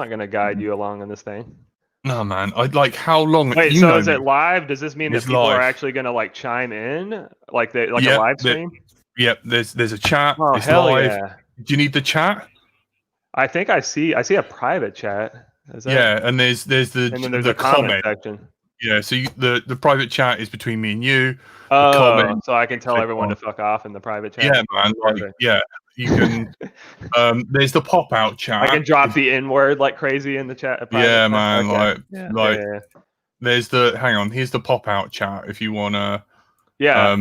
I'm not gonna guide you along on this thing. No, man. I'd like how long. Wait, you so know is me. it live? Does this mean that It's people are live. actually gonna like chime in, like a Yep. live stream? Yep. There's a chat. Oh It's hell live. yeah! Do you need the chat? I think I see a private chat. Is that? Yeah, and there's And then there's the a comment comment. section. Yeah, so the private chat is between me and you. The Oh, comment so I you can tell click everyone on. to fuck off in the private chat. Yeah, man. Like, Perfect. yeah, you can. There's the pop out chat. I can drop the N word like crazy in the chat. Private Yeah, chat. man. Okay. Yeah. Yeah. There's the. Hang on. Here's the pop out chat. If you wanna, Yeah.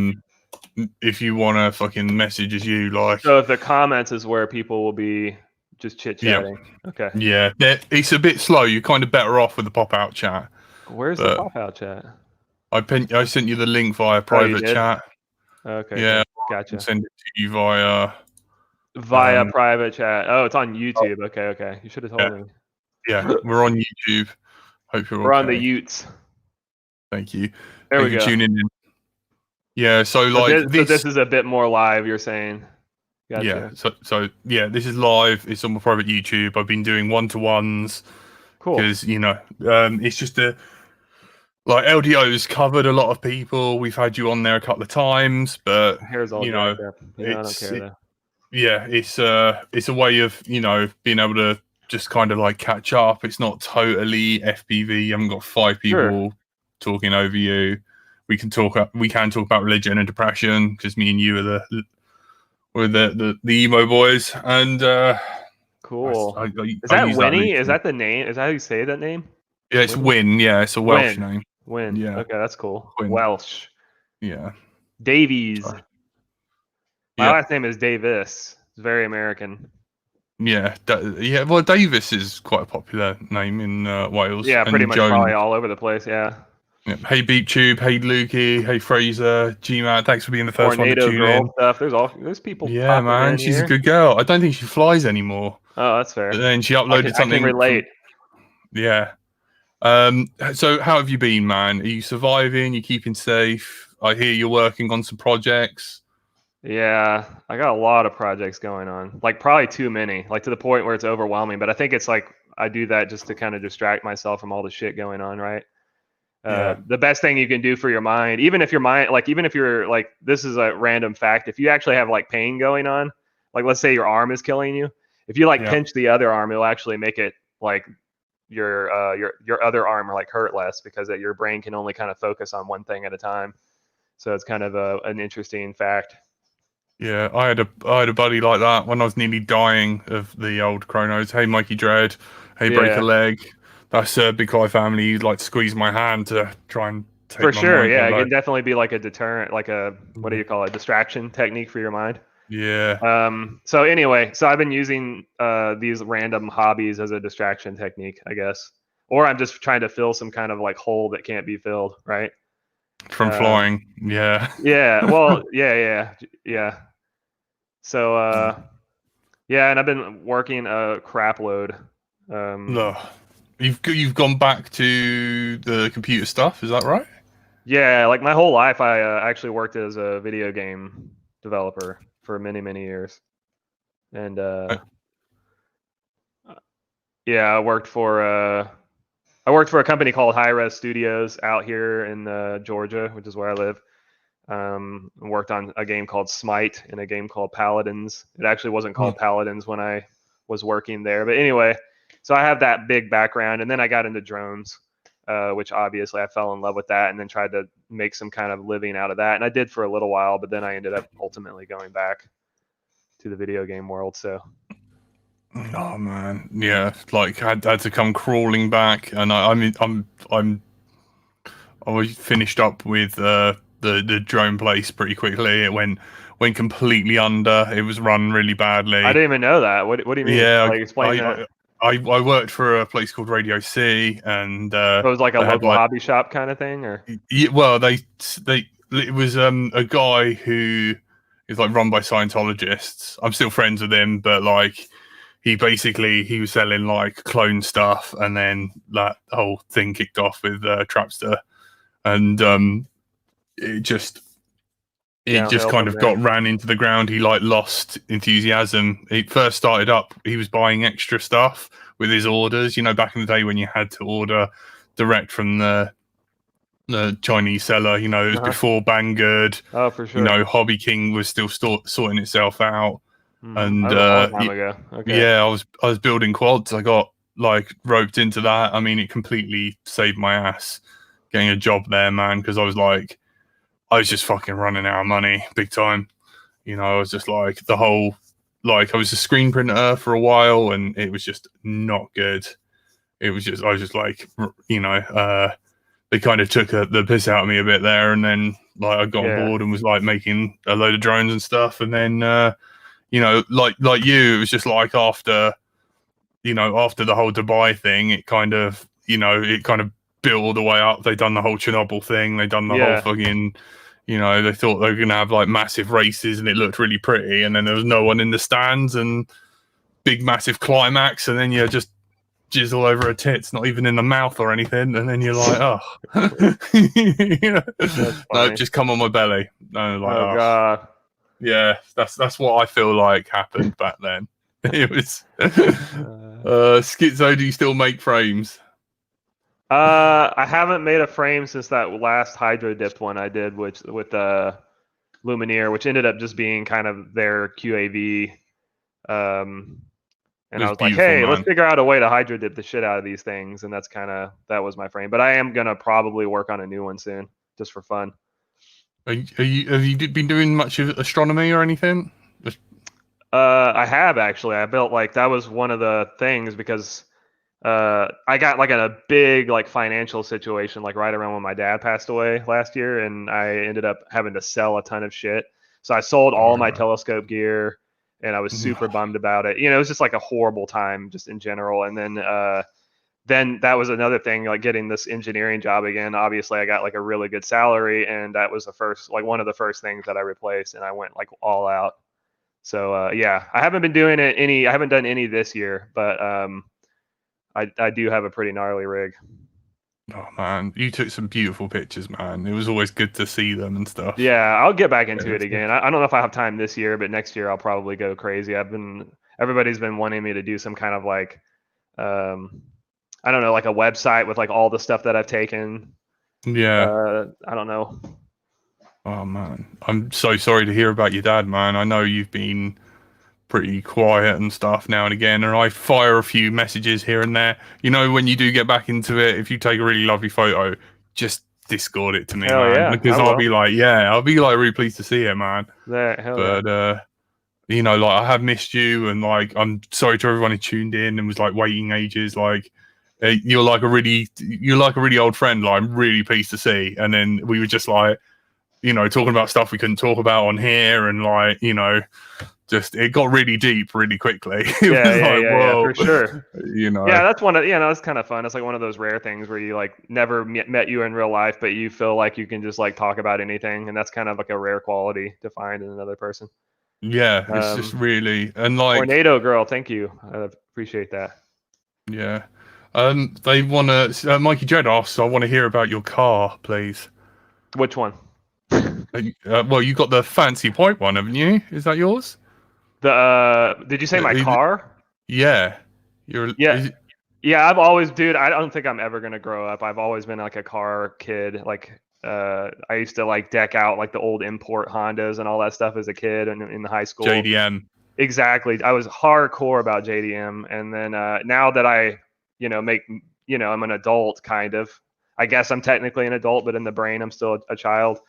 if you wanna fucking message as you like. So the comments is where people will be just chit chatting. Yeah. Okay. Yeah, it's a bit slow. You're kind of better off with the pop out chat. Where's the pop out chat? I sent you the link via Oh, you private did? chat. Okay. Yeah, Gotcha. send it to you via private chat. Oh, it's on YouTube. Okay. You should have told me. Yeah, we're on YouTube. Hope you're okay. We're on the Utes. Thank you. There Thank we you go. tuning in. Yeah, so this is a bit more live, you're saying. Gotcha. Yeah, so yeah, this is live. It's on my private YouTube. I've been doing one-to-ones. Cool. Because, it's just like LDO's covered a lot of people. We've had you on there a couple of times, but hair's all jacked up. I don't care though. Yeah, it's a way of being able to just kind of like catch up. It's not totally FPV. You haven't got 5 people talking over you. We can talk about religion and depression because me and you are the emo boys. And cool. Is that Winnie? Is that the name? Is that how you say that name? Yeah, it's Win. Yeah, it's a Welsh name. Win. Yeah. Okay, that's cool. Win. Welsh. Yeah. Davies. My last name is Davis. It's very American. Yeah. Well, Davis is quite a popular name in Wales. Yeah, pretty much probably all over the place. Yeah. Hey BeepTube, hey Lukey, hey Fraser, G-Man, thanks for being the first one to tune in. Stuff. There's people. Yeah, man, she's a good girl. I don't think she flies anymore. Oh, that's fair. But then she uploaded something. I can relate. Yeah. So how have you been, man? Are you surviving? You keeping safe? I hear you're working on some projects. Yeah, I got a lot of projects going on. Like probably too many, like to the point where it's overwhelming. But I think it's like I do that just to kind of distract myself from all the shit going on, right? The best thing you can do for your mind, even if you're like, this is a random fact, if you actually have like pain going on, like let's say your arm is killing you, if you like pinch the other arm, it'll actually make it like your other arm like hurt less because your brain can only kind of focus on one thing at a time. So it's kind of an interesting fact. Yeah, I had a buddy like that when I was nearly dying of the old chronos. Hey Mikey Dread, hey Break a Leg. That's a Big High family. You'd like to squeeze my hand to try and take for sure. Yeah, it can definitely be like a deterrent, like a what do you call it, distraction technique for your mind. Yeah. So anyway, so I've been using these random hobbies as a distraction technique, I guess, or I'm just trying to fill some kind of like hole that can't be filled, right? From flying. Yeah. Yeah. Well. Yeah. So yeah, and I've been working a crap load. No. You've gone back to the computer stuff, is that right? Yeah, like my whole life I actually worked as a video game developer for many years. And yeah, I worked for a company called High Res Studios out here in Georgia, which is where I live. Worked on a game called Smite and a game called Paladins. It actually wasn't called Paladins when I was working there, but anyway, so I have that big background, and then I got into drones, which obviously I fell in love with that, and then tried to make some kind of living out of that, and I did for a little while, but then I ended up ultimately going back to the video game world. So oh man, yeah, like I had to come crawling back, and I finished up with the drone place pretty quickly. It went completely under. It was run really badly. I didn't even know that. What do you mean? Yeah, like, explain that. I worked for a place called Radio C, and it was like a local hobby shop kind of thing, or well, it was a guy who is like run by Scientologists. I'm still friends with him, but like he was selling like clone stuff, and then that whole thing kicked off with Trapster, and it just kind of got ran into the ground. He like lost enthusiasm. He first started up, he was buying extra stuff, with his orders. You know, back in the day when you had to order direct from the Chinese seller. You know, it was before Banggood. Oh, for sure. You know, Hobby King was still sorting itself out. And that was a long time ago. Okay. yeah, I was building quads. I got like roped into that. I mean, it completely saved my ass getting a job there, man, because I was just fucking running out of money big time. You know, I was just like I was a screen printer for a while, and it was just not good. I was just like, you know, they kind of took the piss out of me a bit there, and then like I got on board and was like making a load of drones and stuff, and then you know, like you, it was just like after the whole Dubai thing, it kind of built all the way up. They done the whole Chernobyl thing, they done the whole fucking, you know, they thought they were gonna have like massive races and it looked really pretty, and then there was no one in the stands and big massive climax, and then you just jizz all over her tits, not even in the mouth or anything, and then you're like, oh, you know, no, just come on my belly. No, like, oh god, yeah, that's what I feel like happened back then. It was Schizo. Do you still make frames? I haven't made a frame since that last hydro dipped one I did, with Lumineer, which ended up just being kind of their QAV. And I was like, hey, man, let's figure out a way to hydro dip the shit out of these things. And that was my frame. But I am going to probably work on a new one soon, just for fun. Have you been doing much of astronomy or anything? I have, actually. I built, like, that was one of the things, because I got like in a big like financial situation, like right around when my dad passed away last year. And I ended up having to sell a ton of shit. So I sold all my telescope gear. And I was super bummed about it. You know, it was just like a horrible time just in general. And then that was another thing, like getting this engineering job again. Obviously, I got like a really good salary, and that was one of the first things that I replaced, and I went like all out. So yeah, I haven't done any this year, but I do have a pretty gnarly rig. Oh man, you took some beautiful pictures, man. It was always good to see them and stuff. Yeah, I'll get back into it again. I don't know if I have time this year, but next year I'll probably go crazy. Everybody's been wanting me to do some kind of like, I don't know, like a website with like all the stuff that I've taken. Yeah. I don't know. Oh man, I'm so sorry to hear about your dad, man. I know you've been pretty quiet and stuff now and again, and I fire a few messages here and there. You know, when you do get back into it, if you take a really lovely photo, just Discord it to me, man. Yeah, because I'll be like really pleased to see it, man. Yeah. You know, like I have missed you, and like I'm sorry to everyone who tuned in and was like waiting ages. Like you're like a really old friend. Like I'm really pleased to see. And then we were just like, you know, talking about stuff we couldn't talk about on here, and like, you know, just it got really deep really quickly. Yeah, for sure. You know, yeah, that's that's kind of fun. It's like one of those rare things where you like never met you in real life, but you feel like you can just like talk about anything, and that's kind of like a rare quality to find in another person. Yeah, it's just really, and like Tornado Girl, thank you. I appreciate that. Yeah. They want to. Mikey Jed asks, "I want to hear about your car, please." Which one? Well, you got the fancy white one, haven't you? Is that yours? Did you say my car? Yeah. Yeah. I've always, dude. I don't think I'm ever gonna grow up. I've always been like a car kid. Like, I used to like deck out like the old import Hondas and all that stuff as a kid and in high school. JDM. Exactly. I was hardcore about JDM, and then now that I, I'm an adult, kind of. I guess I'm technically an adult, but in the brain, I'm still a child.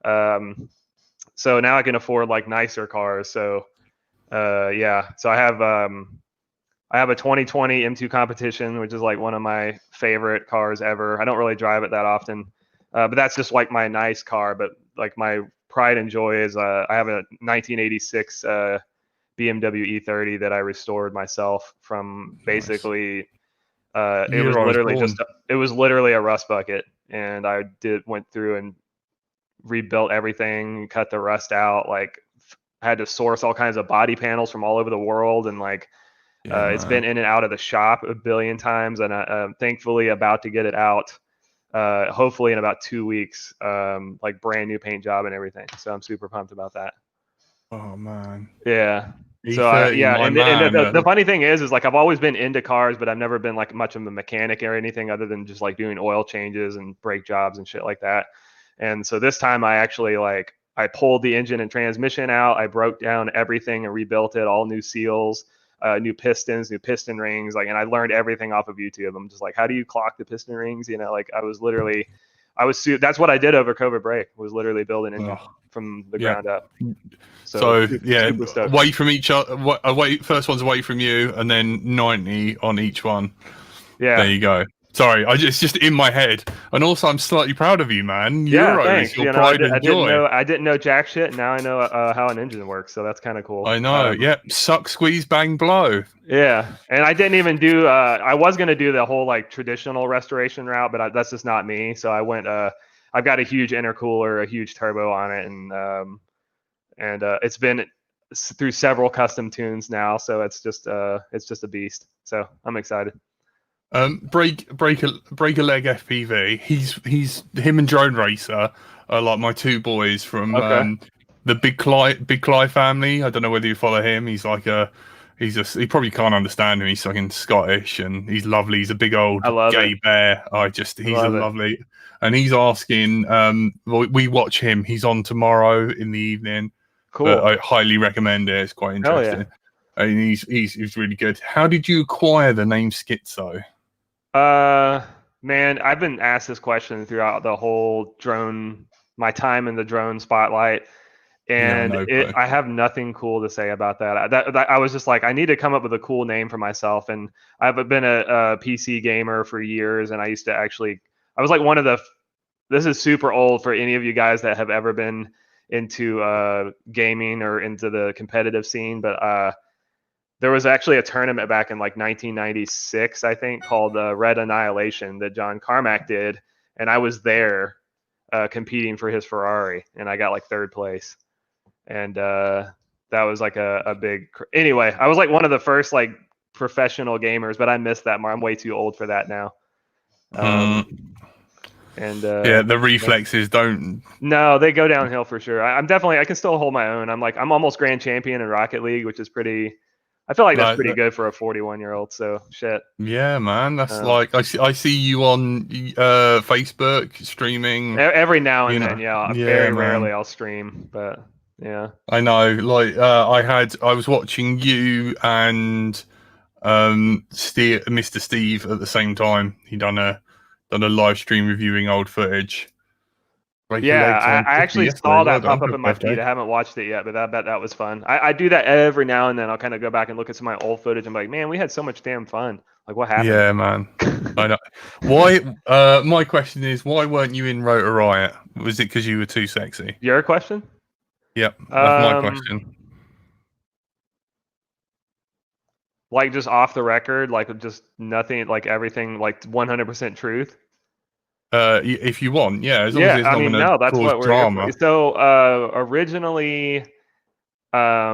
So now I can afford like nicer cars. So yeah. So I have a 2020 M2 Competition, which is like one of my favorite cars ever. I don't really drive it that often, but that's just like my nice car. But like my pride and joy is I have a 1986 BMW E30 that I restored myself from basically. It was literally a rust bucket, and I went through and rebuilt everything, cut the rust out. Like, I had to source all kinds of body panels from all over the world, and like it's been in and out of the shop a billion times, and I'm thankfully about to get it out. Hopefully in about 2 weeks, like brand new paint job and everything. So I'm super pumped about that. Oh man. Yeah. So E30, yeah, my and man. the funny thing is like I've always been into cars, but I've never been like much of a mechanic or anything other than just like doing oil changes and brake jobs and shit like that. And so this time I actually like I pulled the engine and transmission out. I broke down everything and rebuilt it, all new seals, new pistons, new piston rings, like, and I learned everything off of YouTube. I'm just like, how do you clock the piston rings? You know, like that's what I did over COVID break, was literally build an engine from the ground up. So yeah, super stoked. away from each other. Away, first one's away from you, and then 90 on each one. Yeah. There you go. Sorry, it's just in my head, and also I'm slightly proud of you, man. Yeah, Euros, thanks. your You know, pride and joy. I didn't know jack shit. And now I know how an engine works, so that's kind of cool. I know. Yep. Suck, squeeze, bang, blow. Yeah, and I didn't even do. I was gonna do the whole like traditional restoration route, but that's just not me. So I went. I've got a huge intercooler, a huge turbo on it, and it's been through several custom tunes now. So it's just a beast. So I'm excited. Break a leg FPV. He's him and Drone Racer are like my two boys from the Big Cly family. I don't know whether you follow him. He's like he probably can't understand him. He's fucking Scottish and he's lovely. He's a big old gay bear. He's lovely. And he's asking, we watch him. He's on tomorrow in the evening. Cool. But I highly recommend it. It's quite interesting. And he's really good. How did you acquire the name Skitzo? Man, I've been asked this question throughout the whole my time in the drone spotlight, and I have nothing cool to say about that. I was just like, I need to come up with a cool name for myself, and I've been a PC gamer for years, and I used to I was like one of the. This is super old for any of you guys that have ever been into gaming or into the competitive scene, but there was actually a tournament back in like 1996, I think, called Red Annihilation that John Carmack did, and I was there competing for his Ferrari, and I got like third place, and that was like a big. Anyway, I was like one of the first like professional gamers, but I missed that more. I'm way too old for that now. And yeah, the reflexes don't. No, they go downhill for sure. I can still hold my own. I'm almost grand champion in Rocket League, which is pretty. I feel like that's pretty good for a 41-year-old. So shit. Yeah, man. That's like I see you on Facebook streaming every now and then. Yeah, very rarely I'll stream, but yeah. I know. Like I was watching you and Mr. Steve at the same time. He done a live stream reviewing old footage. I actually saw that pop up in my feed. I haven't watched it yet, but I bet that was fun. I do that every now and then. I'll kind of go back and look at some of my old footage and be like, man, we had so much damn fun. Like, what happened? Yeah, man. I know. Why? My question is, why weren't you in Rotor Riot? Was it because you were too sexy? Your question? Yep, that's my question. Like, just off the record, like just nothing, like everything, like 100% truth. If you want, yeah, as long as it's not going to that's what we're drama. Here for. So originally, I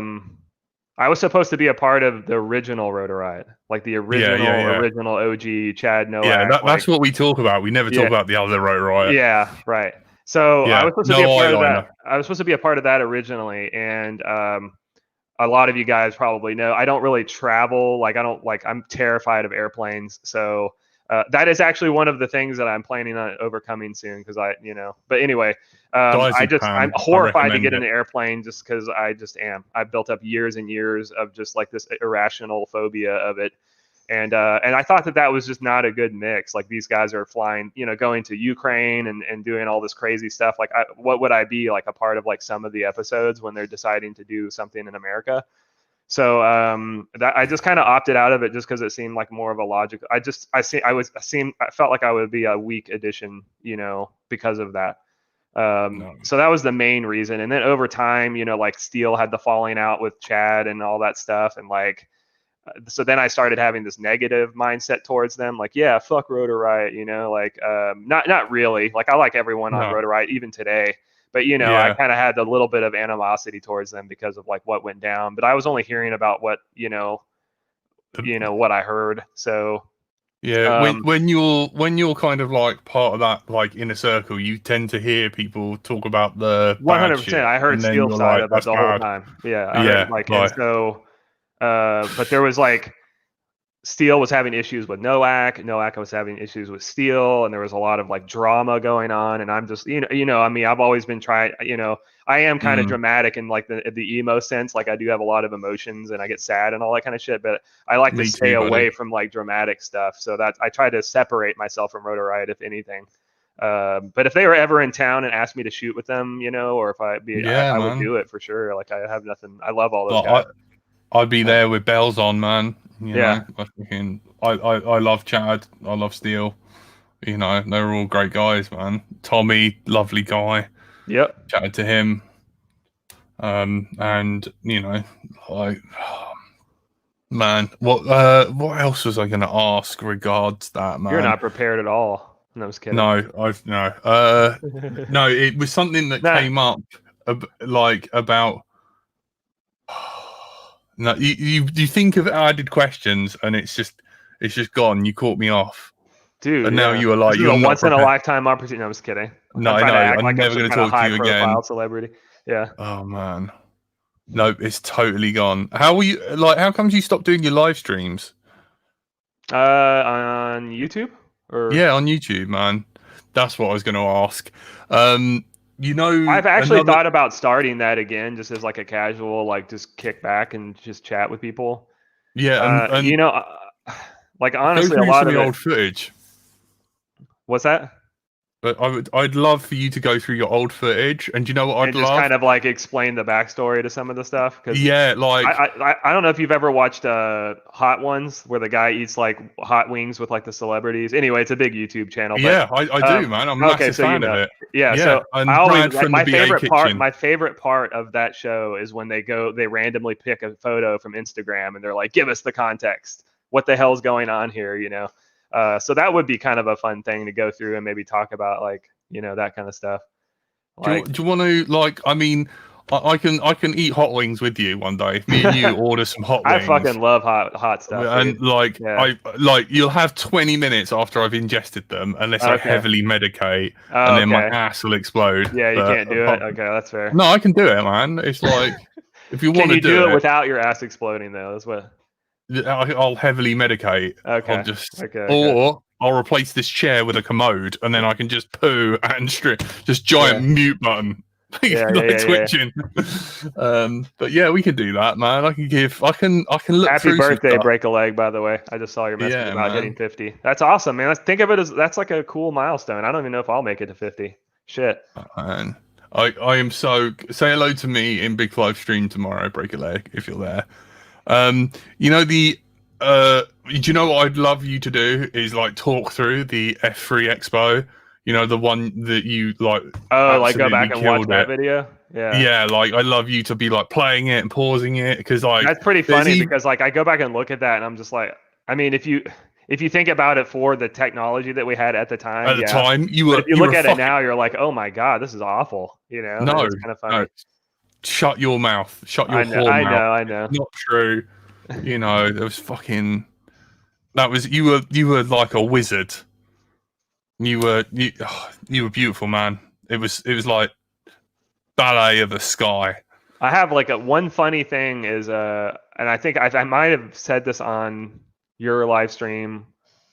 was supposed to be a part of the original Rotor Riot, like the original OG Chad Noah. Yeah, that's what we talk about. We never talk about the other Rotor Riot. Yeah, right. So I was supposed to be a part of that. I was supposed to be a part of that originally, and a lot of you guys probably know I don't really travel. Like I'm terrified of airplanes. So that is actually one of the things that I'm planning on overcoming soon because But anyway, I'm horrified to get in an airplane just because I just am. I've built up years and years of just like this irrational phobia of it. And I thought that was just not a good mix. Like these guys are flying, going to Ukraine and doing all this crazy stuff. Like what would I be like a part of like some of the episodes when they're deciding to do something in America? So I just kind of opted out of it just because it seemed like more of a logical. I felt like I would be a weak addition, because of that. So that was the main reason. And then over time, like Steele had the falling out with Chad and all that stuff, and like. So then I started having this negative mindset towards them, like, yeah, fuck Rotor Riot, like, not really. Like, I like everyone on Rotor Riot even today, but I kind of had a little bit of animosity towards them because of like what went down. But I was only hearing about what what I heard. So yeah, when you're kind of like part of that like inner circle, you tend to hear people talk about the 100%. I heard Steele's side of it the whole time. Yeah, and so. But there was like Steel was having issues with Noack was having issues with Steel, and there was a lot of like drama going on. And I'm just, I mean, I've always been trying, I am kind of dramatic in like the emo sense. Like I do have a lot of emotions and I get sad and all that kind of shit, but I like to stay away from like dramatic stuff. So that I try to separate myself from Rotor Riot, if anything. But if they were ever in town and asked me to shoot with them, or if I would do it for sure. Like I have nothing. I love all those guys. I'd be there with bells on, man. You Yeah. know, I love Chad. I love Steel. They're all great guys, man. Tommy, lovely guy. Yep. Chatted to him. And like, man, what else was I going to ask regards that, man? You're not prepared at all. No, I was kidding. No, no, it was something that came up about. No, you think of added questions and it's just gone. You caught me off, dude. And now you were like, you're a once in a lifetime opportunity. No, I'm just kidding. No, I'm never going to talk to you again. Celebrity. Yeah. Oh man, no, it's totally gone. How were you? Like, how comes you stopped doing your live streams? On YouTube or on YouTube, man. That's what I was going to ask. I've actually thought about starting that again, just as like a casual, like just kick back and just chat with people. Yeah, like honestly, a lot of old footage. What's that? But I'd love for you to go through your old footage, and you know what I'd love? Just kind of like explain the backstory to some of the stuff. Yeah, like I don't know if you've ever watched Hot Ones, where the guy eats like hot wings with like the celebrities. Anyway, it's a big YouTube channel. Yeah, I do, man. I'm a massive fan of it. Yeah, so I always like, my favorite part of that show is when they randomly pick a photo from Instagram and they're like, give us the context. What the hell's going on here? So that would be kind of a fun thing to go through and maybe talk about, like, that kind of stuff. Like, do you want to, like, I mean, I can eat hot wings with you one day. Me and you order some hot wings. I fucking love hot stuff. And dude. You'll have 20 minutes after I've ingested them, unless I heavily medicate, and then my ass will explode. Yeah, you can't do it. Okay, that's fair. No, I can do it, man. It's like, if you want to do it without your ass exploding, though? That's what. I'll heavily medicate. Okay. Or I'll replace this chair with a commode, and then I can just poo and just giant mute button. Twitching. But yeah, we can do that, man. I can look. Happy birthday, Break a Leg, by the way. I just saw your message about hitting 50. That's awesome, man. Think of it as that's like a cool milestone. I don't even know if I'll make it to 50. Shit. Man. I am so. Say hello to me in Big Five stream tomorrow, Break a Leg, if you're there. Do you know what I'd love you to do is like talk through the F3 Expo, the one that you like. Oh, like go back and watch that video. Yeah, like I love you to be like playing it and pausing it, because like that's pretty funny because like I go back and look at that and I'm just like, I mean, if you think about it for the technology that we had at the time, you were. But if you look at it now, you're like, oh my god, this is awful. No, it's kind of funny. No. Shut your mouth. Shut your whore mouth. I know. Not true. There was fucking. That was you were like a wizard. You were beautiful, man. It was like ballet of the sky. I have like one funny thing is and I think I might have said this on your live stream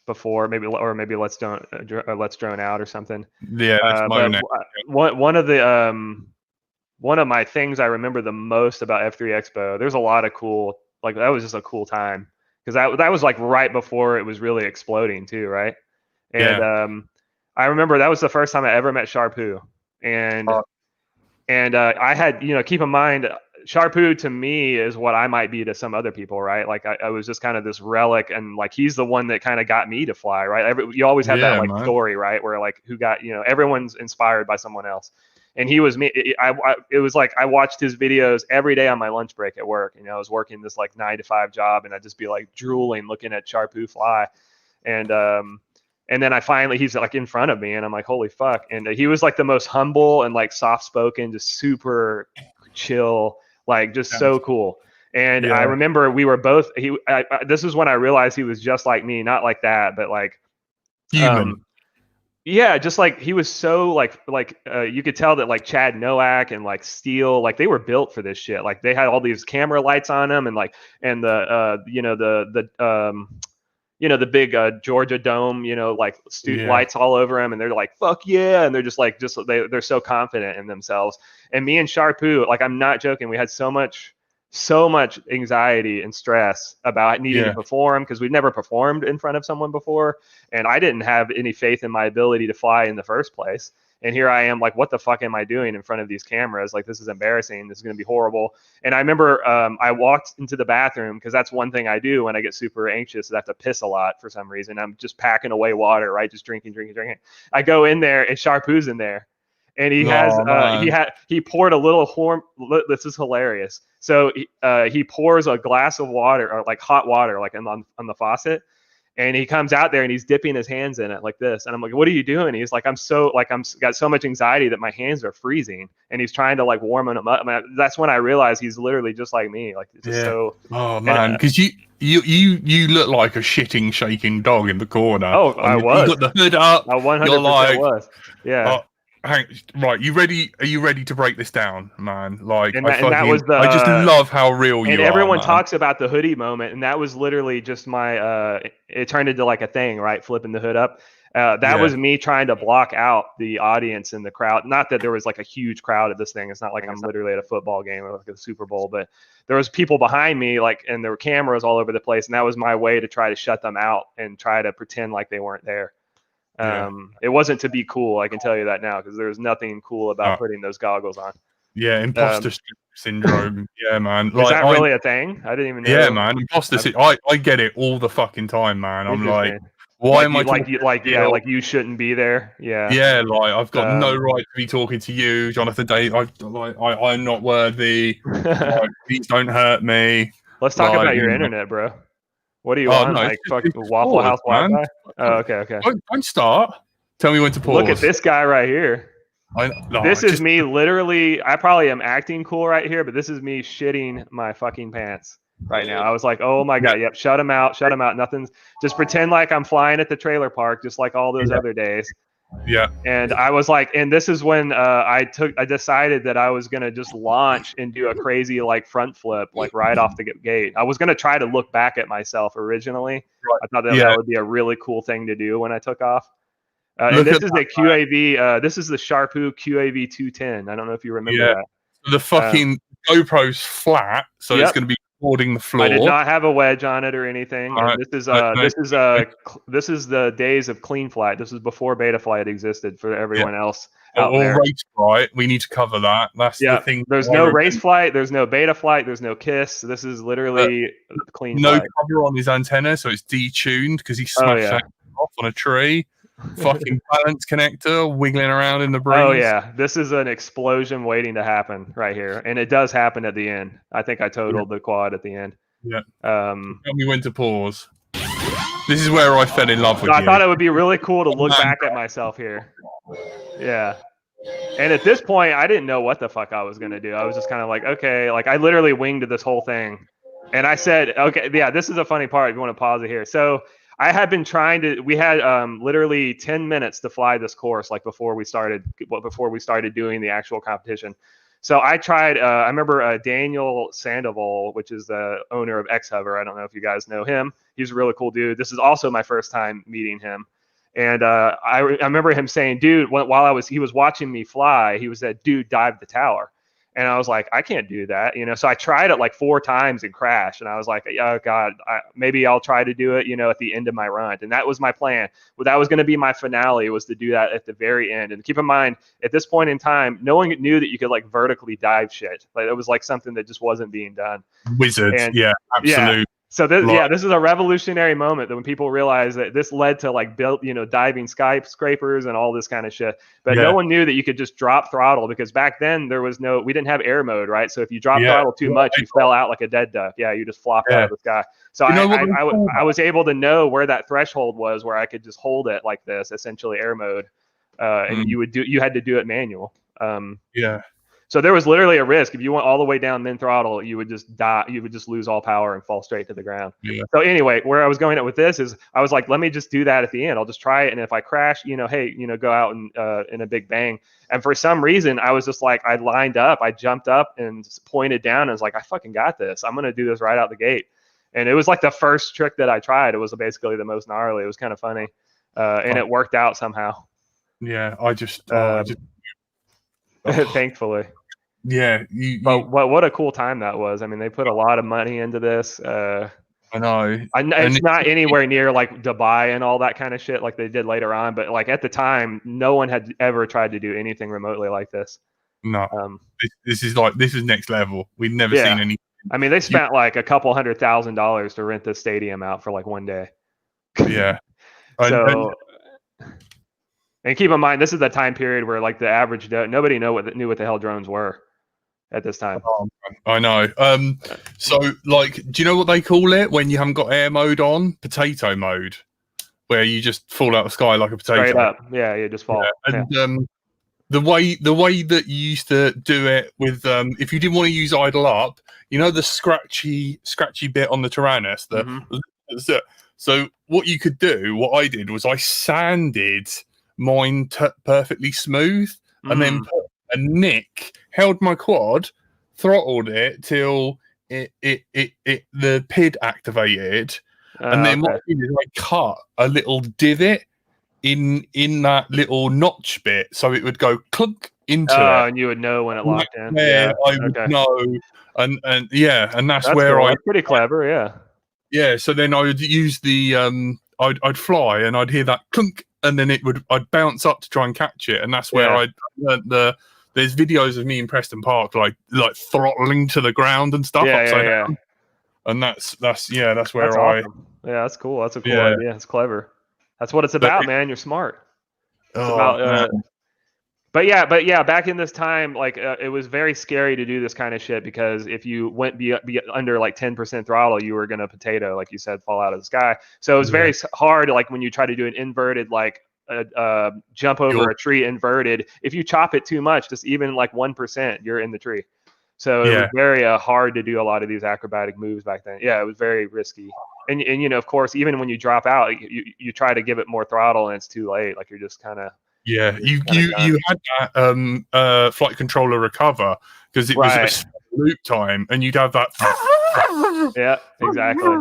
before, maybe let's drone out or something. Yeah, one of my things I remember the most about F3 Expo, there's a lot of cool, like that was just a cool time because that was like right before it was really exploding too, right? And I remember that was the first time I ever met Sharpoo, and I had, keep in mind, Sharpoo to me is what I might be to some other people, right? Like I was just kind of this relic, and like he's the one that kind of got me to fly, right? You always have that like story, right? Where like who got, everyone's inspired by someone else. And he was me. It was like I watched his videos every day on my lunch break at work. I was working this like 9-to-5 job, and I'd just be like drooling looking at Sharpoo fly. And then he's like in front of me, and I'm like, holy fuck. And he was like the most humble and like soft spoken, just super chill, like just so cool. And I remember we were both. This is when I realized he was just like me, not like that, but like human. Yeah, just like he was so you could tell that like Chad Nowak and like Steele, like they were built for this shit. Like they had all these camera lights on them, and like and the the big Georgia Dome, like Yeah. lights all over them, and they're like fuck yeah, and they're just like they're so confident in themselves. And me and Sharpoo, like I'm not joking, we had so much anxiety and stress about needing to Yeah. perform because we've never performed in front of someone before, and I didn't have any faith in my ability to fly in the first place. And here I am, like, what the fuck am I doing in front of these cameras? Like, this is embarrassing. This is going to be horrible. And I remember I walked into the bathroom because that's one thing I do when I get super anxious is I have to piss a lot for some reason. I'm just packing away water, right? Just drinking. I go in there and Sharpoo's in there, and Oh man. he poured a little horn. This is hilarious. So he pours a glass of water, or like hot water, like on the faucet, and he comes out there and he's dipping his hands in it like this, and I'm like, what are you doing? He's like, I'm got so much anxiety that my hands are freezing, and he's trying to like warm them up. I mean, that's when I realized he's literally just like me, like it's just Yeah. so. Oh man, because you look like a shitting, shaking dog in the corner. Oh, I You was. got the hood up. I 100% You're like, was. Yeah. oh, right. You ready? Are you ready to break this down, man? Like, And that was I just love how real and you are, everyone man. talks about the hoodie moment, and that was literally just my it turned into like a thing, right? Flipping the hood up. That Yeah. was me trying to block out the audience and the crowd. Not that there was like a huge crowd at this thing. It's not like I'm literally at a football game or like a Super Bowl, but there was people behind me, like, and there were cameras all over the place, and that was my way to try to shut them out and try to pretend like they weren't there. Yeah. It wasn't to be cool, I can tell you that now, because there was nothing cool about putting those goggles on. Yeah, imposter syndrome. Yeah, man. Is Like, that really a thing? I didn't even know. yeah, man. Imposter syndrome. I get it all the fucking time, man. I'm like, Interesting. why am I talking? Like you shouldn't be there. Yeah. Yeah, like I've got no right to be talking to you, Jonathan Day. I'm not worthy. Like, please don't hurt me. Let's talk Like, about your internet, bro. What do you oh want? no, Like fuck it's Waffle pause, House man. Wi-Fi? Oh, okay. Don't start. Tell me when to pause. Look at this guy right here. This is just me literally. I probably am acting cool right here, but this is me shitting my fucking pants right now. I was like, oh my god, yep, shut him out. Nothing's. Just pretend like I'm flying at the trailer park, just like all those other days. Yeah. And I was like, and this is when I decided that I was gonna just launch and do a crazy like front flip, like right off the gate. I was gonna try to look back at myself originally. Right. I thought that would be a really cool thing to do when I took off. And this is a QAV. This is the Sharpoo QAV 210. I don't know if you remember that. The fucking GoPro's flat, so it's going to be recording the floor. I did not have a wedge on it or anything. Right. This is the days of clean flight. This is before beta flight existed for everyone else out there. Race flight. We need to cover that. That's the thing. There's no race flight. There's no beta flight. There's no KISS. This is literally clean flight. No cover on his antenna, so it's detuned because he smashed that off on a tree. Fucking balance connector wiggling around in the breeze. Oh yeah, this is an explosion waiting to happen right here, and it does happen at the end. I think I totaled the quad at the end. Yeah. Tell me when to pause. This is where I fell in love with you. I thought it would be really cool to look back at myself here. Yeah. And at this point, I didn't know what the fuck I was gonna do. I was just kind of like, okay, like I literally winged this whole thing, and I said, okay, yeah, this is a funny part. If you want to pause it here, so. I had been trying to. We had literally 10 minutes to fly this course, like before we started doing the actual competition. So I tried. I remember Daniel Sandoval, which is the owner of X-Hover. I don't know if you guys know him. He's a really cool dude. This is also my first time meeting him, and I remember him saying, "Dude," while he was watching me fly, he was said, "Dude, dive the tower." And I was like, I can't do that, So I tried it like 4 times and crashed. And I was like, oh God, maybe I'll try to do it, at the end of my run. And that was my plan. Well, that was going to be my finale, was to do that at the very end. And keep in mind, at this point in time, no one knew that you could like vertically dive shit. Like it was like something that just wasn't being done. Wizards, yeah, absolutely. Yeah. So this is a revolutionary moment that when people realize that this led to like diving skyscrapers and all this kind of shit. But no one knew that you could just drop throttle, because back then we didn't have air mode, right? So if you drop throttle too much, you fell out like a dead duck. Yeah, you just flopped out of the sky. So I was able to know where that threshold was, where I could just hold it like this, essentially air mode, and you had to do it manual. So there was literally a risk. If you went all the way down min throttle, you would just die. You would just lose all power and fall straight to the ground. Yeah. So anyway, where I was going at with this is I was like, let me just do that at the end. I'll just try it. And if I crash, hey, go out and in a big bang. And for some reason, I was just like, I lined up, I jumped up and pointed down and was like, I fucking got this. I'm going to do this right out the gate. And it was like the first trick that I tried. It was basically the most gnarly. It was kind of funny. And it worked out somehow. Yeah. Thankfully. Yeah. But what a cool time that was. I mean, they put a lot of money into this. I know. It's not anywhere near like Dubai and all that kind of shit like they did later on. But like at the time, no one had ever tried to do anything remotely like this. No. This is next level. We've never seen any. I mean, they spent like a couple $100,000 to rent this stadium out for like one day. Yeah. And keep in mind, this is the time period where like the average nobody knew what the hell drones were at this time. I know. So like, do you know what they call it when you haven't got air mode on? Potato mode, where you just fall out of the sky like a potato. Straight up. Yeah, you just fall. Yeah. And the way that you used to do it with if you didn't want to use idle up, the scratchy bit on the Tyrannus. So what you could do, what I did was I sanded mine perfectly smooth, and then put a nick, held my quad, throttled it till the PID activated, and then what I did is I cut a little divot in that little notch bit, so it would go clunk into it, and you would know when it locked in. Yeah, I would know, and that's where cool. That's pretty clever. Yeah. So then I would use the I'd fly and I'd hear that clunk, and then I'd bounce up to try and catch it, and that's where I learned there's videos of me in Preston Park like throttling to the ground and stuff upside down. And that's where awesome. Yeah, that's cool. That's a cool idea. It's clever. That's what it's about, man. You're smart. It's about But yeah, back in this time, like it was very scary to do this kind of shit, because if you went be under like 10% throttle, you were gonna potato, like you said, fall out of the sky. So it was very hard, like when you try to do an inverted, like jump over a tree inverted. If you chop it too much, just even like 1%, you're in the tree. So it was very hard to do a lot of these acrobatic moves back then. Yeah, it was very risky. And of course, even when you drop out, you try to give it more throttle, and it's too late. Like you're just kind of. Yeah, you had that flight controller recover, because it was a loop time, and you'd have that. Yeah, exactly.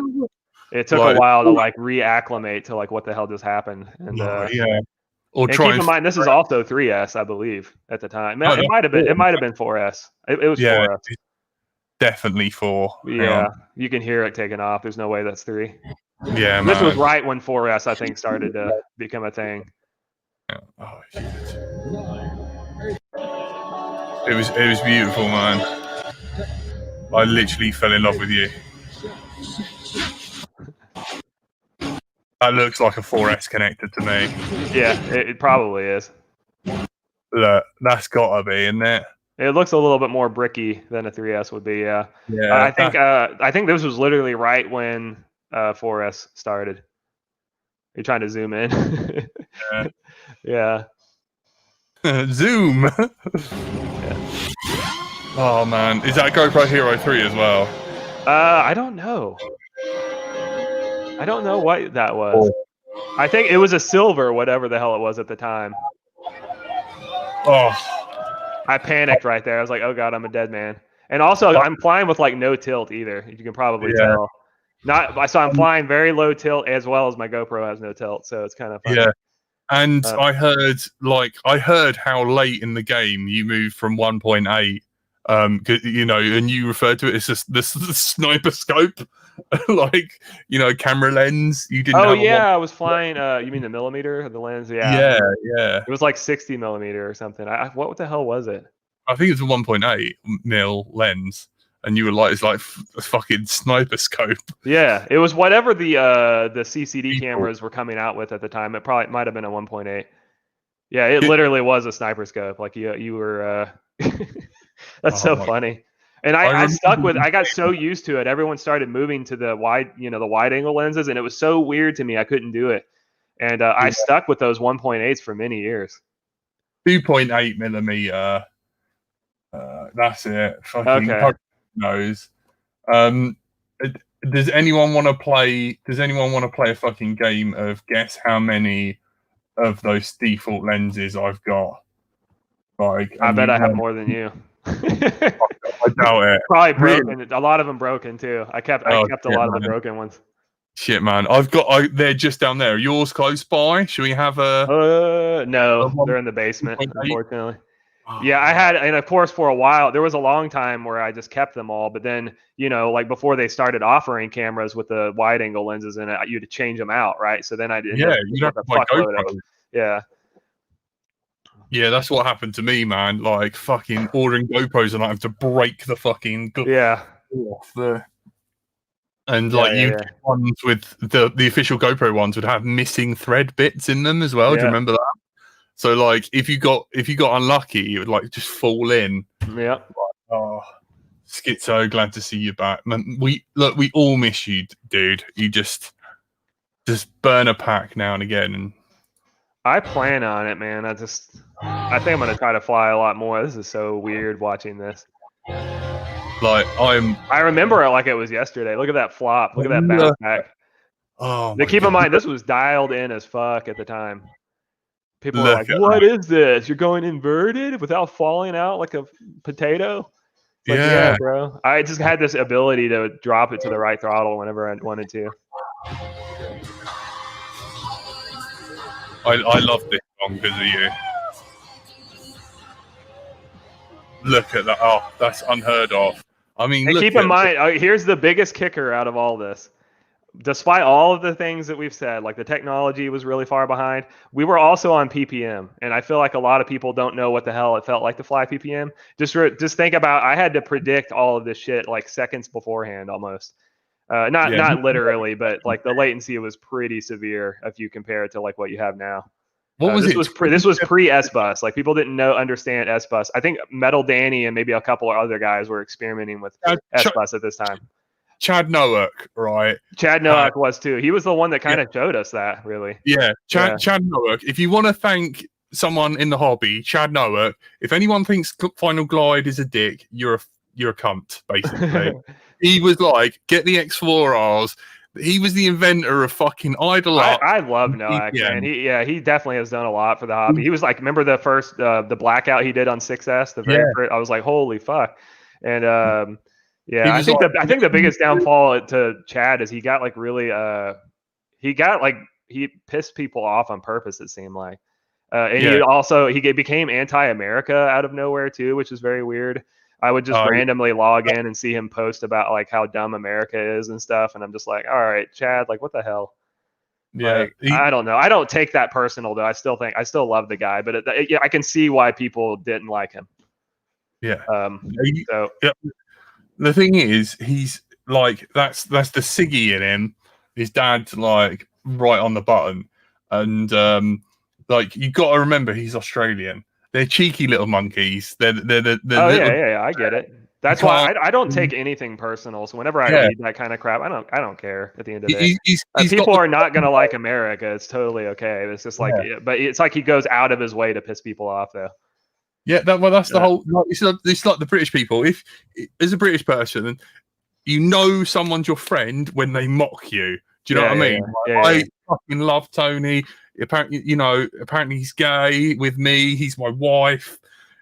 It took a while to like reacclimate to like what the hell just happened, and Or and keep in mind, this is also 3S, I believe, at the time. It might have been 4S. It was 4S. Definitely 4. Yeah, you can hear it taking off. There's no way that's 3. Yeah, this was right when 4S, I think, started to become a thing. Oh, shit. It was beautiful, man. I literally fell in love with you. That looks like a 4S connector to me. Yeah, it probably is. Look, that's gotta be, isn't it? It looks a little bit more bricky than a 3S would be. Yeah. I think this was literally right when 4S started. You're trying to zoom in. Yeah. Zoom. Oh man, is that GoPro Hero 3 as well? I don't know. I don't know what that was. I think it was a silver, whatever the hell it was at the time. Oh, I panicked right there. I was like, "Oh god, I'm a dead man." And also, I'm flying with like no tilt either. You can probably tell. So I'm flying very low tilt, as well as my GoPro has no tilt, so it's kind of funny. Yeah. And I heard how late in the game you moved from 1.8, and you referred to it as just the sniper scope, like camera lens. You didn't. Oh yeah, I was flying. You mean the millimeter, the lens? Yeah. Yeah. It was like 60 millimeter or something. What the hell was it? I think it's a 1.8 mil lens. And you were like, it's like a fucking sniper scope. Yeah, it was whatever the CCD cameras were coming out with at the time. It probably might have been a 1.8. Yeah, it literally was a sniper scope. Like you were. That's so funny. And I got so used to it. Everyone started moving to the wide, the wide angle lenses, and it was so weird to me. I couldn't do it, and I stuck with those 1.8s for many years. 2.8 millimeter. That's it. Fucking Okay. knows. Um, does anyone want to play? Does anyone want to play a fucking game of guess how many of those default lenses I've got? Like, I and bet you I have want? more than you. I doubt it. Probably Really? broken. A lot of them broken too. I kept Oh a shit, lot of the man. broken ones. Shit, man. They're just down there. Yours close by? Should we have a No, one they're in the basement, 2.8? unfortunately. Oh, Yeah, I man. had, and of course, for a while, there was a long time where I just kept them all. But then, like before they started offering cameras with the wide angle lenses in it, you'd change them out, right? So then I'd end Yeah, up you'd with have a to buy fuckload of, GoPros. yeah. Yeah, that's what happened to me, man. Like fucking ordering GoPros and I have to break the fucking Yeah. off the. And Yeah. like Yeah. you Yeah. get ones with the official GoPro ones would have missing thread bits in them as well. Do you Yeah. remember that? So like if you got unlucky, it would like just fall in. Yeah. Oh, Schizo, glad to see you back. Man, we all miss you, dude. You just burn a pack now and again. And I plan on it, man. I think I'm gonna try to fly a lot more. This is so weird watching this. like I remember it like it was yesterday. Look at that flop. Look at that bounce back. Oh Now, my keep in god! mind, this was dialed in as fuck at the time. People were Look like, at "What is this? You're going inverted without falling out like a potato?" It's like, yeah, yeah. bro. I just had this ability to drop it to the right throttle whenever I wanted to. I love this song because of you. Look at that! Oh, that's unheard of. I mean, And look keep in at mind, here's the biggest kicker out of all this. Despite all of the things that we've said, like the technology was really far behind, we were also on PPM, and I feel like a lot of people don't know what the hell it felt like to fly PPM. Just think about, I had to predict all of this shit like seconds beforehand, almost. yeah. Not literally, but like the latency was pretty severe if you compare it to like what you have now. What was it? This was pre S bus. Like people didn't understand S bus. I think Metal Danny and maybe a couple of other guys were experimenting with S bus at this time. Chad Nowak, right? Chad Nowak was too. He was the one that kind of showed us that, really. Yeah, Chad Nowak. If you want to thank someone in the hobby, Chad Nowak. If anyone thinks Final Glide is a dick, you're a cunt, basically. He was like, get the X4Rs. He was the inventor of fucking idle up. I love Nowak, man. He definitely has done a lot for the hobby. He was like, remember the first the blackout he did on 6S, the very first, I was like, holy fuck. And yeah, I think the biggest downfall to Chad is he got like really he pissed people off on purpose, it seemed like. And he became anti-America out of nowhere too, which is very weird. I would just randomly log in and see him post about like how dumb America is and stuff, and I'm just like, all right, Chad, like what the hell? Yeah, like, I don't know. I don't take that personal though. I still love the guy, but I can see why people didn't like him. Yeah. So the thing is, he's like that's the Siggy in him. His dad's like right on the button, and like you got to remember he's Australian. They're cheeky little monkeys. They're yeah, I get it. That's why I don't take anything personal. So whenever I read that kind of crap, I don't care. At the end of the day, people are not gonna like America. It's totally okay. It's just like, but it's like he goes out of his way to piss people off, though. Yeah, that's the whole. Like, it's like the British people. If as a British person, you know someone's your friend when they mock you. Do you know what I mean? I fucking love Tony. Apparently he's gay with me. He's my wife.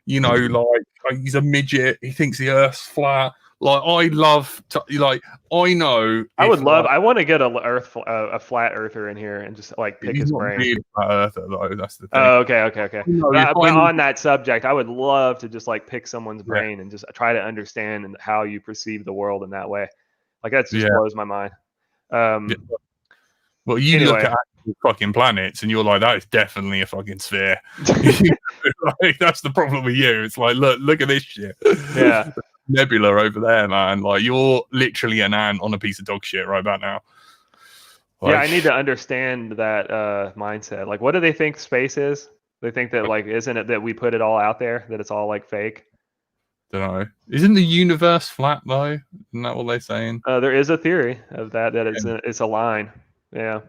Like he's a midget. He thinks the Earth's flat. Like I love. I know. I want to get a flat earther in here and just like pick his brain. Really flat earther though. That's the thing. Oh, okay. But on that subject, I would love to just like pick someone's brain and just try to understand how you perceive the world in that way. Like that just blows my mind. Well, you look at fucking planets and you're like, that is definitely a fucking sphere. Like, that's the problem with you. It's like, look at this shit. Yeah. Nebula over there, man. Like you're literally an ant on a piece of dog shit right about now. Like, I need to understand that mindset. Like, what do they think space is? They think that like, isn't it that we put it all out there, that it's all like fake? Don't know. Isn't the universe flat though? Isn't that what they're saying? There is a theory of that it's a line. Yeah.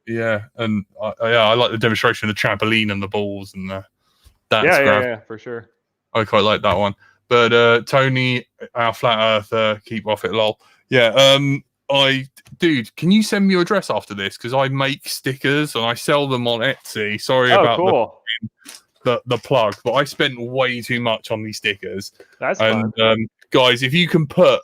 Yeah, and I like the demonstration of the trampoline and the balls and the. Yeah, for sure. I quite like that one. But Tony, our flat earther, keep off it, lol. Yeah. Dude, can you send me your address after this? Because I make stickers and I sell them on Etsy. Sorry about cool. the plug, but I spent way too much on these stickers. That's fun. Guys, if you can put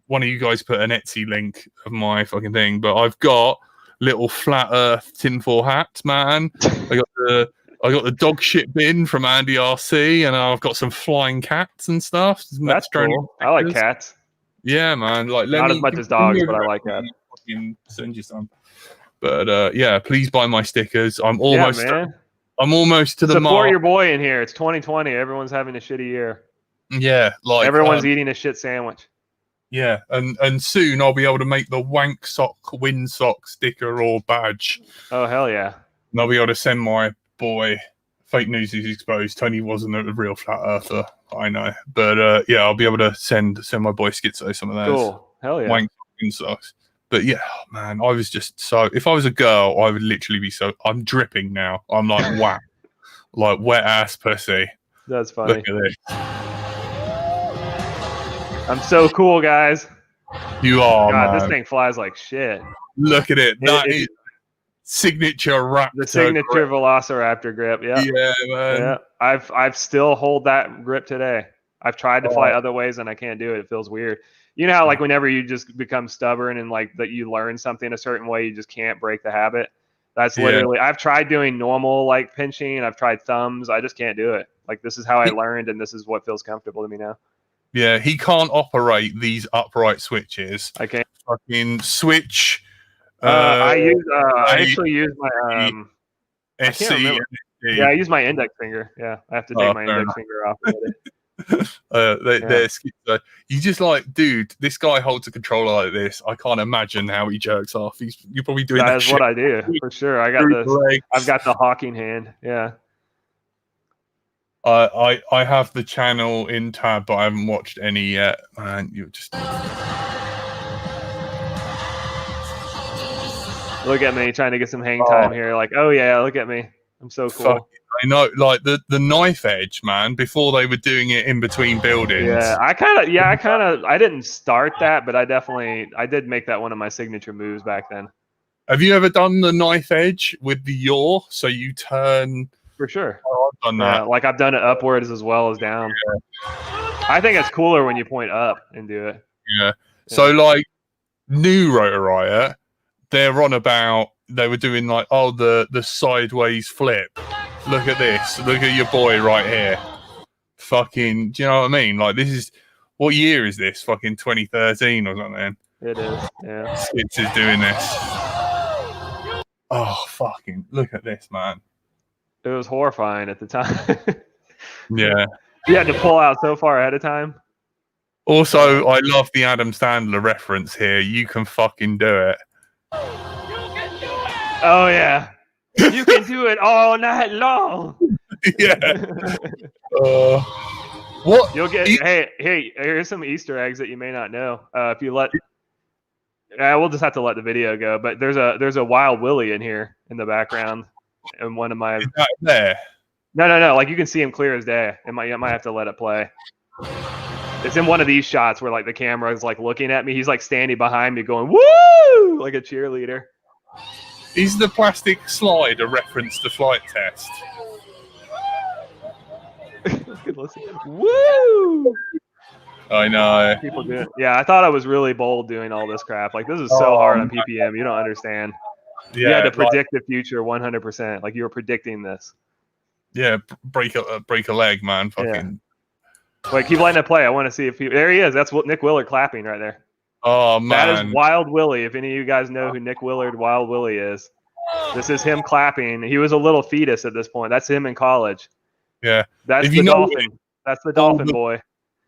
one of you guys put an Etsy link of my fucking thing, but I've got little flat earth tinfoil hats, man. I got the dog shit bin from Andy RC, and I've got some flying cats and stuff. That's cool. I like cats. Yeah, man. Like, not as much as dogs, but I like cats. Send you some. But yeah, please buy my stickers. I'm almost to the mark. Support your boy in here. It's 2020. Everyone's having a shitty year. Yeah, like everyone's eating a shit sandwich. Yeah, and soon I'll be able to make the wank sock windsock sticker or badge. Oh hell yeah! And I'll be able to send my boy. Fake news is exposed. Tony wasn't a real flat earther, I know, but yeah, I'll be able to send my boy Skitzo some of those. Cool, hell yeah! Wank socks. But yeah, man, I was just so. If I was a girl, I would literally be so. I'm dripping now. I'm like wow, like wet ass pussy. That's funny. Look at this. I'm so cool, guys. You are. God, man. This thing flies like shit. Look at it. That is signature raptor. The signature grip. Velociraptor grip. Yeah. Yeah, man. Yeah. I've still hold that grip today. I've tried to fly other ways and I can't do it. It feels weird. You know how like whenever you just become stubborn and like that you learn something a certain way, you just can't break the habit. That's literally. I've tried doing normal like pinching. I've tried thumbs. I just can't do it. Like this is how I learned, and this is what feels comfortable to me now. Yeah, he can't operate these upright switches. I can't. Fucking switch. I actually use my SC. Yeah, I use my index finger. Yeah, I have to take my index finger off. They're schizo. You just like, dude, this guy holds a controller like this. I can't imagine how he jerks off. You're probably doing that. That's what I do for sure. I've got the hawking hand. Yeah. I have the channel in tab, but I haven't watched any yet. Man, you're just look at me trying to get some hang time here. Like, oh yeah, look at me. I'm so cool. Fuck, I know, like the knife edge, man. Before they were doing it in between buildings. Yeah, I didn't start that, but I did make that one of my signature moves back then. Have you ever done the knife edge with the yaw? So you turn. For sure. Oh, I've done that. Yeah, like I've done it upwards as well as down. Yeah. I think it's cooler when you point up and do it. Yeah. So like new Rotor Riot, they're on about they were doing like the sideways flip. Look at this. Look at your boy right here. Fucking, do you know what I mean? Like this is what year is this? Fucking 2013 or something. It is. Yeah. Skitz is doing this. Oh fucking look at this, man. It was horrifying at the time. Yeah. You had to pull out so far ahead of time. Also, I love the Adam Sandler reference here. You can fucking do it. Oh, yeah. You can do it all night long. Yeah. What? You'll get. Hey, here's some Easter eggs that you may not know. If you let. We'll just have to let the video go. But there's a Wild Willie in here in the background. And one of my is that there? No. Like you can see him clear as day. I might have to let it play. It's in one of these shots where like the camera is like looking at me. He's like standing behind me, going woo like a cheerleader. Is the plastic slide a reference to Flight Test? Listen. Woo! I know. People do it. Yeah, I thought I was really bold doing all this crap. Like this is so hard on PPM. You don't understand. Yeah, you had to predict the future 100%. Like you were predicting this. Yeah, break a leg, man. Fucking. Yeah. Wait, keep letting it play. I want to see if there he is. That's what Nick Willard clapping right there. Oh man, that is Wild Willie. If any of you guys know who Nick Willard, Wild Willie is, this is him clapping. He was a little fetus at this point. That's him in college. Yeah, that's the dolphin. That's the dolphin boy.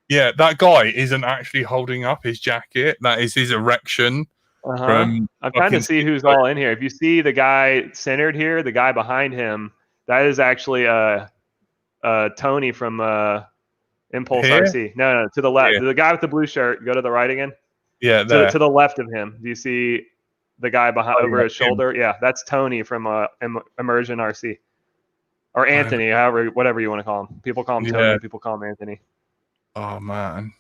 Yeah, that guy isn't actually holding up his jacket. That is his erection. I'm trying to see who's all in here. If you see the guy centered here, the guy behind him, that is actually Tony from Impulse RC. No, to the left. Yeah. The guy with the blue shirt. Go to the right again. Yeah, to the left of him. Do you see the guy behind over his shoulder? Yeah, that's Tony from Immersion RC. Or Anthony, whatever you want to call him. People call him Tony. People call him Anthony. Oh man.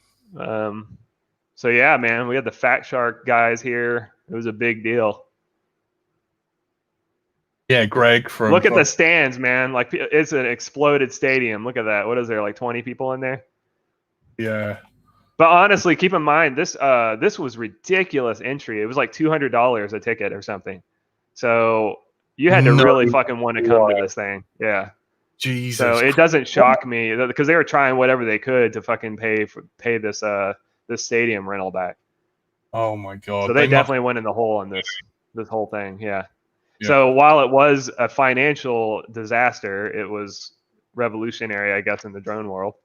So yeah, man, we had the Fat Shark guys here. It was a big deal. Yeah, Greg from. Look at the stands, man. Like it's an exploded stadium. Look at that. What is there? Like 20 people in there? Yeah. But honestly, keep in mind this was ridiculous entry. It was like $200 a ticket or something. So you had to really fucking want to come to this thing. Yeah. Jesus. So it doesn't shock me because they were trying whatever they could to fucking pay this stadium rental back. Oh my god. So they definitely went in the hole on this whole thing. Yeah. So while it was a financial disaster, it was revolutionary, I guess, in the drone world.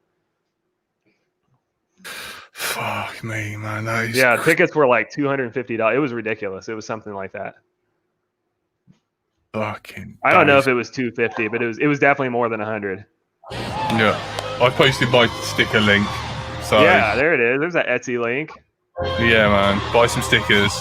Fuck me, man. Tickets were like $250. It was ridiculous. It was something like that. Fucking. I don't know if it was $250, but it was definitely more than $100. Yeah, I posted my sticker link. So yeah, there it is. There's that Etsy link. Yeah, man, buy some stickers.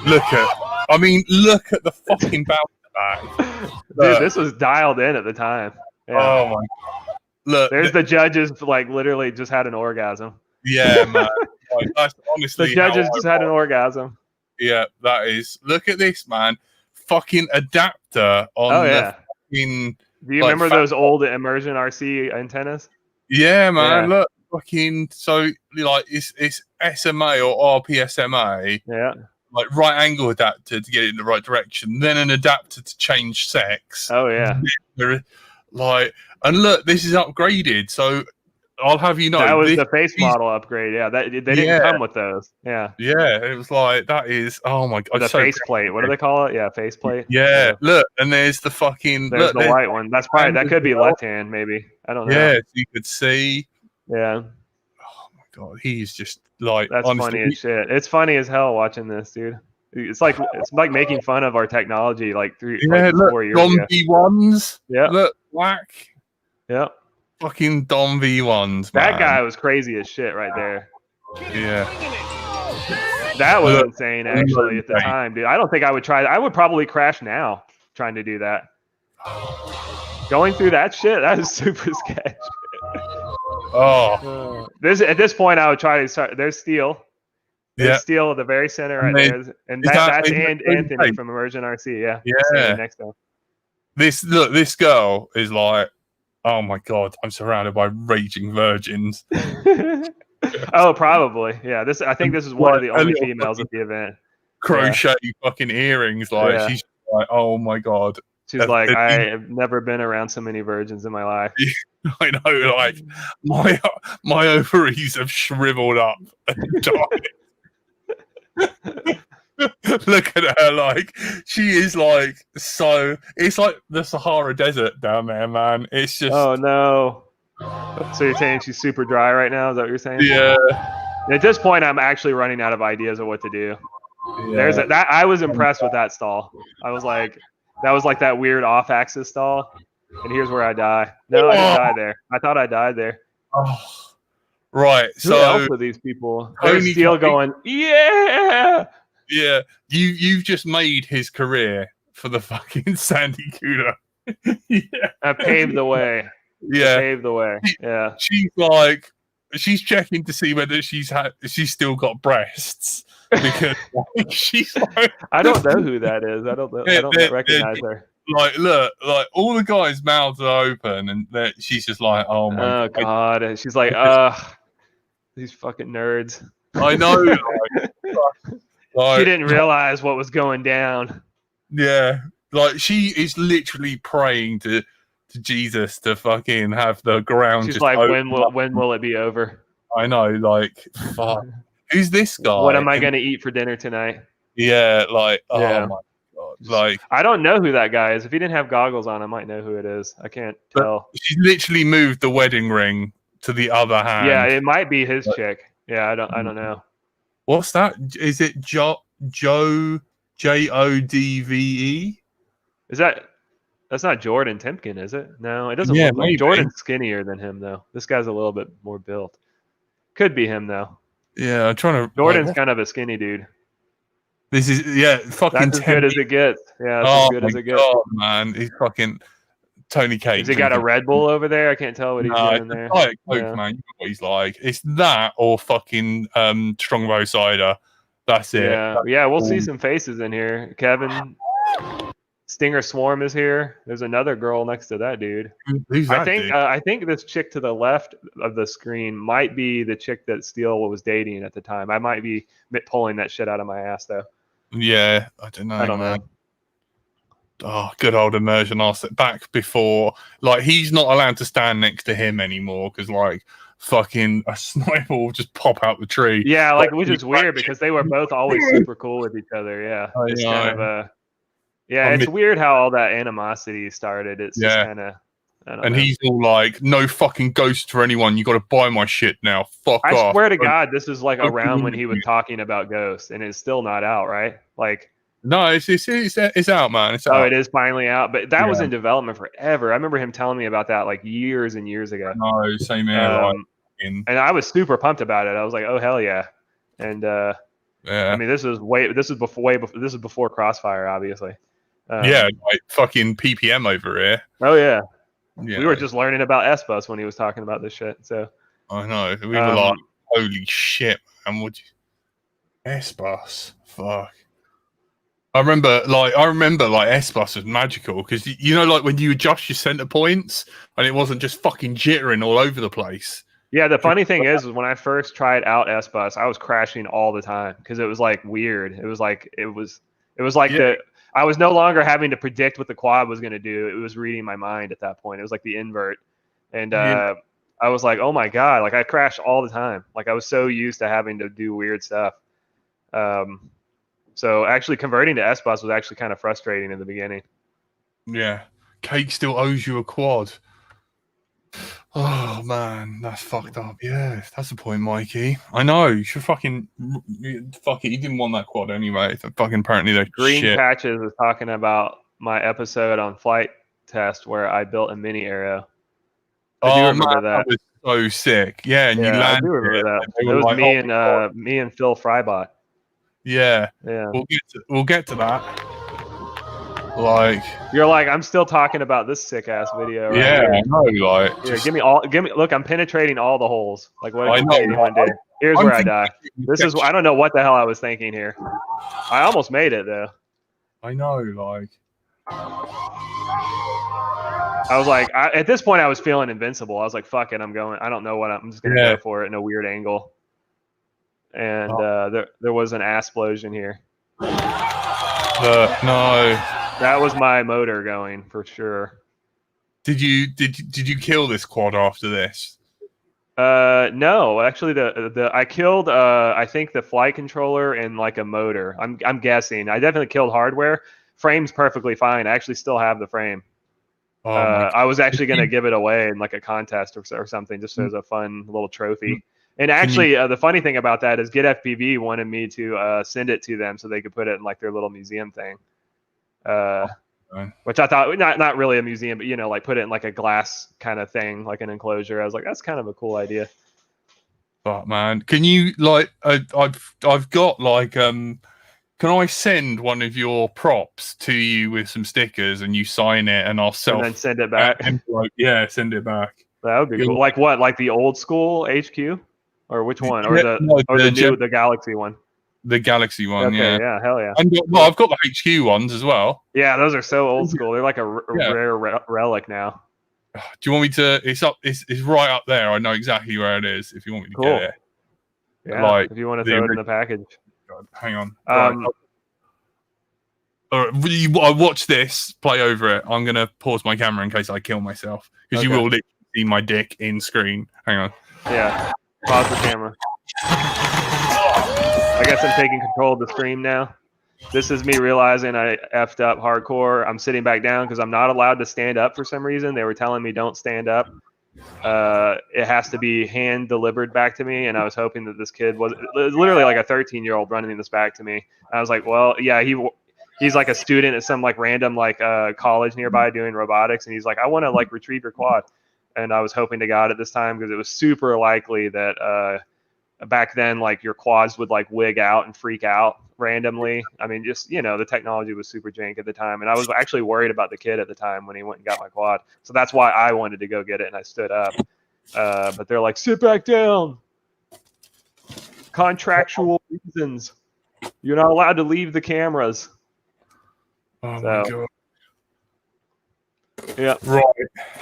Look at the fucking bounce back. Dude, this was dialed in at the time. Yeah. Oh my god. Look, there's the judges like literally just had an orgasm. Yeah, man. Like, that's honestly the judges just had an orgasm. Yeah, that is. Look at this, man. Fucking adapter on the fucking. Do you remember those old immersion RC antennas? Yeah, man. Yeah. Look, fucking. So like it's SMA or RPSMA. Yeah. Like right angle adapter to get it in the right direction, then an adapter to change sex. Oh yeah. Like, and look, this is upgraded. So I'll have you know that was the face model upgrade. Yeah, they didn't come with those. Yeah. Yeah, it was like that is. Oh my god. The face plate. What do they call it? Yeah, face plate. Yeah. Look, and there's the fucking. There's the white one. That's probably that could be left hand, maybe. I don't know. Yeah, so you could see. Yeah. Oh my god, he's just like. That's honestly funny as shit. It's funny as hell watching this, dude. It's like making fun of our technology, like 4 years ago. V1s. Yeah. Look, whack. Yeah. Fucking Dom V1s. That guy was crazy as shit right there. Yeah. That was insane, actually, at the time, dude. I don't think I would try that. I would probably crash now trying to do that. Going through that shit, that is super sketch. Oh. At this point, I would try to start. There's Steel. There's Steel at the very center right there. And that's Anthony from Immersion RC. Yeah. Yeah. Next to him. This girl is like, oh my god, I'm surrounded by raging virgins. Oh, probably. Yeah. I think this is one of the only females at the event. Crochet fucking earrings. Like she's like, oh my god. She's like, I have never been around so many virgins in my life. I know, like my ovaries have shriveled up and died. Look at her, like she is like so. It's like the Sahara Desert down there, man. It's just. Oh no! So you're saying she's super dry right now? Is that what you're saying? Yeah. At this point, I'm actually running out of ideas of what to do. Yeah. I was impressed with that stall. I was like, that was like that weird off-axis stall. And here's where I die. No, I didn't die there. I thought I died there. Oh. Right. Who else are these people? There's Steel going, yeah. Yeah. You've just made his career for the fucking Sandy Cuda. Yeah. I paved the way. Yeah. Paved the way. Yeah. She's checking to see whether she's still got breasts. Because she's like, I don't know who that is. I don't recognize her. Like, look, like all the guys' mouths are open, and she's just like, "Oh my god!" And she's like, these fucking nerds." I know. She didn't realize what was going down. Yeah, like she is literally praying to Jesus to fucking have the ground. She's just like, when will it be over? I know, like, fuck. Who's this guy? What am I going to eat for dinner tonight? Yeah, like, oh my god. Like, I don't know who that guy is. If he didn't have goggles on, I might know who it is. I can't tell. She literally moved the wedding ring to the other hand. Yeah, it might be his chick. Yeah, I don't know. What's that? Is it Joe Jodve? Is that's not Jordan Timken, is it? No, it doesn't look like Jordan's skinnier than him though. This guy's a little bit more built. Could be him though. Yeah, I'm trying to. Jordan's kind of a skinny dude. This is fucking. That's as good as it gets. Yeah, that's as good as it gets. Oh man, he's fucking Tony Cake. Has he got a Red Bull over there? I can't tell what he's doing there. Diet Coke, man. You know what he's like. It's that or fucking Strongbow cider. That's it. Yeah, That's yeah. We'll all. see some faces in here. Kevin, Stinger Swarm is here. There's another girl next to that dude. Who's that dude? I think this chick to the left of the screen might be the chick that Steele was dating at the time. I might be pulling that shit out of my ass though. Yeah, I don't know. I don't know. Oh, good old immersion. I'll sit back before, like, he's not allowed to stand next to him anymore because, like, fucking a sniper will just pop out the tree. Yeah, like, which is weird because they were both always super cool with each other. Yeah, it's kind of a. Yeah, it's weird how all that animosity started. It's just kind of. And he's all like, "No fucking ghost for anyone. You got to buy my shit now. Fuck off." I swear to God, this is like around when he was talking about Ghost, and it's still not out, right? Like. No, it's out, man. It's out. Oh, it is finally out, but that was in development forever. I remember him telling me about that like years and years ago. No, same here. And I was super pumped about it. I was like, "Oh hell yeah!" And I mean, this is before Crossfire, obviously. Like fucking PPM over here. Oh yeah. We were just learning about S-Bus when he was talking about this shit. So I know we were like, "Holy shit, man! Would you S-Bus? Fuck." I remember like S-Bus was magical because you know, like when you adjust your center points and it wasn't just fucking jittering all over the place. Yeah, the funny thing is when I first tried out S-Bus, I was crashing all the time because it was like weird. It was like I was no longer having to predict what the quad was going to do. It was reading my mind at that point. It was like the invert, and I was like, oh my god, like I crashed all the time. Like I was so used to having to do weird stuff. So actually converting to S-Bus was actually kind of frustrating in the beginning. Yeah. Cake still owes you a quad. Oh, man. That's fucked up. Yeah, that's the point, Mikey. I know. You should fucking... Fuck it. You didn't want that quad anyway. So fucking apparently they're Green shit. Patches is talking about my episode on Flight Test where I built a mini arrow. I do remember that. That was so sick. Yeah, and you landed. I do remember that. It was like, me and Phil Frybot. Yeah. We'll get to that. Like you're like, I'm still talking about this sick ass video. Right here. I know. Like, here, give me. Look, I'm penetrating all the holes. Like what? I know. Here's where I die. This is. I don't know what the hell I was thinking here. I almost made it though. I know. Like. I was like, at this point, I was feeling invincible. I was like, fuck it, I'm going. I don't know what I'm just gonna go for it in a weird angle. And there was an asplosion here. No, that was my motor going for sure. Did you kill this quad after this? No, actually, I killed I think the flight controller and like a motor. I'm guessing. I definitely killed hardware. Frame's perfectly fine. I actually still have the frame. I was actually gonna give it away in like a contest or something, just as a fun little trophy. And actually, the funny thing about that is Get FPV wanted me to send it to them so they could put it in like their little museum thing. Which I thought not really a museum, but you know, like put it in like a glass kind of thing, like an enclosure. I was like, that's kind of a cool idea. But man, can you like? I've got like can I send one of your props to you with some stickers and you sign it and I'll and then send it back? Yeah, send it back. That would be cool. Like what? Like the old school HQ? Or which one? Or the Galaxy one? The Galaxy one, okay, yeah, hell yeah. And well, I've got the HQ ones as well. Yeah, those are so old school. They're like a rare relic now. Do you want me to? It's right up there. I know exactly where it is. If you want me to get it, yeah. Like, if you want to throw it in the package. God, hang on. I watch this. Play over it. I'm gonna pause my camera in case I kill myself because you will literally see my dick in screen. Hang on. Yeah. Pause the camera. I guess I'm taking control of the stream now. This is me realizing I effed up hardcore. I'm sitting back down because I'm not allowed to stand up for some reason. They were telling me don't stand up. It has to be hand delivered back to me, and I was hoping that this kid was literally like a 13-year-old running this back to me. I was like, well, yeah, he's like a student at some like random like college nearby doing robotics, and he's like, I want to like retrieve your quad. And I was hoping to God at this time because it was super likely that back then, like your quads would like wig out and freak out randomly. I mean, just, the technology was super jank at the time. And I was actually worried about the kid at the time when he went and got my quad. So that's why I wanted to go get it, and I stood up. But they're like, sit back down. Contractual reasons. You're not allowed to leave the cameras. Oh my God. Yeah. Right.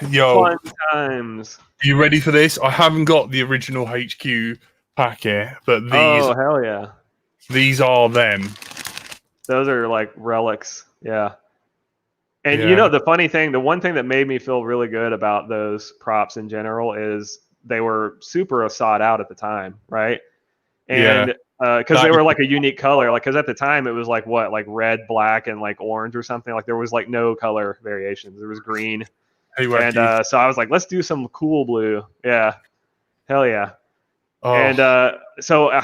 Yo. Fun times. Are you ready for this? I haven't got the original HQ packet, but these. Oh, hell yeah. These are them. Those are like relics. Yeah. And the funny thing, the one thing that made me feel really good about those props in general is they were super sought out at the time, right? And because they were like a unique color, like because at the time it was like what, like red, black, and like orange or something. Like there was like no color variations. There was green. And so I was like, let's do some cool blue. Yeah. Hell yeah. Oh. And so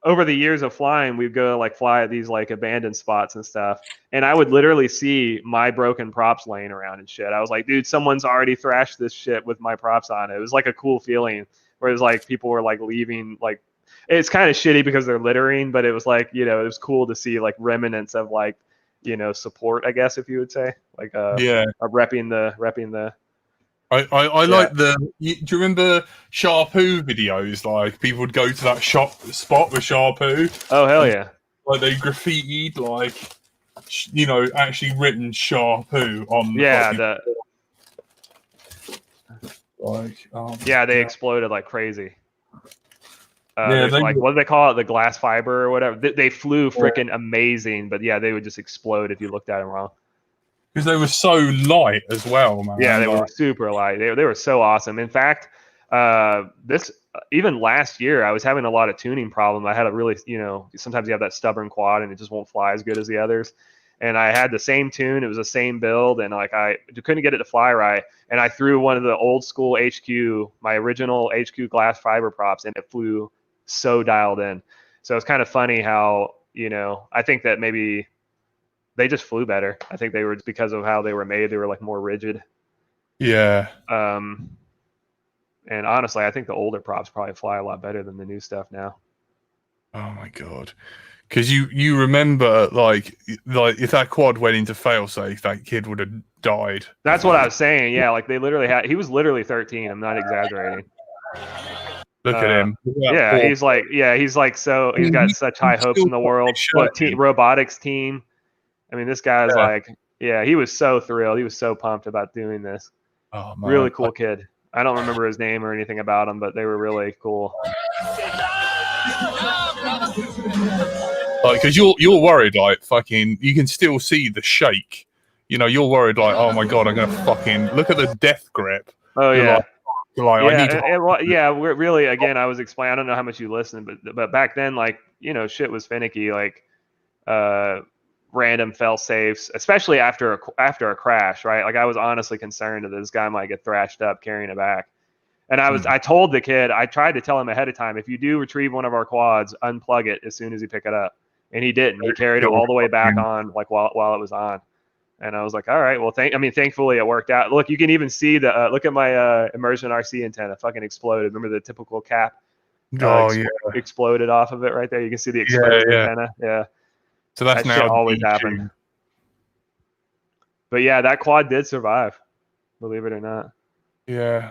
over the years of flying, we'd go like fly at these like abandoned spots and stuff. And I would literally see my broken props laying around and shit. I was like, dude, someone's already thrashed this shit with my props on it. It was like a cool feeling where it was like people were like leaving, like, it's kind of shitty because they're littering, but it was like, it was cool to see like remnants of like, support, I guess, if you would say, like, repping the. I like do you remember Sharpoo videos? Like people would go to that spot with Sharpoo. Oh, hell yeah. Like they graffitied, like, actually written Sharpoo on. Yeah. They Yeah, exploded like crazy. Like, what do they call it? The glass fiber or whatever. They flew freaking amazing, but yeah, they would just explode if you looked at them wrong. Because they were so light as well, man. Yeah, they were super light. They were so awesome. In fact, even last year, I was having a lot of tuning problems. I had a really, sometimes you have that stubborn quad and it just won't fly as good as the others. And I had the same tune. It was the same build, and like I couldn't get it to fly right. And I threw one of the old school HQ, my original HQ glass fiber props, and it flew so dialed in. So it's kind of funny how, I think that maybe they just flew better. I think they were, because of how they were made, they were like more rigid. Yeah. And honestly, I think the older props probably fly a lot better than the new stuff now. Oh my God. Because you remember, like if that quad went into failsafe, that kid would have died. That's what I was saying. Yeah, like they literally he was literally 13. I'm not exaggerating. Look at him. Yeah, he's like so he's got such high hopes in the world. Robotics team. I mean, this guy's like, he was so thrilled. He was so pumped about doing this. Oh, man. Really cool kid. I don't remember his name or anything about him, but they were really cool. Like, because you're worried, like, fucking, you can still see the shake. You're worried, like, oh my God, I'm gonna fucking look at the death grip. Oh yeah. We're really, again, I was explaining. I don't know how much you listened, but back then, like, shit was finicky. Like, random fail safes, especially after a crash, right? Like I was honestly concerned that this guy might get thrashed up carrying it back. And I told the kid, I tried to tell him ahead of time, if you do retrieve one of our quads, unplug it as soon as you pick it up. And he didn't. He carried it all the way back on, like while it was on. And I was like, all right, well, thankfully it worked out. Look, you can even see look at my immersion RC antenna fucking exploded. Remember the typical cap? Exploded off of it right there. You can see the exploded antenna. Yeah. So that's that shit always happened. But yeah, that quad did survive, believe it or not. Yeah.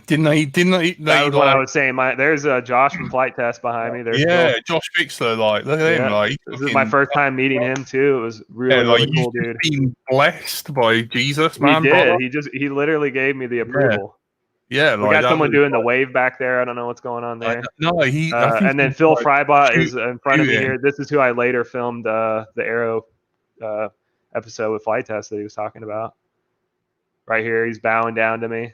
Didn't they that was what I was saying. There's Josh from Flight Test behind me. There's Josh Bixler. Like, look at him. Like, this is my first time meeting him too. It was really cool, dude. Been blessed by Jesus, man. He did. He literally gave me the approval. Yeah, we got someone doing the wave back there. I don't know what's going on there. And then Phil Frybot is in front of me here. This is who I later filmed the Aero episode with Flight Test that he was talking about. Right here, he's bowing down to me.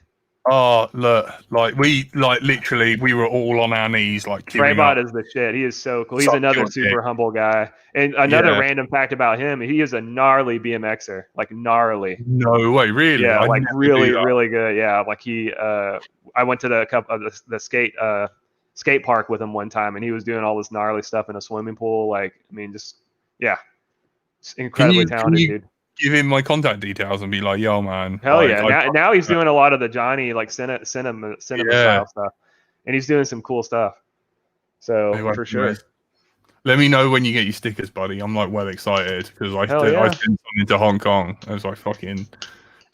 Oh, look, literally, we were all on our knees, like, Frybot is the shit. He is so cool. He's another super humble guy. And another random fact about him, he is a gnarly BMXer, like gnarly. No way, really? Yeah, like really good. Yeah, like I went to the skate park with him one time, and he was doing all this gnarly stuff in a swimming pool. Like, I mean, just incredibly talented dude. Give him my contact details and be like, yo, man. Hell yeah. Now he's doing a lot of the Johnny, like cinema style stuff. And he's doing some cool stuff. So They won't for be nice. sure. Let me know when you get your stickers, buddy. I'm like well excited because Hell I yeah. sent something to Hong Kong. I was like fucking.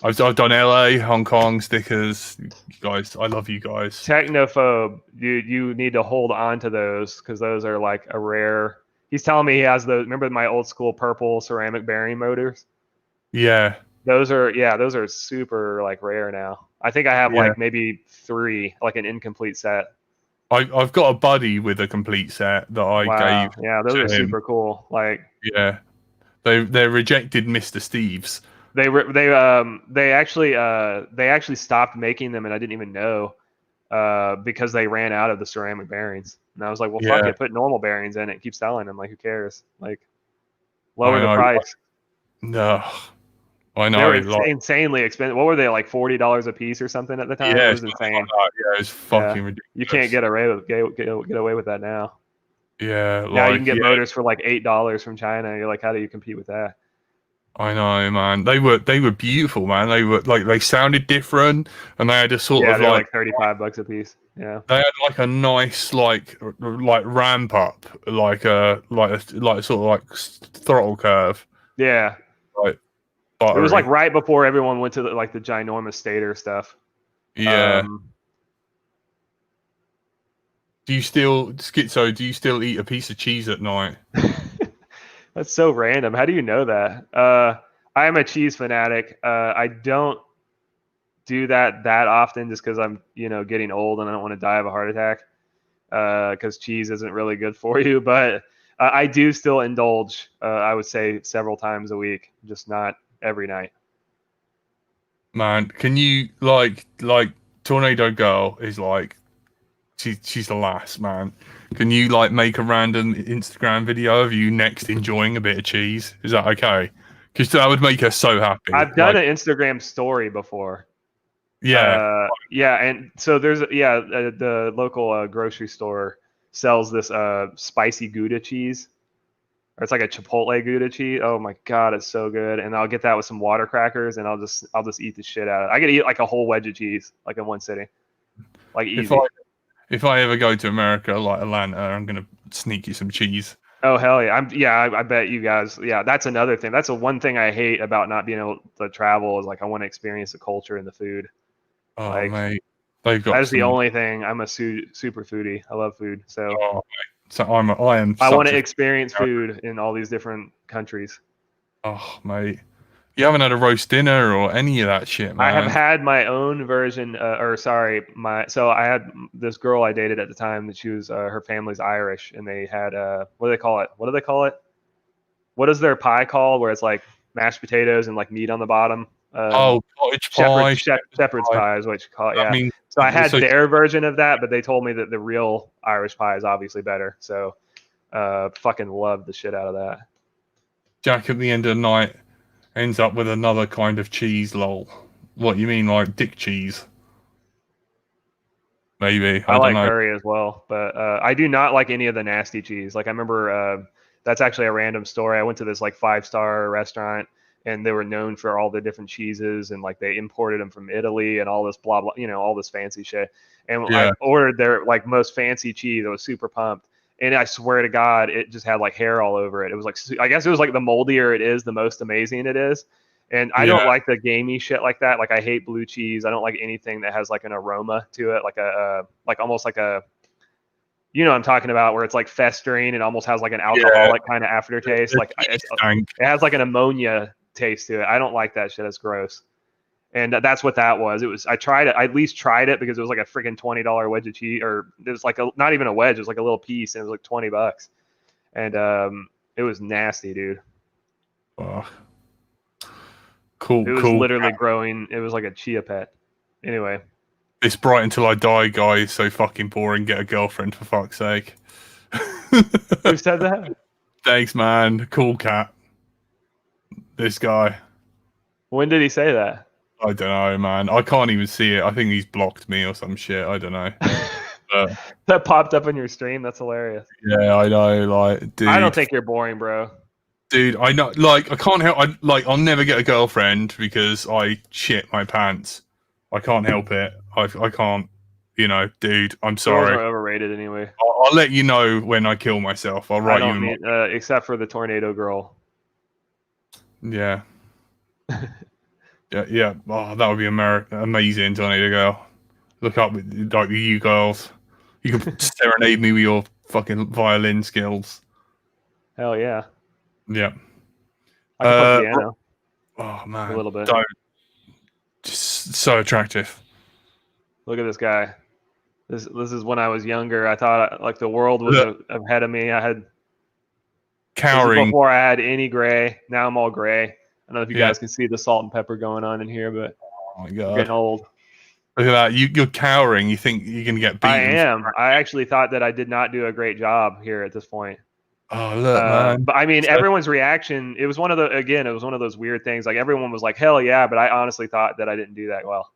I've done LA, Hong Kong stickers. You guys, I love you guys. Technophobe, you need to hold on to those because those are like a rare. He's telling me he has those. Remember my old school purple ceramic bearing motors? Yeah, Those are super like rare now. I think I have yeah. like maybe 3, like an incomplete set. I've got a buddy with a complete set that I gave Wow, yeah, those to are him. super cool. Like Yeah, they're rejected Mr. Steves. they actually stopped making them, and I didn't even know because they ran out of the ceramic bearings. And I was like, well, fuck Yeah, it, put normal bearings in it, keep selling them. Like, who cares? Like, I lower the know. price. No, I They were know. Like, insanely expensive. What were they, like $40 a piece or something at the time? It yeah, was something like insane. that. Yeah, it's Yeah, fucking you can't ridiculous. get away with that now. Yeah, Now you can like get yeah, motors for like $8 from China. You're like, how do you compete with that? I know, man. They were beautiful, man. They were like they sounded different, and they had a sort Yeah, of they're like like $35 a piece. Yeah. they had like a nice like ramp up, like a sort of like throttle curve, Yeah. like It was like buttery. right before everyone went to the ginormous stator stuff. Yeah. Um, Do you still eat a piece of cheese at night? that's so random. How do you know that? I am a cheese fanatic. I don't do that often just because I'm getting old and I don't want to die of a heart attack because cheese isn't really good for you. But I do still indulge. I would say several times a week, just not every night. Man, can you like Tornado Girl is like she's the last, man. Can you like make a random Instagram video of you next enjoying a bit of cheese? Is that okay? Because that would make her so happy. I've done Like, an Instagram story before. yeah, Yeah, and so the local grocery store sells this spicy Gouda cheese. Or it's like a Chipotle Gouda cheese. Oh my god, it's so good. And I'll get that with some water crackers, and I'll just eat the shit out of it. I could eat like a whole wedge of cheese, like in one sitting, like if I easy. if I ever go to America, like Atlanta, I'm gonna sneak you some cheese. Oh hell yeah! I bet you guys. Yeah, that's another thing. That's the one thing I hate about not being able to travel is like I want to experience the culture and the food. Oh Like mate, they've that got is the some. only thing. I'm a super foodie. I love food, so Oh, so I am I want such to a. experience food in all these different countries. Oh mate, you haven't had a roast dinner or any of that shit, I have man. had my own version, or sorry, so I had this girl I dated at the time that she was her family's Irish, and they had what do they call it? What do they call it? What is their pie called? Where it's like mashed potatoes and like meat on the bottom. Oh, cottage pie, Shepherd's pie. pie is what you call it. I Yeah. mean, So I had so their version of that, but they told me that the real Irish pie is obviously better. So fucking loved the shit out of that. Jack at the end of the night ends up with another kind of cheese, lol. What you mean, like dick cheese? Maybe I I don't like know. curry as well, but I do not like any of the nasty cheese. Like I remember that's actually a random story. I went to this like 5-star restaurant and they were known for all the different cheeses and like they imported them from Italy and all this blah blah, all this fancy shit. And I Yeah, ordered their like most fancy cheese. I was super pumped. And I swear to God, it just had like hair all over it. It was like I guess it was like the moldier it is, the most amazing it is. And I yeah, don't like the gamey shit like that. Like I hate blue cheese. I don't like anything that has like an aroma to it, like like almost like a, what I'm talking about, where it's like festering and almost has like an yeah. alcoholic kind of aftertaste. The Like cheese stank. it has like an ammonia taste to it. I don't like that shit. It's gross. And that's what that was. It was. I tried it. I at least tried it because it was like a freaking $20 wedge of cheese, or it was like not even a wedge. It was like a little piece, and it was like $20. And it was nasty, dude. Oh, It cool, was cool. literally growing. It was like a chia pet. Anyway. It's bright until I die, guys. So fucking boring. Get a girlfriend for fuck's sake. Who said that? Thanks, man. Cool cat. This guy. When did he say that? I don't know, man. I can't even see it. I think he's blocked me or some shit. I don't know. But That popped up in your stream. That's hilarious. yeah, I know. Like, I don't dude, think you're boring, bro. dude, I know. Like, I can't help. I'll never get a girlfriend because I shit my pants. I can't help it. I can't. Dude, I'm Girls sorry. are overrated anyway. I'll let you know when I kill myself. I'll write I you don't mean except for the tornado girl. Yeah. Yeah. Oh, that would be amazing, Tornado Girl. Look up with like you girls. You can serenade me with your fucking violin skills. Hell yeah. Yeah. I can play piano Oh a man, little bit. don't. Just so attractive. Look at this guy. This is when I was younger. I thought like the world was ahead of me. I had Cowering. This is before I had any gray. Now I'm all gray. I don't know if you Yeah. guys can see the salt and pepper going on in here, but Oh my I'm god, getting old. Look at that. You're cowering. You think you're gonna get beaten? I am. I actually thought that I did not do a great job here at this point. Oh look, man. But I mean, everyone's reaction. It was one of those weird things. Like everyone was like, "Hell yeah!" But I honestly thought that I didn't do that well.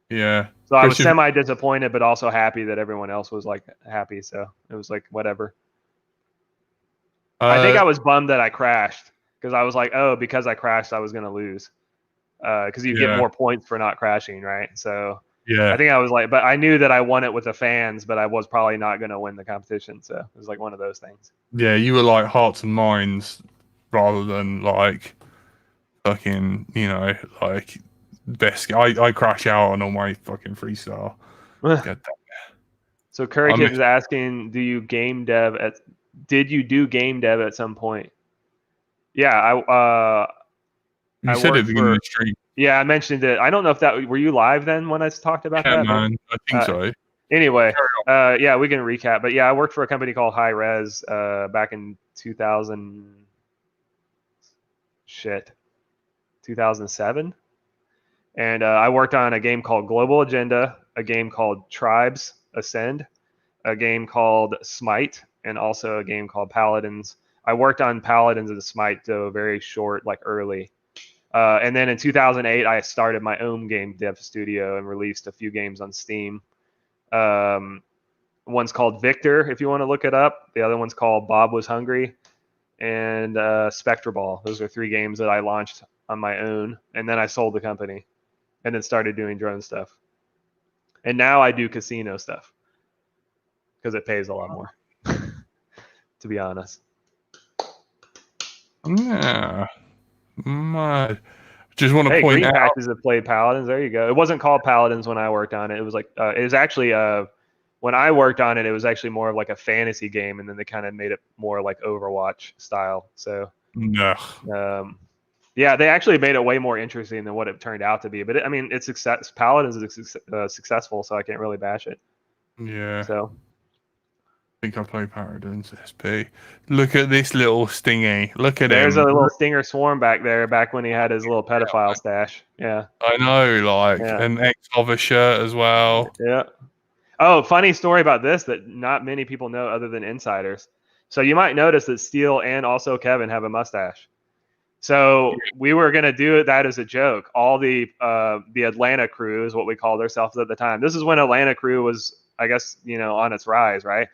Yeah. So I was semi disappointed, but also happy that everyone else was like happy. So it was like whatever. I think I was bummed that I crashed because I was like, oh, because I crashed, I was gonna lose. Because you get more points for not crashing, right? So yeah, I think I was like, but I knew that I won it with the fans, but I was probably not gonna win the competition. So it was like one of those things. Yeah, you were like hearts and minds rather than like fucking, like best. I crash out on all my fucking freestyle. So Curry Kid is asking, did you do game dev at some point? Yeah, you said it at the beginning of the stream. Yeah, I mentioned it. I don't know if were you live then when I talked about that? Man, I think so. Anyway, yeah, we can recap. But yeah, I worked for a company called High Res back in 2007. And I worked on a game called Global Agenda, a game called Tribes Ascend, a game called Smite, and also a game called Paladins. I worked on Paladins and Smite, though, very short, like early. And then in 2008, I started my own game dev studio and released a few games on Steam. One's called Victor, if you want to look it up. The other one's called Bob Was Hungry, and Spectre Ball. Those are 3 games that I launched on my own, and then I sold the company, and then started doing drone stuff. And now I do casino stuff because it pays a lot more, to be honest. Yeah. Just want to point Green out. Patches have played Paladins. There you go. It wasn't called Paladins when I worked on it. It was like it was actually when I worked on it, it was actually more of like a fantasy game, and then they kind of made it more like Overwatch style. So yeah, they actually made it way more interesting than what it turned out to be. But it's success. Paladins is successful, so I can't really bash it. Yeah. So I think I play Paladins SP. Look at this little stingy. Look at There's him. a little Stinger Swarm back there, back when he had his little pedophile stash. Yeah. I know, an ex-Hover shirt as well. Yeah. Oh, funny story about this that not many people know other than insiders. So you might notice that Steele and also Kevin have a mustache. So we were gonna do that as a joke. All the Atlanta crew is what we called ourselves at the time. This is when Atlanta crew was, I guess, on its rise, right?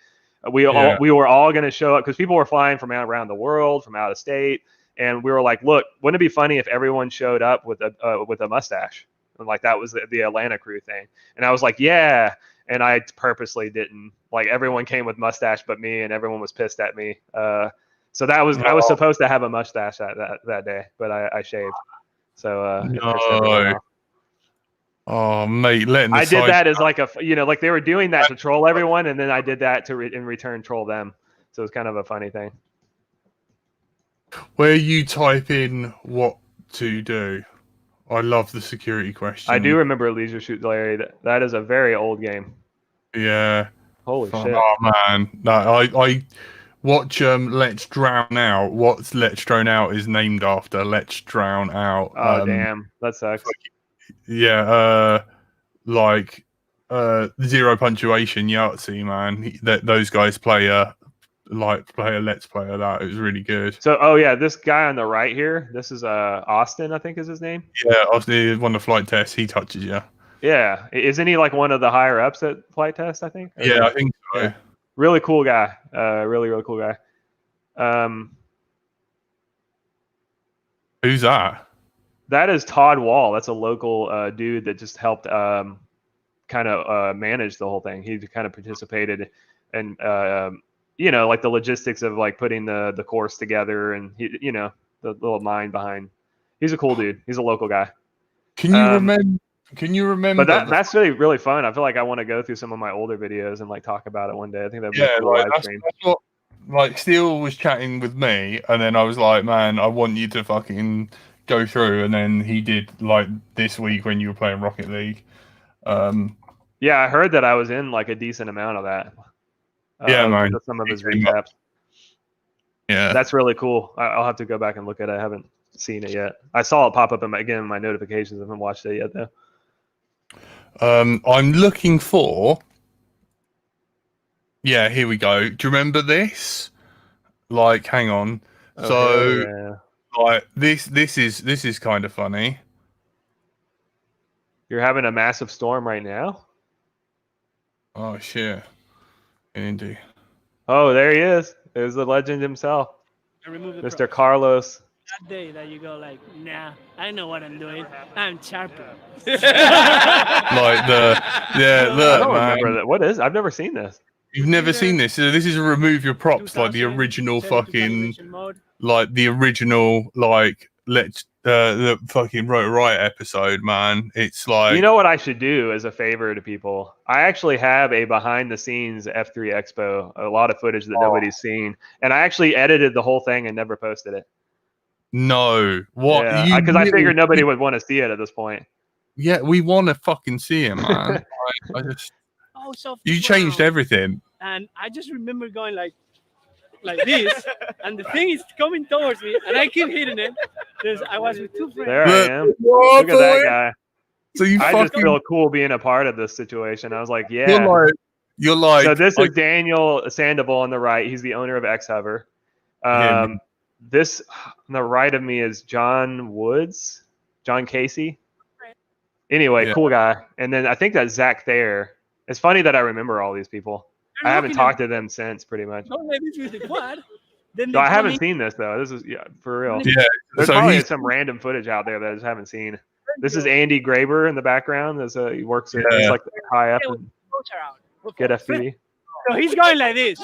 We were all gonna show up because people were flying from around the world, from out of state, and we were like, look, wouldn't it be funny if everyone showed up with a mustache? And like that was the Atlanta crew thing. And I was like, yeah. And I purposely didn't. Like everyone came with mustache but me, and everyone was pissed at me. So I was supposed to have a mustache that day, but I shaved. So it pissed everyone off. Oh mate, I did that as like like they were doing that to troll everyone, and then I did that to in return troll them. So it's kind of a funny thing. Where you type in what to do, I love the security question. I do remember Leisure Suit Larry. That is a very old game. Yeah. Holy shit. Oh man, no, I watch Let's Drown Out. What's Let's Drown Out is named after Let's Drown Out. Oh damn, that sucks. Yeah, Zero Punctuation Yahtzee, man. Those guys play a Let's Play of that. It was really good. So this guy on the right here, this is Austin, I think is his name. Yeah, Austin won the flight test. He touches you. Yeah, isn't he like one of the higher ups at flight test? I think. Yeah, I think so. Yeah. Really cool guy. Really cool guy. Who's that? That is Todd Wall. That's a local dude that just helped kind of managed the whole thing. He kind of participated and like the logistics of like putting the course together, and he, the little mind behind. He's a cool dude. He's a local guy. Can you remember? Can you remember? But that's really fun. I feel like I want to go through some of my older videos and like talk about it one day. I think that'd be a cool live stream. That's what, like, Steele was chatting with me, and then I was like, man, I want you to fucking go through. And then he did, like, this week when you were playing Rocket League. Yeah, I heard that I was in like a decent amount of that. Man. Some of his recaps. Yeah, that's really cool. I'll have to go back and look at it. I haven't seen it yet. I saw it pop up in my notifications. I haven't watched it yet though. I'm looking for. Yeah, here we go. Do you remember this? Like, hang on. Like this is kind of funny. You're having a massive storm right now? Oh shit. Indeed. Oh, there he is. There's the legend himself. Mr. Carlos. That day that you go like, nah, I know what I'm doing. I'm sharper. Look, I don't remember that. What is? I've never seen this. You've never seen this. So this is a remove your props, like the original fucking, like the original, like the fucking Rotor Riot episode, man. It's like, you know what I should do as a favor to people? I actually have a behind the scenes F3 Expo, a lot of footage that nobody's seen, and I actually edited the whole thing and never posted it. No, what? Yeah, because I figured nobody would want to see it at this point. Yeah, we want to fucking see it, man. I just. You changed everything. And I just remember going like this, and the thing is coming towards me, and I keep hitting it. I was with two friends. There I am. Look at that guy. So I just feel cool being a part of this situation. I was like, yeah. You're like. So this is Daniel Sandoval on the right. He's the owner of X-Hover. This on the right of me is John Casey. Anyway, cool guy. And then I think that's Zach Thayer. It's funny that I remember all these people. I haven't talked to them since, pretty much. Don't let me the quad. So I haven't seen this though. This is for real. Yeah, there's probably some random footage out there that I just haven't seen. This is Andy Graber in the background. He works at he's like high up and get FPV. So he's going like this.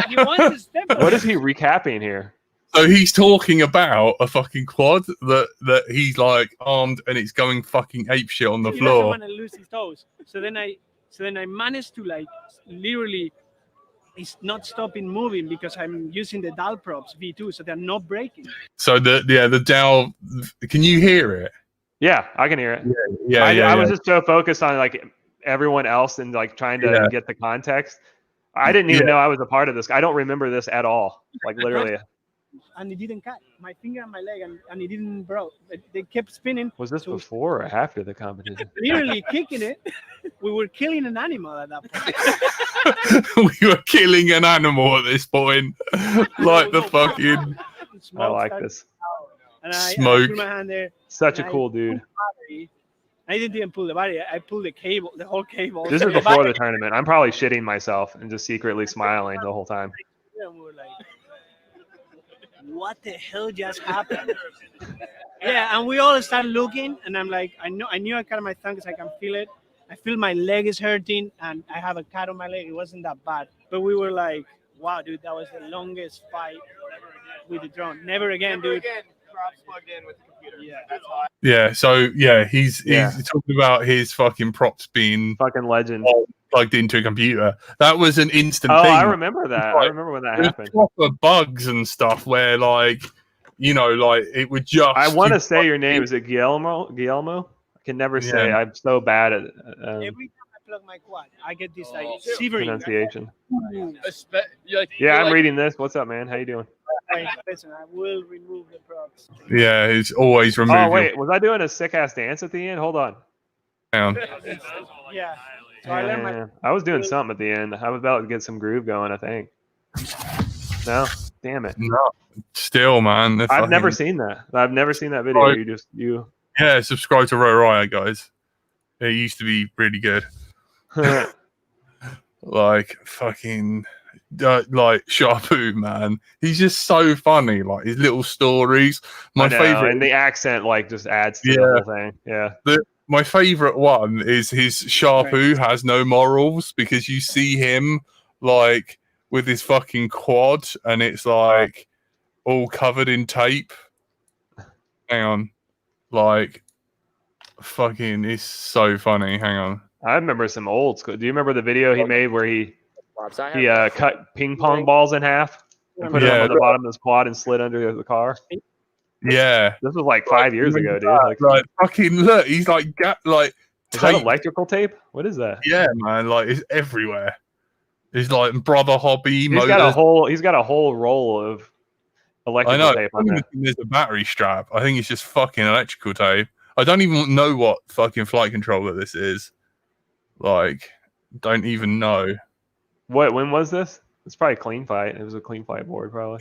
He wants to step what is he recapping here? So he's talking about a fucking quad that he's like armed and it's going fucking apeshit on the floor. He doesn't want to lose his toes. So then I managed to like literally, it's not stopping moving because I'm using the Dal props V2, so they're not breaking. So the Dal, can you hear it? Yeah, I can hear it. Yeah. I was just so focused on like everyone else and like trying to get the context. I didn't even know I was a part of this. I don't remember this at all. Like literally. And it didn't cut my finger and my leg, and it didn't broke. They kept spinning. Was this before or after the competition? Literally kicking it. We were killing an animal at that point. We were killing an animal at this point. Like the fucking. I like this. And I put my hand there. Such a cool dude. I didn't even pull the battery. I pulled the cable, the whole cable. This is before the tournament. I'm probably shitting myself and just secretly smiling the whole time. And we're like, what the hell just happened? Yeah, and we all start looking, and I'm like, I knew I cut my thumb because I can feel it. I feel my leg is hurting, and I have a cut on my leg. It wasn't that bad, but we were like, wow, dude, that was the longest fight with the drone. Never again, dude. Props plugged in with the computer. He's talking about his fucking props being fucking legend plugged into a computer. That was an instant thing. I remember that. I remember when that happened. Proper bugs and stuff where like it would just. I want to say your name. Is it Guillermo? I can never say. I'm so bad at every time I plug my quad, I get this like pronunciation. Yeah, I'm reading this. What's up, man? How you doing? Listen, I will remove the props. Yeah, it's always removed. Oh wait, was I doing a sick ass dance at the end? Hold on. Yeah. So I was doing something at the end. I was about to get some groove going, I think. No, damn it. No, still, man. I've never seen that. I've never seen that video. You. Yeah, subscribe to Rotor Riot, guys. It used to be really good. Like fucking. Like Sharpoo, man, he's just so funny. Like his little stories. My favorite, and the accent like just adds to the whole thing. Yeah, my favorite one is his Sharpoo has no morals, because you see him like with his fucking quad and it's like all covered in tape. Hang on. Like, fucking, it's so funny. Hang on. I remember some old school. Do you remember the video he made where he cut ping pong balls in half and put them on the bottom of his quad and slid under the car? Yeah. This was like 5 years ago, dude. Like fucking look, he's like is that electrical tape? What is that? Yeah, man, like it's everywhere. It's like Brother Hobby. He's got a whole roll of electrical tape on there. There's a battery strap. I think it's just fucking electrical tape. I don't even know what fucking flight controller this is. Like, don't even know. When was this? It's probably Clean Fight. It was a Clean Fight board, probably.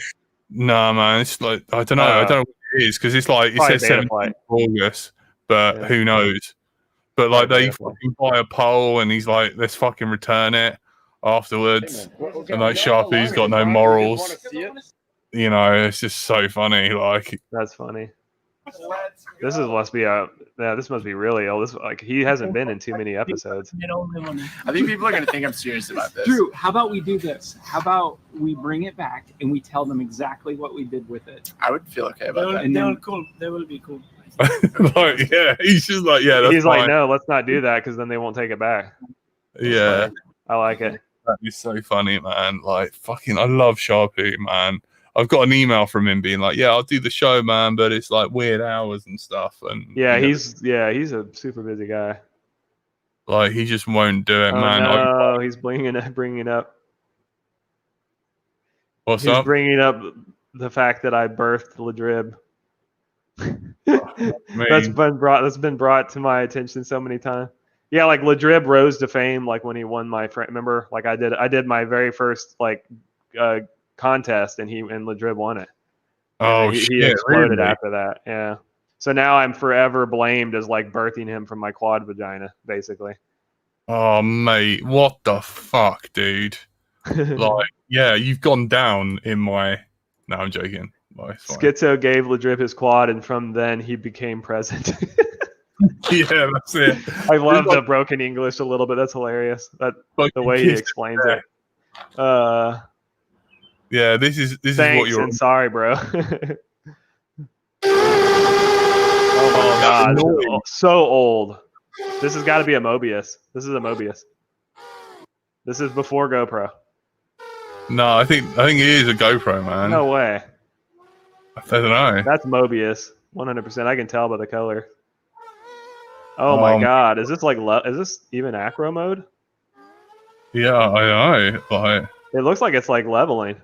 No, man, it's like I don't know. I don't know what it is, because it's like it says 17th August, but who knows? But like they fucking buy a pole, and he's like, let's fucking return it afterwards. And like Sharpoo's got no morals. You know, it's just so funny. Like, that's funny. This must be really old. This like he hasn't been in too many episodes. I think people are gonna think I'm serious about this. Drew, how about we do this? How about we bring it back and we tell them exactly what we did with it? I would feel okay about that. And they will cool. They will be cool. Like, yeah, he's just like, yeah. That's he's fine. like, no, let's not do that, because then they won't take it back. Yeah, I like it. That is so funny, man. Like, fucking, I love Sharpoo, man. I've got an email from him being like, yeah, I'll do the show, man, but it's like weird hours and stuff. And yeah, he's a super busy guy. Like, he just won't do it, man. No, he's bringing up. What's up? He's bringing up the fact that I birthed Ladrib. That's been brought to my attention so many times. Yeah, like Ladrib rose to fame like when he won my remember, like I did my very first like contest, and Ladrib won it. Oh, he exploded after that. Yeah. So now I'm forever blamed as like birthing him from my quad vagina, basically. Oh, mate, what the fuck, dude? Like, yeah, you've gone down in my. No, I'm joking. Skitzo gave Ladrib his quad, and from then he became present. Yeah, that's it. I love the broken English a little bit. That's hilarious. The way he explains it. Yeah, this is what you're. And sorry, bro. Oh my god, so old. This has got to be a Mobius. This is a Mobius. This is before GoPro. No, I think it is a GoPro, man. No way. I don't know. That's Mobius, 100%. I can tell by the color. Oh my god, is this even acro mode? Yeah, I know. Like, it looks like it's like leveling.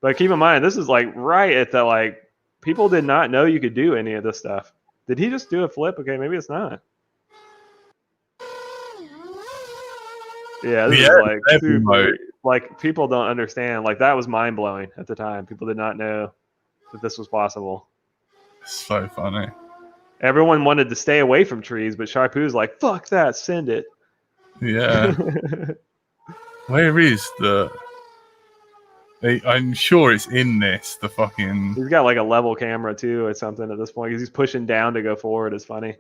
But keep in mind, this is like right at the like people did not know you could do any of this stuff. Did he just do a flip? Okay, maybe it's not. Yeah, this is like super, like people don't understand. Like that was mind blowing at the time. People did not know that this was possible. So funny. Everyone wanted to stay away from trees, but Sharpoo's like, fuck that, send it. Yeah. Where is the... I'm sure it's in this, the fucking... He's got like a level camera too or something at this point, because he's pushing down to go forward. It's funny.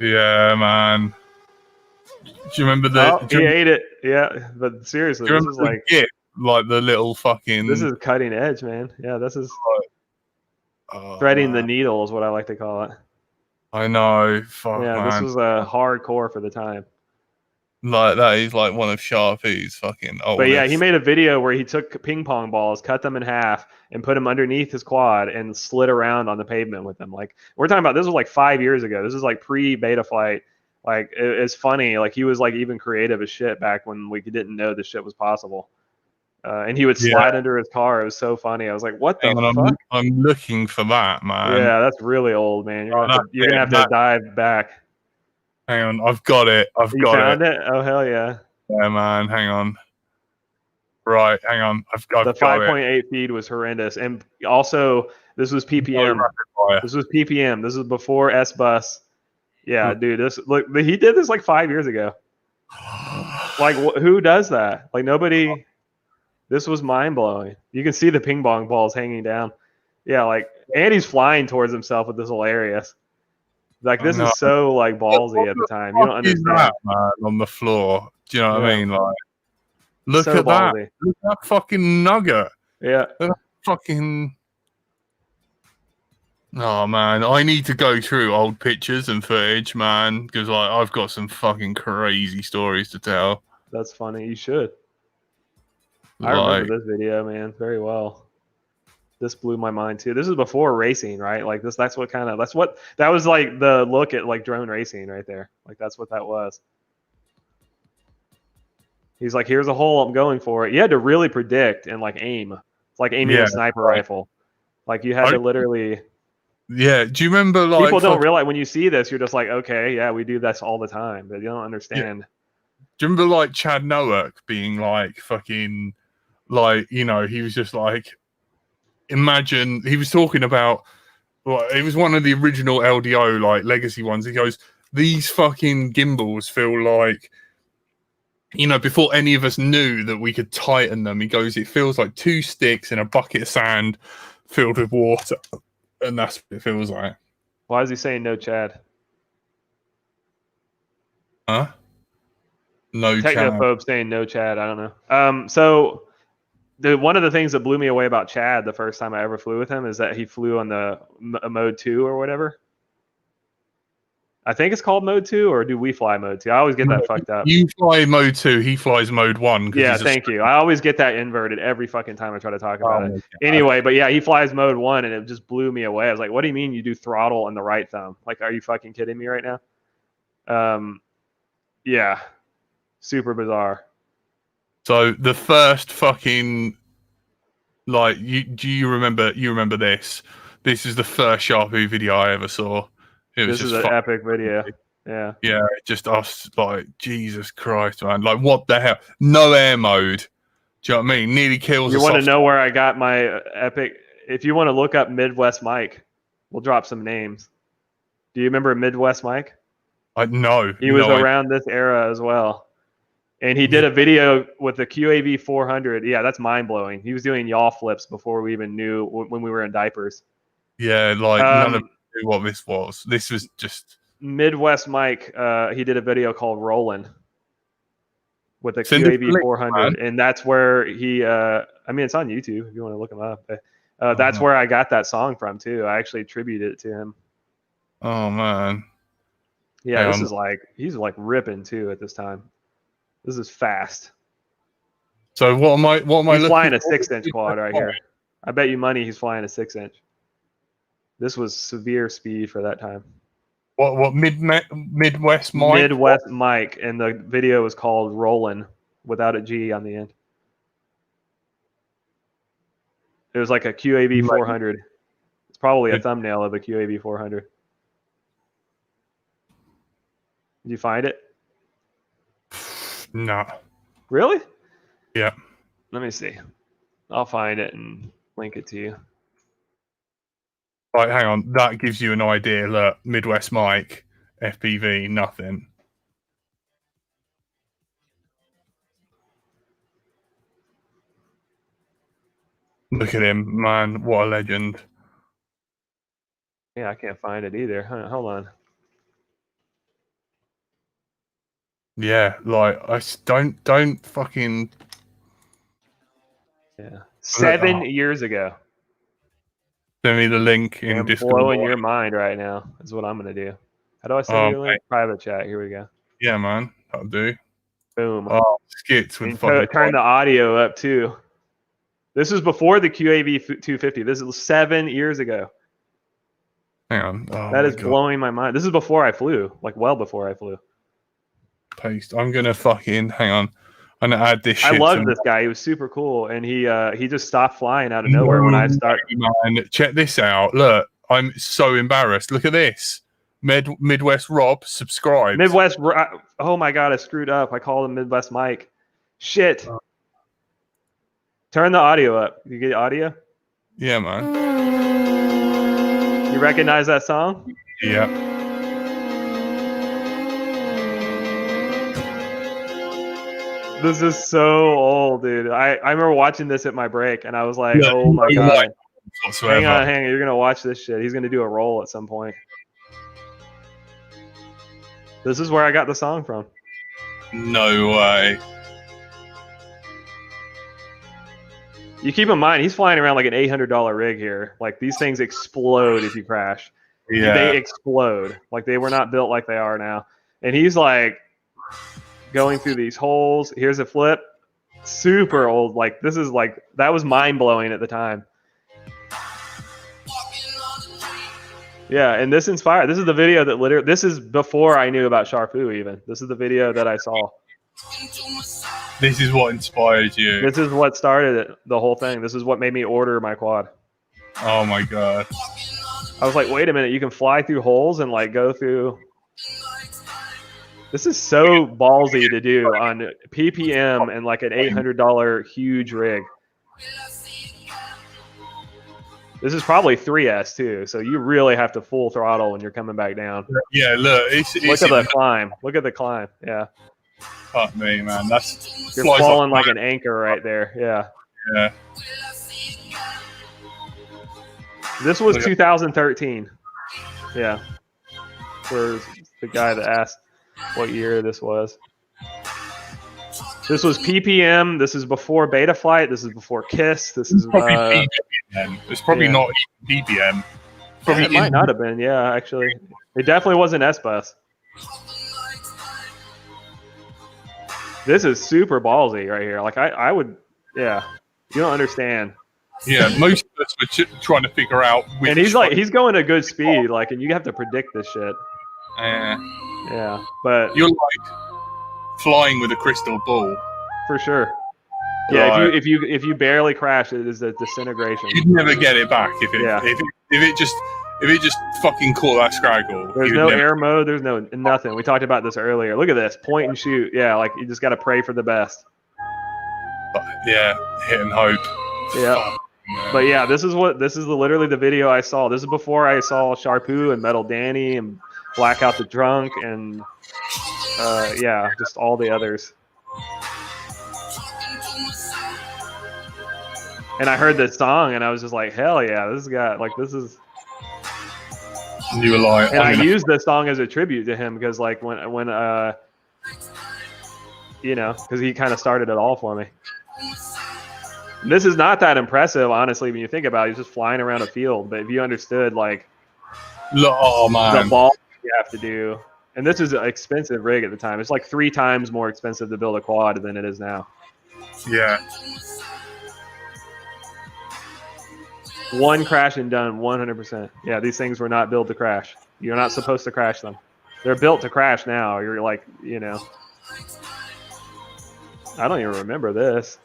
Yeah, man. Do you remember the... he ate it. Yeah, but seriously, this is like... Like the little fucking... This is cutting edge, man. Yeah, this is... threading the needle is what I like to call it. I know. Fuck, yeah, man. This was a hardcore for the time. Like that is like one of Sharpoo's fucking oldest. But yeah, he made a video where he took ping pong balls, cut them in half, and put them underneath his quad and slid around on the pavement with them. Like we're talking about, this was like 5 years ago. This is like pre-beta flight. Like it's funny. Like he was like even creative as shit back when we didn't know this shit was possible. And he would slide under his car. It was so funny. I was like, "What the fuck?" I'm looking for that, man. Yeah, that's really old, man. You're gonna have to dive back. Hang on, I've got it. You found it? Oh hell yeah! Yeah, man. Hang on. Right, hang on. I've got the 5.8 feed was horrendous, and also this was PPM. This was PPM. This was before S bus. Yeah, dude. He did this like 5 years ago. Like, who does that? Like nobody. This was mind blowing. You can see the ping pong balls hanging down. Yeah, like, and he's flying towards himself, with this hilarious. Like, I this know. is so like ballsy at the time. You don't What is understand. that, man, on the floor? Do you know what I Yeah. mean? Like, look So at that. ballsy. Look at that fucking nugget. Yeah. Look at that fucking. Oh man, I need to go through old pictures and footage, man, because like I've got some fucking crazy stories to tell. That's funny. You should. I Like, remember this video, man, very well. This blew my mind too. This is before racing, right? Like this. That was like the look at like drone racing right there. Like that's what that was. He's like, here's a hole, I'm going for it. You had to really predict and like aim. It's like aiming Yeah, a sniper right. rifle. Like you had to literally. yeah. Do you remember like People don't realize when you see this, you're just like, okay, yeah, we do this all the time, but you don't understand. Do you remember like Chad Nowak being like fucking like, you know, he was just like, imagine he was talking about, well, it was one of the original LDO like legacy ones. He goes, these fucking gimbals feel like, you know, before any of us knew that we could tighten them, he goes, it feels like two sticks in a bucket of sand filled with water. And that's what it feels like. Why is he saying no Chad? Huh? No Chad. Technophobe saying no Chad. I don't know. So one of the things that blew me away about Chad the first time I ever flew with him is that he flew on the mode 2 or whatever. I think it's called mode 2, or do we fly mode 2? I always get that fucked up. You fly mode 2, he flies mode 1. Yeah, thank you. I always get that inverted every fucking time I try to talk about it. Anyway, but yeah, he flies mode 1 and it just blew me away. I was like, what do you mean you do throttle on the right thumb? Like, are you fucking kidding me right now? Yeah. Super bizarre. So the first fucking, like, do you remember this? This is the first Sharpie video I ever saw. This is an epic video. Yeah. Yeah, just us, like, Jesus Christ, man. Like, what the hell? No air mode. Do you know what I mean? Nearly kills. You want to know where I got my epic? If you want to look up Midwest Mike, we'll drop some names. Do you remember Midwest Mike? No. He was around this era as well. And he did a video with the QAV 400. Yeah, that's mind blowing. He was doing yaw flips before we even knew when we were in diapers. Yeah, like none of knew what this was. This was just Midwest Mike. He did a video called "Rollin'" with the QAV 400, and that's where he. I mean, it's on YouTube if you want to look him up. That's where I got that song from too. I actually attributed it to him. Oh man. Yeah, this is like he's like ripping too at this time. This is fast. So what am I? He's flying a 6-inch quad right here. I bet you money he's flying a 6-inch. This was severe speed for that time. What Midwest Mike? Midwest Mike, and the video was called "Rollin'" without a G on the end. It was like a QAV 400. It's probably a thumbnail of a QAV 400. Did you find it? No. Really? Yeah. Let me see. I'll find it and link it to you. Right, hang on. That gives you an idea. Look, Midwest Mike, FPV, nothing. Look at him, man. What a legend. Yeah, I can't find it either. Hold on. Yeah, like I don't fucking. Yeah, 7 years ago. Send me the link in Discord. I'm blowing your mind right now. Is what I'm gonna do. How do I send you a link? Private chat. Here we go. Yeah, man, that'll do. Boom. Oh, skits with turn the audio up too. This is before the QAV 250. This is 7 years ago. Hang on. Oh, that is blowing my mind. This is before I flew, like well before I flew. Paste. I'm gonna fucking hang on. I'm gonna add this shit. I loved this guy. He was super cool, and he just stopped flying out of nowhere when I started. Man, check this out. Look, I'm so embarrassed. Look at this. Midwest Rob subscribe. Midwest. Oh my god, I screwed up. I called him Midwest Mike. Shit. Turn the audio up. You get audio? Yeah, man. You recognize that song? Yeah. This is so old, dude. I remember watching this at my break, and I was like, oh my god. Hang on. You're going to watch this shit. He's going to do a roll at some point. This is where I got the song from. No way. You keep in mind, he's flying around like an $800 rig here. Like these things explode if you crash. Yeah. They explode. Like they were not built like they are now. And he's like going through these holes. Here's a flip. Super old. Like this is like, that was mind blowing at the time. Yeah, and this inspired. This is the video that literally. This is before I knew about Sharpoo even. This is the video that I saw. This is what inspired you. This is what started it, the whole thing. This is what made me order my quad. Oh my god. I was like, wait a minute, you can fly through holes and like go through. This is so ballsy to do on PPM and like an $800 huge rig. This is probably 3S too, so you really have to full throttle when you're coming back down. Yeah, look. Look at the climb. Look at the climb. Yeah. Fuck me, man. That's You're falling like an anchor right there. Yeah. Yeah. This was 2013. Yeah. For the guy that asked what year this was. This was PPM. This is before Beta Flight. This is before KISS. This is probably PPM. It's probably not even PPM. Probably it might not have been. Yeah, actually, it definitely wasn't S-Bus. This is super ballsy right here. Like I would, yeah. You don't understand. Yeah, most of us were trying to figure out. And he's like, he's going at good speed, like, and you have to predict this shit. Yeah, but you're like flying with a crystal ball for sure. Yeah, right. if you barely crash, it is a disintegration. You'd never get it back if it just fucking caught that scraggle. There's no air mode. There's no nothing. We talked about this earlier. Look at this, point and shoot. Yeah, like you just got to pray for the best. Yeah, hit and hope. Yeah. But yeah, this is literally the video I saw. This is before I saw Sharpoo and Metal Danny and Blackout the Drunk and yeah, just all the others. And I heard this song and I was just like, hell yeah, this guy, like this is. You were like, and I used this song as a tribute to him because like when you know, because he kind of started it all for me. And this is not that impressive, honestly, when you think about it. He's just flying around a field. But if you understood, like, oh man, the ball you have to do, and this is an expensive rig at the time. It's like 3 times more expensive to build a quad than it is now. Yeah. One crash and done, 100%. Yeah, these things were not built to crash. You're not supposed to crash them. They're built to crash now. You're like, you know. I don't even remember this.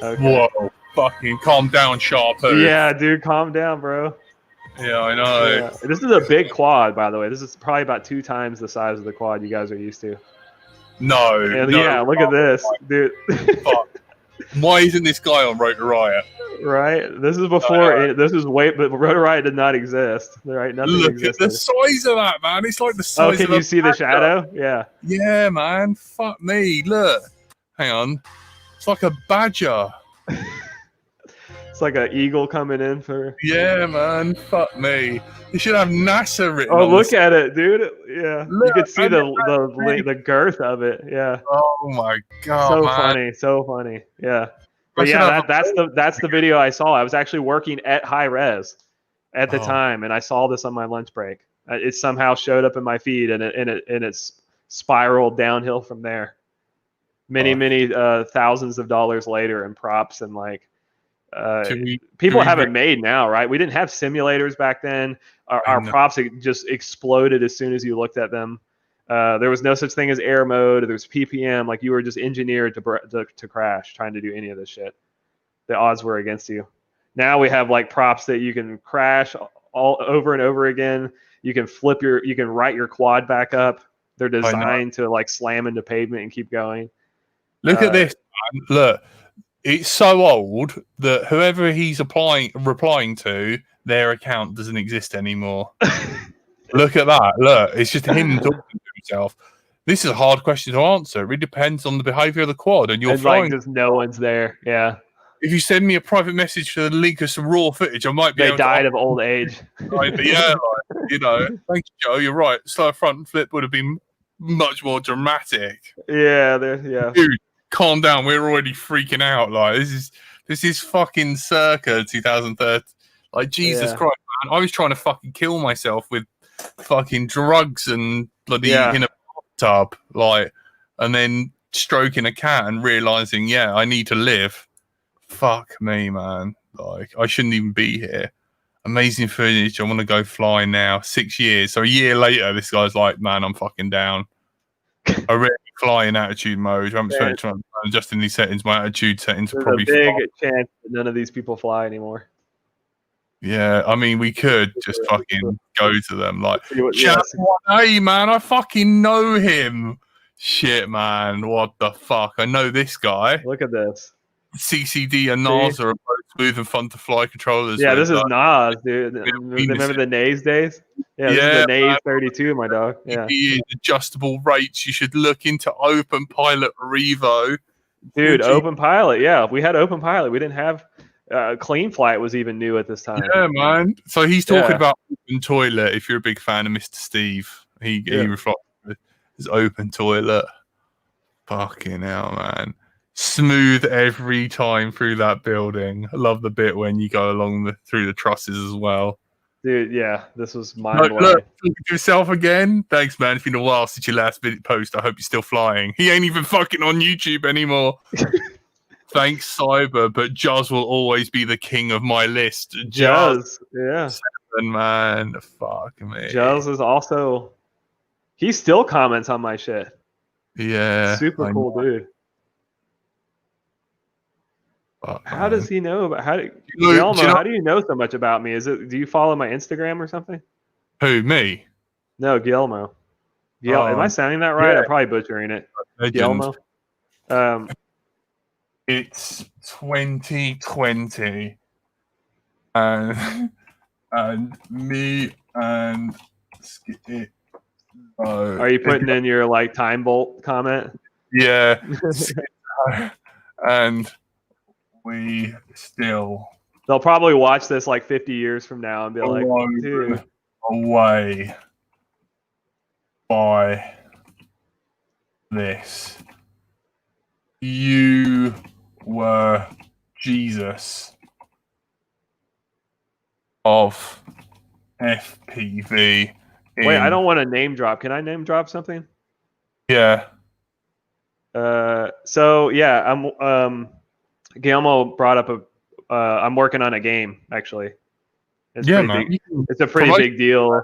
Okay. Whoa, fucking calm down, Sharpoo. Yeah, dude, calm down, bro. Yeah, I know. Yeah. This is a big quad, by the way. This is probably about 2 times the size of the quad you guys are used to. No. And yeah, look at this, dude. Fuck. Why isn't this guy on Rotor Riot? Right. This is before. This is way, but Rotor Riot did not exist. Right. Nothing Look existed. at the size of that, man. It's like the size. Oh, can you see the shadow? Yeah. Yeah, man. Fuck me. Look. Hang on. It's like a badger. It's like an eagle coming in for. Yeah, man. Fuck me. You should have NASA written. Oh, look at it, dude. Yeah. Look, you could see the girth of it. Yeah. Oh my god. So man. funny. So funny. Yeah. But yeah, that's the video I saw. I was actually working at high res at the time, and I saw this on my lunch break. It somehow showed up in my feed, and it's spiraled downhill from there. Many thousands of dollars later, and props and like people have it made now, right? We didn't have simulators back then. Our props just exploded as soon as you looked at them. There was no such thing as air mode. There was PPM. Like you were just engineered to crash trying to do any of this shit. The odds were against you. Now we have like props that you can crash all over and over again. You can you can write your quad back up. They're designed to like slam into pavement and keep going. Look at this, man. Look, it's so old that whoever he's replying to, their account doesn't exist anymore. Look at that. Look, it's just him talking to himself. This is a hard question to answer. It really depends on the behavior of the quad and your flying. Like just no one's there. Yeah. if you send me a private message for the link of some raw footage, I might be They able died to. of old age. Yeah, like, you know. Thank you, Joe. You're right. Slow front flip would have been much more dramatic. Yeah, yeah. Dude, calm down. We're already freaking out. Like this is fucking circa 2013. Like Jesus Christ, man. I was trying to fucking kill myself with fucking drugs and bloody in a tub, like, and then stroking a cat and realizing, yeah, I need to live. Fuck me, man. Like, I shouldn't even be here. Amazing footage. I want to go fly now. 6 years. So a year later, this guy's like, man, I'm fucking down. I really fly in attitude mode. I'm trying to adjust in these settings. My attitude settings are probably a big chance that none of these people fly anymore. Yeah, I mean, we could just fucking go to them like, hey, man, I fucking know him. Shit, man, what the fuck? I know this guy. Look at this. CCD and Nas are both smooth and fun to fly controllers. Yeah, this is Nas, dude. Remember the Naze days? Yeah, this is the Naze 32, my dog. Yeah. Adjustable rates. You should look into Open Pilot Revo. Dude, Open Pilot. Yeah, we had Open Pilot. We didn't have Clean Flight was even new at this time. Yeah, man. So he's talking about Open Toilet. If you're a big fan of Mr. Steve, he reflects his Open Toilet. Fucking hell, man. Smooth every time through that building. I love the bit when you go along through the trusses as well. Dude, yeah, this was mind-blowing. Look, talking to yourself again. Thanks, man. It's been a while since your last post. I hope you're still flying. He ain't even fucking on YouTube anymore. Thanks, Cyber, but Juz will always be the king of my list. Juz, yeah. 7, man. Fuck me. Juz is also... He still comments on my shit. Yeah. Super cool dude. How does he know about how do you know so much about me? Do you follow my Instagram or something? Who, me? No, Guillermo. Am I sounding that right? Yeah. I'm probably butchering it. Legend. Guillermo. It's 2020, and me and SKITZO. Are you putting in your like time bolt comment? Yeah. And we still. They'll probably watch this like 50 years from now and be like, dude. Away by this. You were Jesus of FPV. Wait, I don't want to name drop. Can I name drop something? Yeah. So yeah, I'm Guillermo brought up I'm working on a game actually. It's a pretty big deal,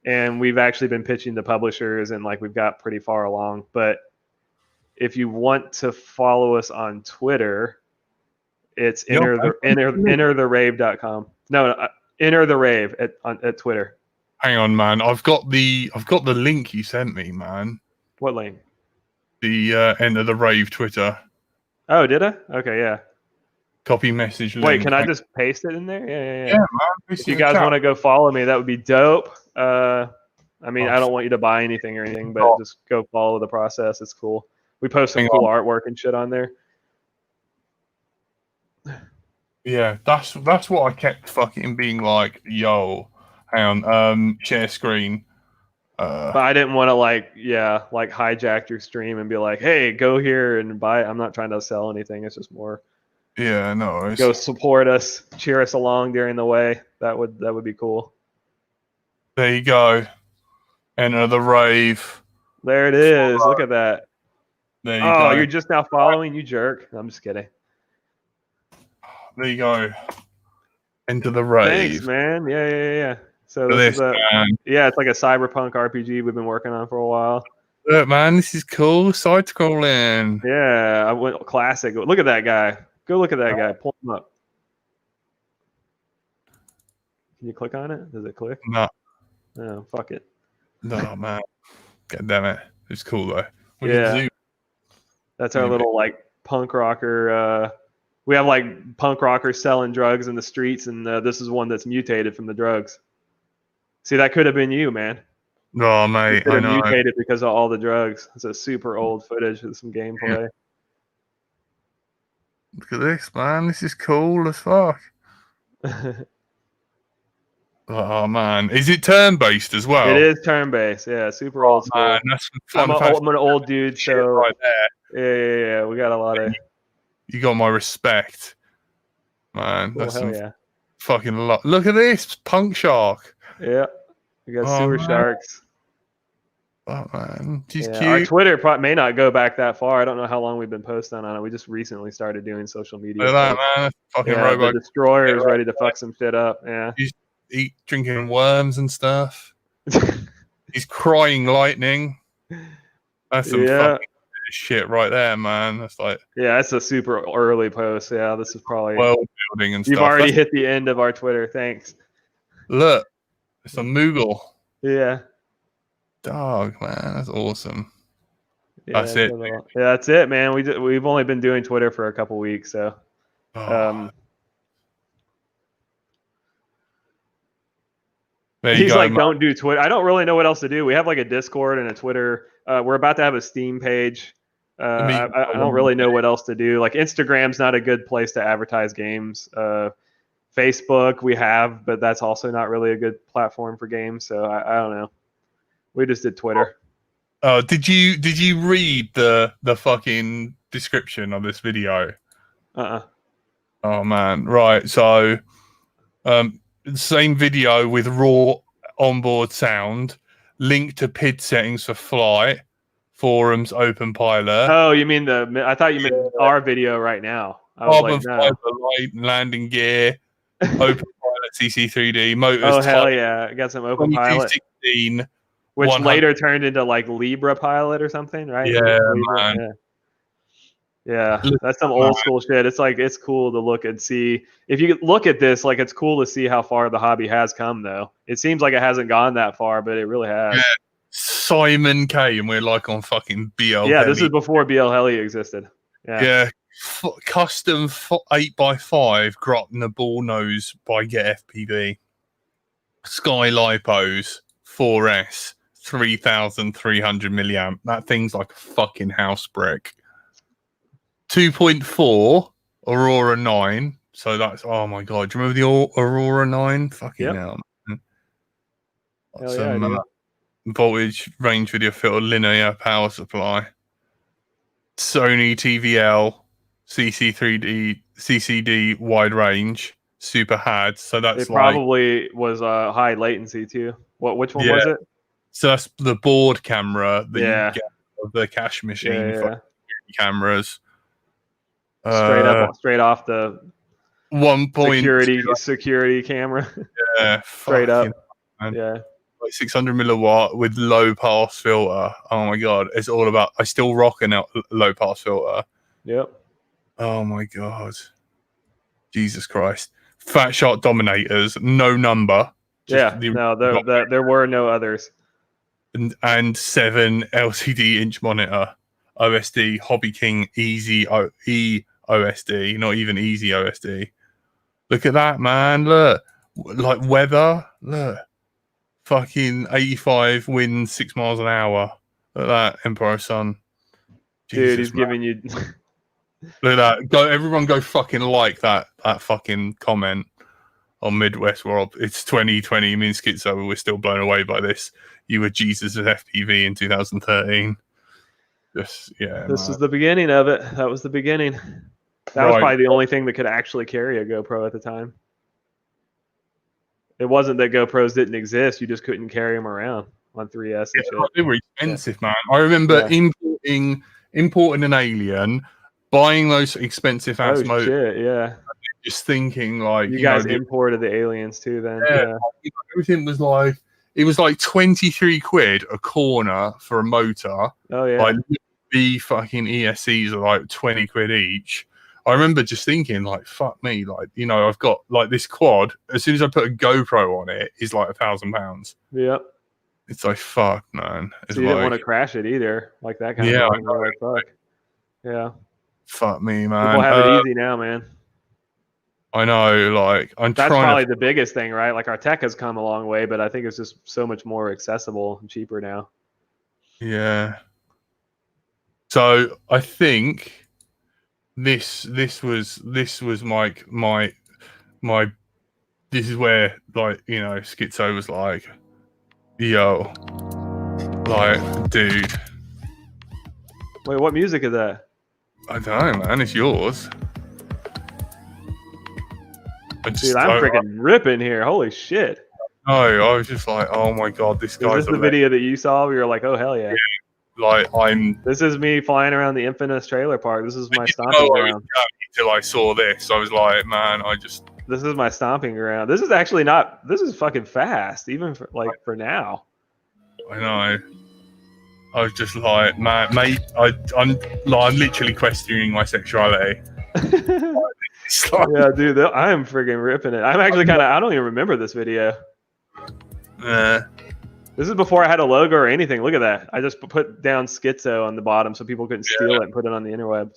and we've actually been pitching to publishers, and like we've got pretty far along. But if you want to follow us on Twitter, it's entertherave.com. No, enter the rave at Twitter. Hang on, man. I've got the link you sent me, man. What link? The Enter the Rave Twitter. Oh, did I? Okay, yeah. Copy message link. Wait, can I just paste it in there? Yeah. Yeah, man. If you guys want to go follow me, that would be dope. I mean, I don't want you to buy anything or anything, but just go follow the process. It's cool. We post some cool artwork and shit on there. Yeah, that's what I kept fucking being like, yo, hang on, share screen. But I didn't want to hijack your stream and be like, hey, go here and buy it. I'm not trying to sell anything. It's just more. Yeah, no. Go support us, cheer us along during the way. That would be cool. There you go. Enter the rave. There it is. Look at that. There you go. You're just now following, you jerk. I'm just kidding. There you go. Enter the rave. Thanks, man. Yeah. So this is it's like a cyberpunk RPG we've been working on for a while. Look, man, this is cool. Side scrolling. Yeah, I went classic. Look at that guy. Go look at that guy. Pull him up. Can you click on it? Does it click? No. No, fuck it. No, man. God damn it. It's cool though. Yeah. That's our little like punk rocker. We have like punk rockers selling drugs in the streets, and this is one that's mutated from the drugs. See, that could have been you, man. Oh, mate, I know. Mutated because of all the drugs. It's a super old footage of some gameplay. Look at this, man. This is cool as fuck. Oh man, is it turn based as well? It is turn based. Yeah, super old school. Man, that's some fantastic I'm an old dude, shit so right there. yeah. We got a lot of. You got my respect, man. Cool, That's hell some yeah. fucking lot. Look at this punk shark. Yeah, we got sewer sharks. Oh man, she's Yeah, cute. our Twitter may not go back that far. I don't know how long we've been posting on it. We just recently started doing social media. Look at that, man. Fucking yeah, robot. the destroyer is ready to fuck some shit up. Yeah. He's drinking worms and stuff. He's crying lightning. That's some fucking shit right there, man. That's like that's a super early post. Yeah, this is probably world building and stuff. You've already hit the end of our Twitter. Thanks. Look, it's a Moogle. Yeah. Dog, man, that's awesome. Yeah, that's it. Yeah, that's it, man. We've only been doing Twitter for a couple weeks, so. He's like, don't do Twitter. I don't really know what else to do. We have like a Discord and a Twitter. We're about to have a Steam page. I don't really know what else to do. Like Instagram's not a good place to advertise games. Facebook we have, but that's also not really a good platform for games. So I don't know. We just did Twitter. Oh, did you read the fucking description of this video? Oh man, right. So, same video with raw onboard sound, link to PID settings for flight, forums, open pilot. Oh, you mean I thought you meant our video right now. I was Carbon fiber light, landing gear, open pilot, CC3D, motors. Oh hell yeah, I got some open pilot. 2016. Which 100. later turned into like Libra pilot or something, right? Yeah, Libra, man. Yeah, that's some old school shit. It's like it's cool to look and see. If you look at this, like it's cool to see how far the hobby has come, though. It seems like it hasn't gone that far, but it really has. Yeah. Simon K, and we're like on fucking BL. Yeah, this is before BL Heli existed. Yeah. Custom 8x5 Grot Nabal nose by Get FPV. Sky Lipos 4S 3,300 milliamp. That thing's like a fucking house brick. 2.4 Aurora 9. So that's, oh my god, do you remember the Aurora 9? Fucking hell, man. Some voltage range video filter linear power supply. Sony TVL CC3D CCD wide range super had. So that's it probably was high latency too. Which one was it? So that's the board camera that you get of the cache machine for cameras. Straight off the 1 point security camera. Yeah, straight up. Man. Yeah, like 600 milliwatt with low pass filter. Oh my god, it's all about. I still rock a low pass filter. Yep. Oh my god, Jesus Christ! Fat shot dominators, no number. There were no others. And 7 LCD inch monitor. OSD Hobby King Easy OSD, not even Easy OSD. Look at that, man. Look, like weather. Look, fucking 85 winds 6 miles an hour. Look at that, Emperor Sun. Dude, he's giving you. Look at that. Everyone go fucking like that fucking comment on Midwest World. It's 2020. Me and Skitzo, we're still blown away by this. You were Jesus of FPV in 2013. This was the beginning of it. That was the beginning. That was probably the only thing that could actually carry a GoPro at the time. It wasn't that GoPros didn't exist. You just couldn't carry them around on 3S and shit. They were expensive, man. I remember importing an Alien, buying those expensive ass motors. Shit, just thinking like you guys imported the Aliens too then. Everything was like, it was like 23 quid a corner for a motor. Oh yeah. Like the fucking ESCs are like 20 quid each. I remember just thinking like, fuck me, like, you know, I've got like this quad. As soon as I put a GoPro on it, it's like £1,000. Yep. It's like, fuck, man. So you didn't want to crash it either, like that kind of thing. Like, fuck. Yeah. Fuck me, man. People have it easy now, man. I know, like that's probably the biggest thing, right? Like our tech has come a long way, but I think it's just so much more accessible and cheaper now. Yeah. So I think this was my this is where, like, you know, Schizo was like, yo, like, dude. Wait, what music is that? I don't know, man. It's yours. Dude, I'm freaking ripping here. Holy shit. No, I was just like, oh my god, this guy's. Is this the video that you saw where you're like, oh hell yeah? Like, this is me flying around the infamous trailer park. This is my stomping ground. Until I saw this, I was like, man, this is my stomping ground. This is actually not. This is fucking fast, even for now. I know. I was just like, man, mate, I'm literally questioning my sexuality. Yeah, dude, I am freaking ripping it. I'm actually I don't even remember this video. This is before I had a logo or anything. Look at that. I just put down Schizo on the bottom so people couldn't steal it and put it on the interwebs.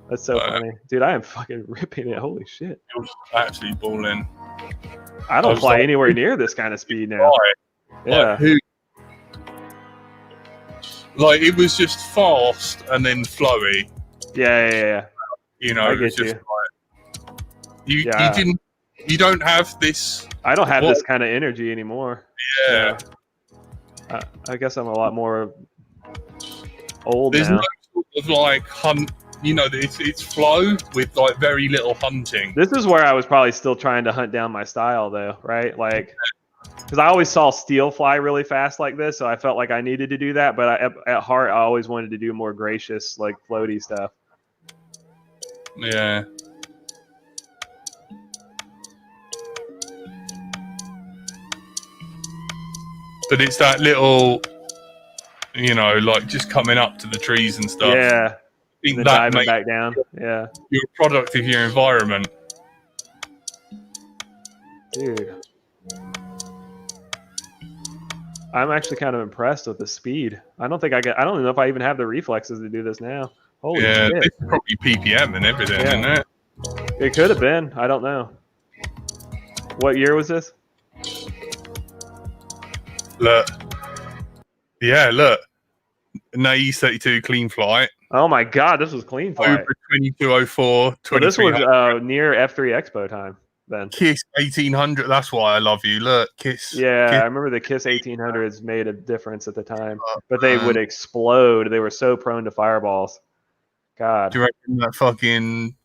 That's so funny. Dude, I am fucking ripping it. Holy shit. It was actually balling. I don't fly anywhere near this kind of speed now. Yeah. Like, it was just fast and then flowy. Yeah. You know, I get just like, you don't have this. I don't have this kind of energy anymore. Yeah. I guess I'm a lot more old There's now. no sort of like hunt, you know, it's flow with like very little hunting. This is where I was probably still trying to hunt down my style though, right? Like, because I always saw steel fly really fast like this, so I felt like I needed to do that. But at heart, I always wanted to do more gracious, like floaty stuff. Yeah. But it's that little, you know, like just coming up to the trees and stuff. Yeah. And then diving back down. Yeah. You're a product of your environment. Dude. I'm actually kind of impressed with the speed. I don't even know if I even have the reflexes to do this now. Holy shit. This is probably PPM and everything, isn't it? It could have been. I don't know. What year was this? Look. Yeah, look. NAE 32 clean flight. Oh my god, this was clean flight. Over 2204. So this was near F3 Expo time then. KISS 1800. That's why I love you. Look, KISS. Yeah, I remember the KISS 1800s made a difference at the time, but they would explode. They were so prone to fireballs. God. Do you reckon that fucking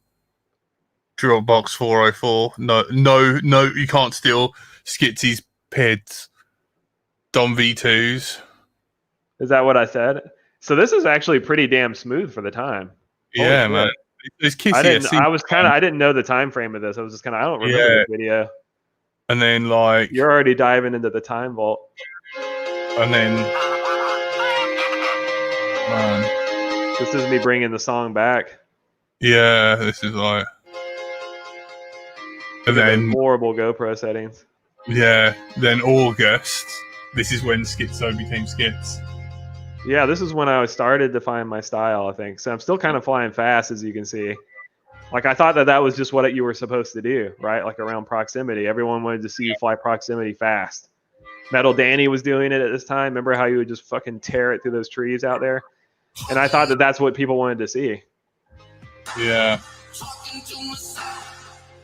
Dropbox 404? No, you can't steal Skitzy's PIDs. Dom V2s. Is that what I said? So this is actually pretty damn smooth for the time. Yeah, man. It's kissy. I didn't know the time frame of this. I was just I don't remember this video. And then like you're already diving into the time vault. And then man. This is me bringing the song back. Yeah, this is like and then horrible GoPro settings. Yeah, then August. This is when Schizo became Skits. Yeah, this is when I started to find my style, I think. So I'm still kind of flying fast, as you can see. Like, I thought that was just what you were supposed to do, right? Like, around proximity. Everyone wanted to see you fly proximity fast. Metal Danny was doing it at this time. Remember how you would just fucking tear it through those trees out there? And I thought that that's what people wanted to see. Yeah.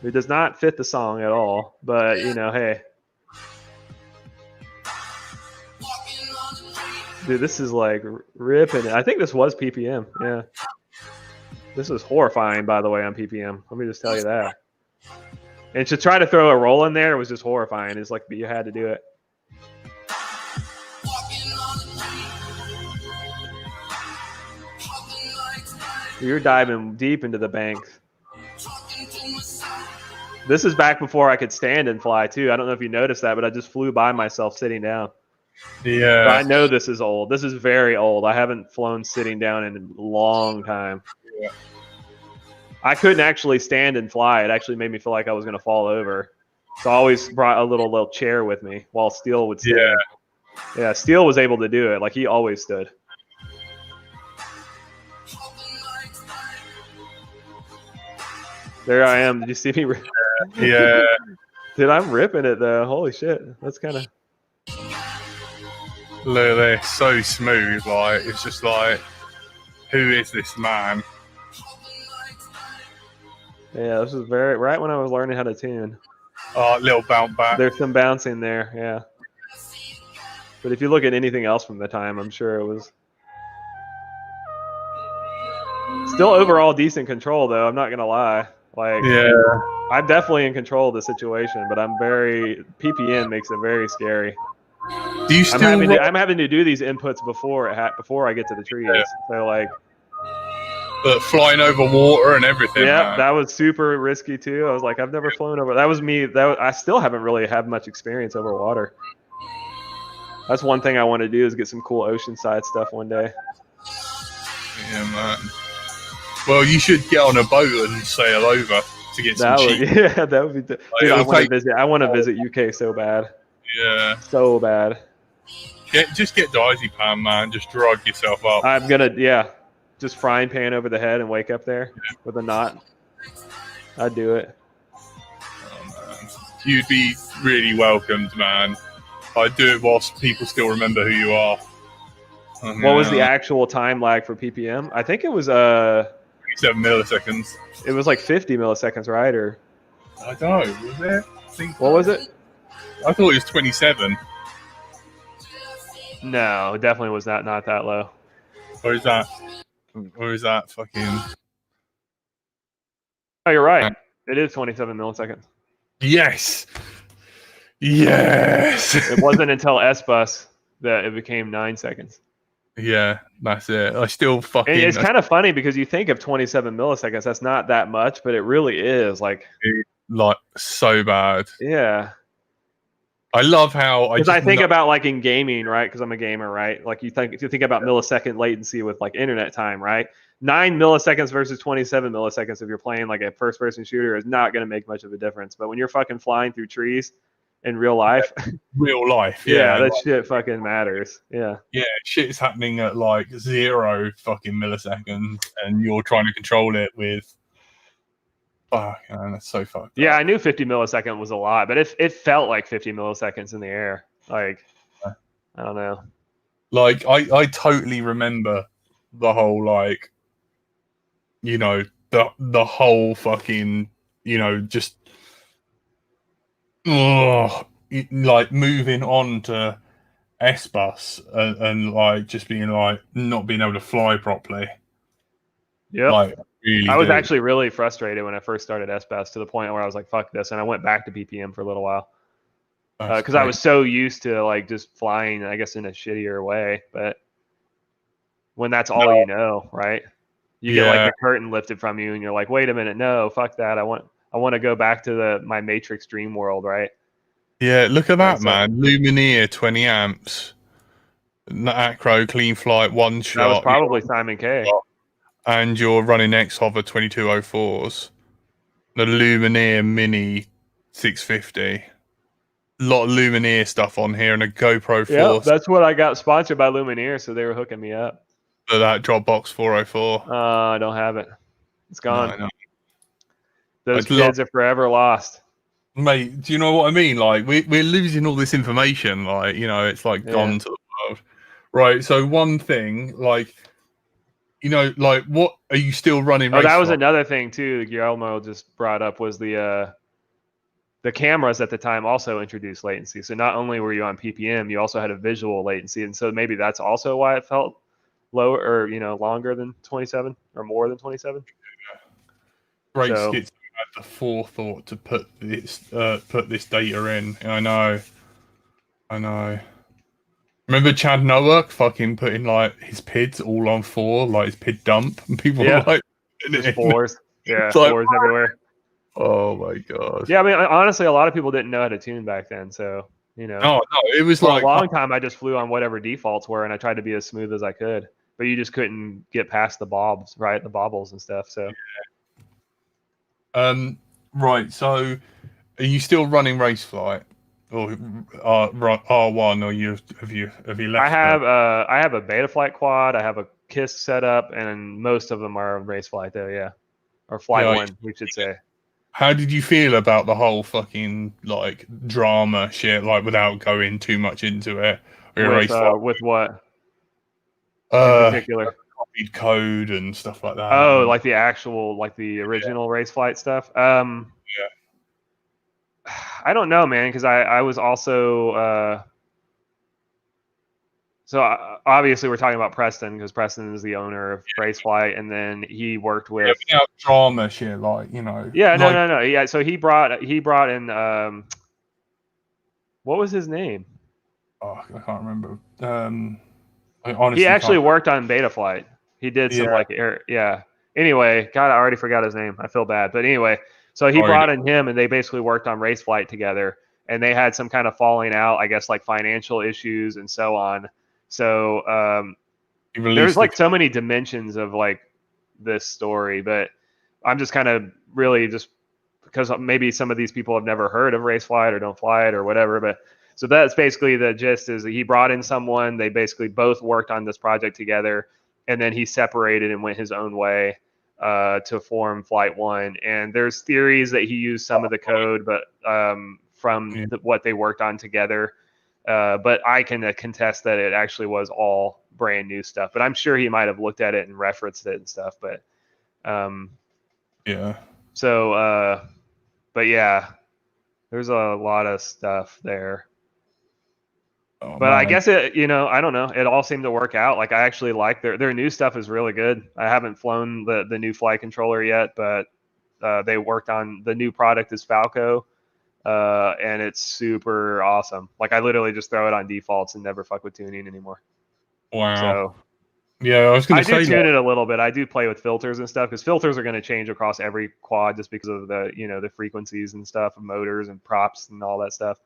It does not fit the song at all. But, you know, hey. Dude, this is like ripping it. I think this was PPM. Yeah. This is horrifying, by the way, on PPM. Let me just tell you that. And to try to throw a roll in there was just horrifying. It's like you had to do it. You're diving deep into the banks. This is back before I could stand and fly, too. I don't know if you noticed that, but I just flew by myself sitting down. Yeah. But I know this is old. This is very old. I haven't flown sitting down in a long time. Yeah. I couldn't actually stand and fly. It actually made me feel like I was going to fall over. So I always brought a little chair with me while Steele would stand. Yeah, Steele was able to do it. Like, he always stood. There I am. Did you see me? Yeah. Dude, I'm ripping it, though. Holy shit. That's kind of... Look, they're so smooth. Like, it's just like, who is this man? Yeah, this was right when I was learning how to tune. Little bounce back. There's some bouncing there, yeah. But if you look at anything else from the time, I'm sure it was still overall decent control, though. I'm not gonna lie. Like, Yeah. I'm definitely in control of the situation, but PPM makes it very scary. Do you still? I'm having to do these inputs before I get to the trees. Yeah. So like, but flying over water and everything. Yeah, man. that was super risky too. I was like, I've never flown over. That was me. I still haven't really had much experience over water. That's one thing I want to do is get some cool oceanside stuff one day. Yeah, man. Well, you should get on a boat and sail over to get some cheap. Yeah, that would be. Dude, I want to visit UK so bad. Yeah. So bad. Just get diazepam, man. Just drug yourself up. I'm gonna, just frying pan over the head and wake up there with a knot. I'd do it. Oh, man. You'd be really welcomed, man. I'd do it whilst people still remember who you are. What was the actual time lag for PPM? I think it was 7 milliseconds. It was like 50 milliseconds, right? Or I don't know. Was it? What was it? I thought it was 27. No, it definitely was not that low. Or is that fucking? Oh, you're right. It is 27 milliseconds. Yes. Yes. It wasn't until S-Bus that it became 9 seconds. Yeah, that's it. I still fucking. And it's kind of funny because you think of 27 milliseconds, that's not that much, but it really is. Like so bad. Yeah. I love how I think about like in gaming, right? Because I'm a gamer, right? Like if you think about millisecond latency with like internet time, right? 9 milliseconds versus 27 milliseconds if you're playing like a first-person shooter is not going to make much of a difference. But when you're fucking flying through trees in real life, yeah, that shit fucking matters. Yeah, shit's happening at like 0 fucking milliseconds, and you're trying to control it with. Fuck, man, that's so fucked. Yeah, up. I knew 50 milliseconds was a lot, but it felt like 50 milliseconds in the air. Like, I don't know. Like, I totally remember the whole, like, you know, the whole fucking, you know, just, like, moving on to S-Bus and like, just being, like, not being able to fly properly. Yeah. Like, really I was actually really frustrated when I first started S-Bus to the point where I was like, fuck this. And I went back to PPM for a little while. Because I was so used to like just flying, I guess, in a shittier way. But when that's all you know, right? You get like the curtain lifted from you, and you're like, wait a minute, no, fuck that. I want to go back to my Matrix dream world, right? Yeah, look at that, man. Lumineer 20 amps, Acro clean flight one shot. That was probably Simon K. And you're running X-Hover 2204s, the Lumineer Mini 650. A lot of Lumineer stuff on here and a GoPro 4. Yeah, that's what I got sponsored by Lumineer, so they were hooking me up. For that Dropbox 404. I don't have it. It's gone. No. Those kids are forever lost. Mate, do you know what I mean? Like, we're losing all this information. Like, you know, it's like gone to the world. Right, so one thing, like, you know, like, what are you still running? Oh, that was another thing too. Guillermo just brought up was the cameras at the time also introduced latency. So not only were you on PPM, you also had a visual latency, and so maybe that's also why it felt lower or longer than 27 or more than 27. Great Skits had the forethought to put this data in. I know. Remember Chad Nowak fucking putting like his PIDs all on 4, like his PID dump, and people were like, just 4s, like, 4s everywhere. Oh my god. Yeah, I mean, honestly, a lot of people didn't know how to tune back then, so No, it was for like a long time. I just flew on whatever defaults were, and I tried to be as smooth as I could. But you just couldn't get past the bobs, right? The bobbles and stuff. So. Right. So, are you still running race flight? Or R1, or have you left? I have a beta flight quad. I have a KISS setup, and most of them are race flight though. Yeah, or flight one, we should say. How did you feel about the whole fucking like drama shit? Like, without going too much into it, With what? In particular, read code and stuff like that. Oh, and, like the actual, like the original race flight stuff. I don't know, man, because I was also obviously we're talking about Preston because Preston is the owner of Raceflight, and then he worked with drama shit, like, you know. Yeah, like, no. Yeah, so he brought in what was his name? Oh, I can't remember. I honestly He actually can't. worked on Betaflight. He did some like air. Yeah. Anyway, God, I already forgot his name. I feel bad, but anyway, so he brought in him, and they basically worked on Raceflight together, and they had some kind of falling out, I guess, like financial issues and so on. So there's like so many dimensions of like this story, but I'm just kind of really just because maybe some of these people have never heard of Raceflight or don't fly it or whatever. But so that's basically the gist, is that he brought in someone, they basically both worked on this project together, and then he separated and went his own way to form Flight One. And there's theories that he used some of the code, but from what they worked on together. But I can contest that it actually was all brand new stuff. But I'm sure he might have looked at it and referenced it and stuff. But so, but yeah, there's a lot of stuff there. But I guess it, I don't know. It all seemed to work out. Like I actually like their new stuff is really good. I haven't flown the new flight controller yet, but they worked on the new product is Falco. And it's super awesome. Like I literally just throw it on defaults and never fuck with tuning anymore. Wow. So yeah, I was going to say I do tune it a little bit. I do play with filters and stuff because filters are going to change across every quad just because of the the frequencies and stuff of motors and props and all that stuff.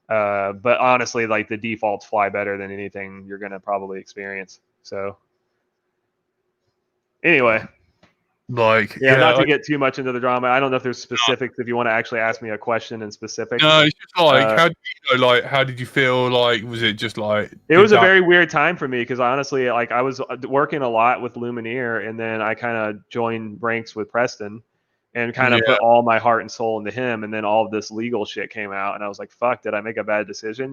But honestly, like the defaults fly better than anything you're going to probably experience. So anyway. Like not to get too much into the drama. I don't know if there's specifics. If you want to actually ask me a question in specific. No, it's just like how did you feel? Like was it just like it was a very weird time for me because honestly, like I was working a lot with Lumineer, and then I kind of joined ranks with Preston, and kind of put all my heart and soul into him, and then all of this legal shit came out, and I was like, "Fuck, did I make a bad decision?"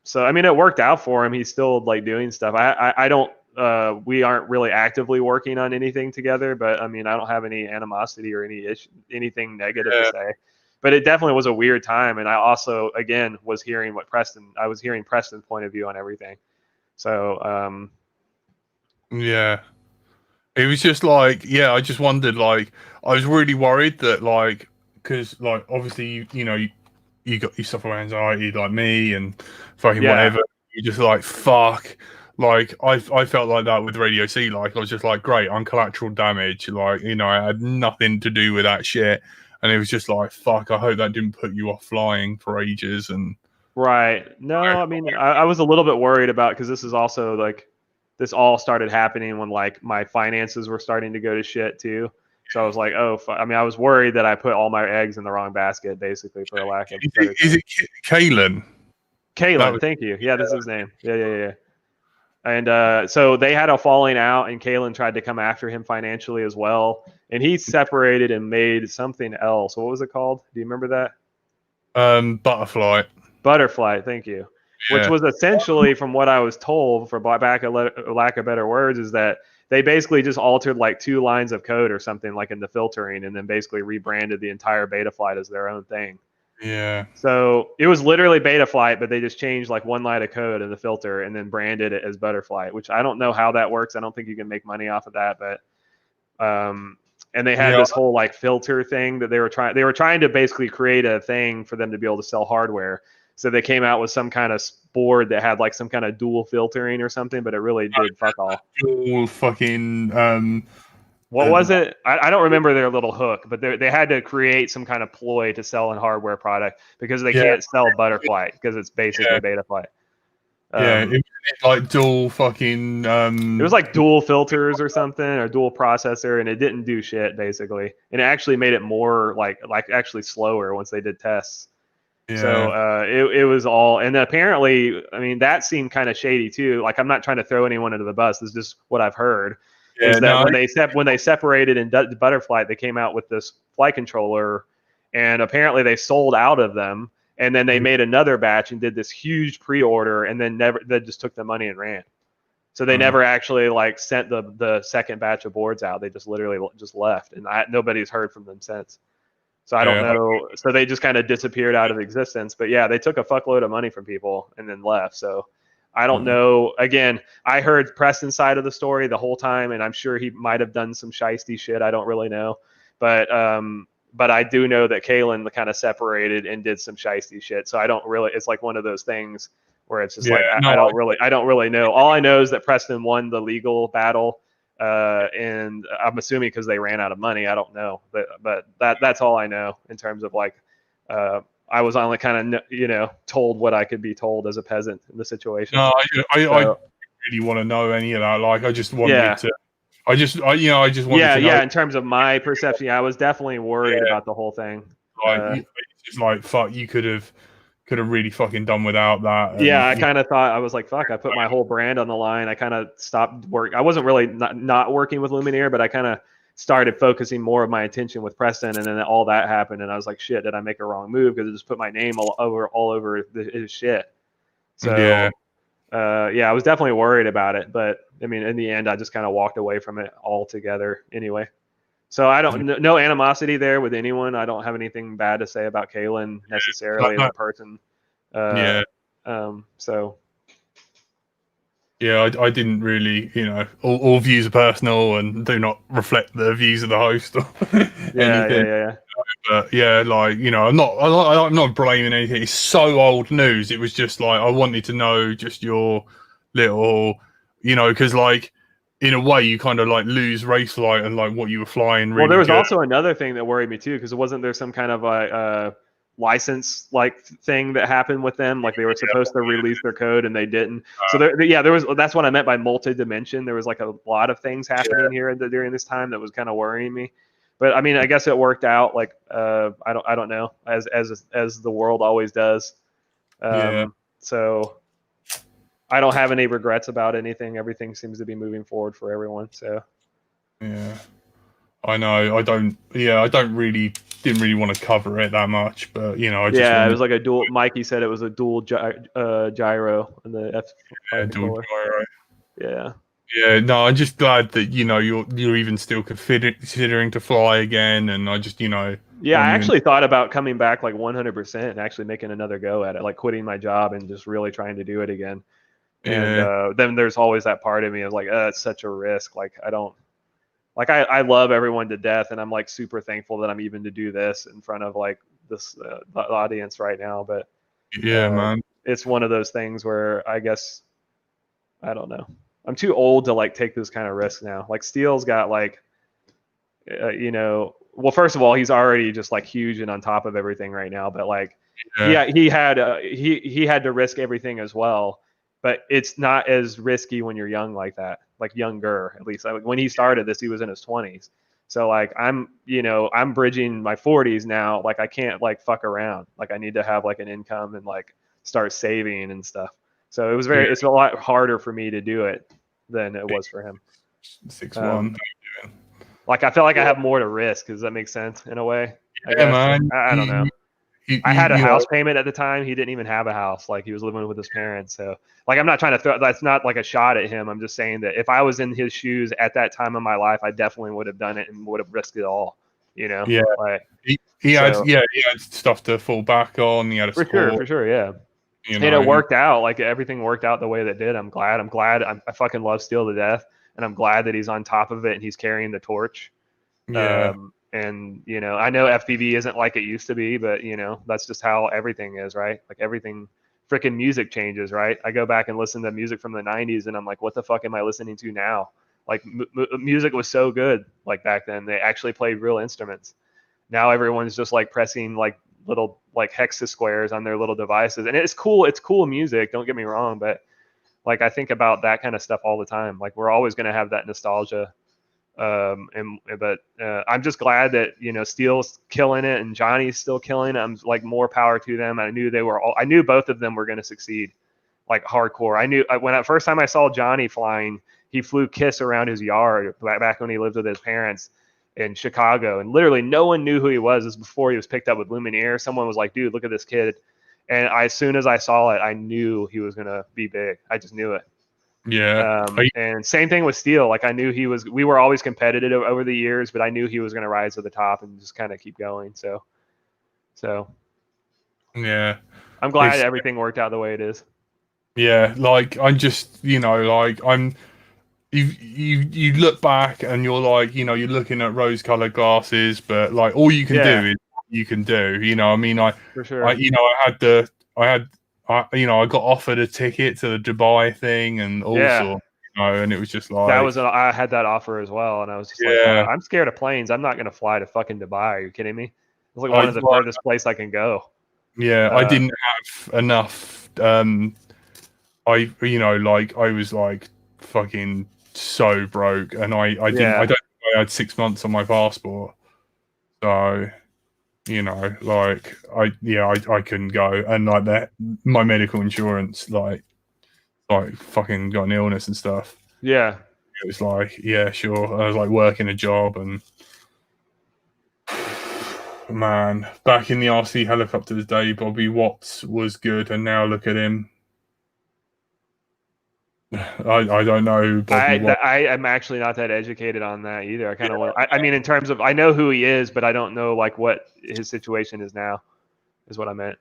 So I mean, it worked out for him. He's still like doing stuff. I don't. We aren't really actively working on anything together, but I mean, I don't have any animosity or anything negative to say. But it definitely was a weird time, and I also, again, was hearing Preston's point of view on everything. So, yeah, it was just like, I just wondered, like, I was really worried that, like, because, like, obviously, you suffer with anxiety like me and fucking whatever. You're just like, fuck. Like I felt like that with Radio C. Like I was just like, great, I'm collateral damage. Like I had nothing to do with that shit, and it was just like, fuck. I hope that didn't put you off flying for ages. And right, no, I mean, I was a little bit worried about because this is also like this all started happening when like my finances were starting to go to shit too. So I was like, oh, I mean, I was worried that I put all my eggs in the wrong basket, basically, for a lack of. Is it Kalen? Kalen, thank you. Yeah, that's his name. Yeah. And so they had a falling out, and Kalen tried to come after him financially as well. And he separated and made something else. What was it called? Do you remember that? Butterfly, thank you. Yeah. Which was essentially, from what I was told, for lack of better words, is that they basically just altered like 2 lines of code or something like in the filtering, and then basically rebranded the entire Betaflight as their own thing. Yeah. So it was literally Betaflight, but they just changed like 1 line of code in the filter and then branded it as Butterfly, which I don't know how that works. I don't think you can make money off of that, but and they had this whole like filter thing that they were trying to basically create a thing for them to be able to sell hardware. So they came out with some kind of board that had like some kind of dual filtering or something, but it really did fuck all. Dual fucking what was it? I don't remember their little hook, but they had to create some kind of ploy to sell a hardware product because they can't sell Butterfly because it's basically Betaflight. It was like dual fucking. It was like dual filters or something, or dual processor, and it didn't do shit basically, and it actually made it more like actually slower once they did tests. Yeah. So it was all, and apparently, I mean, that seemed kind of shady too. Like, I'm not trying to throw anyone under the bus. This is just what I've heard. Is that when they separated in Butterfly, they came out with this flight controller, and apparently they sold out of them, and then they made another batch and did this huge pre-order, and then they just took the money and ran. So they never actually like sent the second batch of boards out. They just literally just left, and nobody's heard from them since. So I don't know. So they just kind of disappeared out of existence. But yeah, they took a fuckload of money from people and then left. So I don't know. Again, I heard Preston's side of the story the whole time, and I'm sure he might have done some shiesty shit. I don't really know, but I do know that Kalen kind of separated and did some shiesty shit. So I don't really. It's like one of those things where it's just I don't really know. All I know is that Preston won the legal battle, and I'm assuming because they ran out of money. I don't know, but that's all I know in terms of like. I was only kind of, told what I could be told as a peasant in the situation. No, I don't really want to know any of that. Like, I just wanted to. I just wanted to know. In terms of my perception, I was definitely worried about the whole thing. Like, it's just like, fuck, you could have really fucking done without that. And, I kind of thought, I was like, fuck, I put my whole brand on the line. I kind of stopped work. I wasn't really not working with Lumineer, but I kind of started focusing more of my attention with Preston, and then all that happened, and I was like, shit, did I make a wrong move? Because I just put my name all over his shit. So I was definitely worried about it, but I mean, in the end, I just kind of walked away from it altogether anyway. So I don't no animosity there with anyone. I don't have anything bad to say about Kalen necessarily as a person. I didn't really, all views are personal and do not reflect the views of the host or anything. But I'm not blaming anything. It's so old news. It was just like, I wanted to know just your little, because like, in a way, you kind of like lose race light and like what you were flying. Really, there was also another thing that worried me too, because wasn't there some kind of license like thing that happened with them? Like they were supposed to release their code and they didn't. So there was. That's what I meant by multi-dimension. There was like a lot of things happening here during this time that was kind of worrying me. But I mean, I guess it worked out. Like I don't know, as the world always does. So I don't have any regrets about anything. Everything seems to be moving forward for everyone. So I know. I didn't really want to cover it that much, but it was like a dual. Mikey said it was a dual gyro in the dual gyro. Yeah. I'm just glad that you're even still considering to fly again, and I just I actually thought about coming back like 100% and actually making another go at it, like quitting my job and just really trying to do it again. And then there's always that part of me of like, it's such a risk. Like I love everyone to death, and I'm like super thankful that I'm even to do this in front of like this audience right now. But man, it's one of those things where I guess I don't know. I'm too old to like take this kind of risk now. Like Steele's got like, well, first of all, he's already just like huge and on top of everything right now. But like, he had to risk everything as well. But it's not as risky when you're young like that, like younger at least. Like, when he started this, he was in his 20s. So like I'm bridging my 40s now. Like I can't like fuck around. Like I need to have like an income and like start saving and stuff. So it's a lot harder for me to do it than it was for him. 6'1". Like I feel like I have more to risk. Does that make sense in a way? Man. I don't know. I had a house payment at the time. He didn't even have a house. Like he was living with his parents. So like, I'm not trying to that's not like a shot at him. I'm just saying that if I was in his shoes at that time of my life, I definitely would have done it and would have risked it all, Yeah. Like he had stuff to fall back on. He had a for sure. Yeah. And it worked out. Like everything worked out the way that did. I'm glad. I fucking love Steele to death. And I'm glad that he's on top of it and he's carrying the torch. And I know FPV isn't like it used to be, but that's just how everything is, right? Like everything, freaking music changes, right? I go back and listen to music from the 90s and I'm like, what the fuck am I listening to now? Like music was so good like back then. They actually played real instruments. Now everyone's just like pressing like little like hexa squares on their little devices, and it's cool music, don't get me wrong, but like I think about that kind of stuff all the time. Like we're always going to have that nostalgia. But I'm just glad that Steele's killing it and Johnny's still killing it. I'm like, more power to them. I knew both of them were going to succeed, like hardcore. I knew first time I saw Johnny flying, he flew Kiss around his yard back when he lived with his parents in Chicago, and literally no one knew who he was. This was before he was picked up with Lumineer. Someone was like, dude, look at this kid. And as soon as I saw it, I knew he was going to be big. I just knew it. Yeah. And same thing with Steele. Like I knew we were always competitive over the years, but I knew he was going to rise to the top and just kind of keep going. So yeah. I'm glad everything worked out the way it is. Yeah. Like I'm just, like you look back and you're like, you're looking at rose-colored glasses, but like all you can do is what you can do. I mean, For sure. I got offered a ticket to the Dubai thing and all sorts, and it was just like I had that offer as well, and I was just like, I'm scared of planes. I'm not going to fly to fucking Dubai. Are you kidding me? It's like one of the furthest place I can go. Yeah, I didn't have enough. I was like fucking so broke, and I didn't. I don't think I had 6 months on my passport, so like I couldn't go, and like that my medical insurance like fucking got an illness and stuff. Yeah, it was like sure. I was like working a job and. Man, back in the RC helicopters day, Bobby Watts was good, and now look at him. I don't know. I am actually not that educated on that either. I kind of want. I mean, in terms of, I know who he is, but I don't know like what his situation is now. Is what I meant.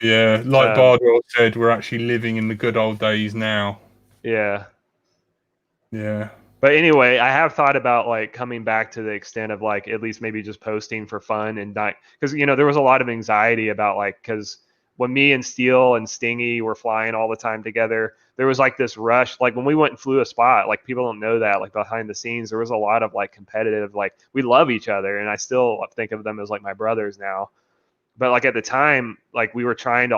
Yeah, like Bardwell said, we're actually living in the good old days now. Yeah. Yeah. But anyway, I have thought about like coming back to the extent of like at least maybe just posting for fun and not because there was a lot of anxiety about like because when me and Steele and Stingy were flying all the time together, there was like this rush. Like when we went and flew a spot, like people don't know that like behind the scenes, there was a lot of like competitive, like we love each other. And I still think of them as like my brothers now. But like at the time, like we were trying to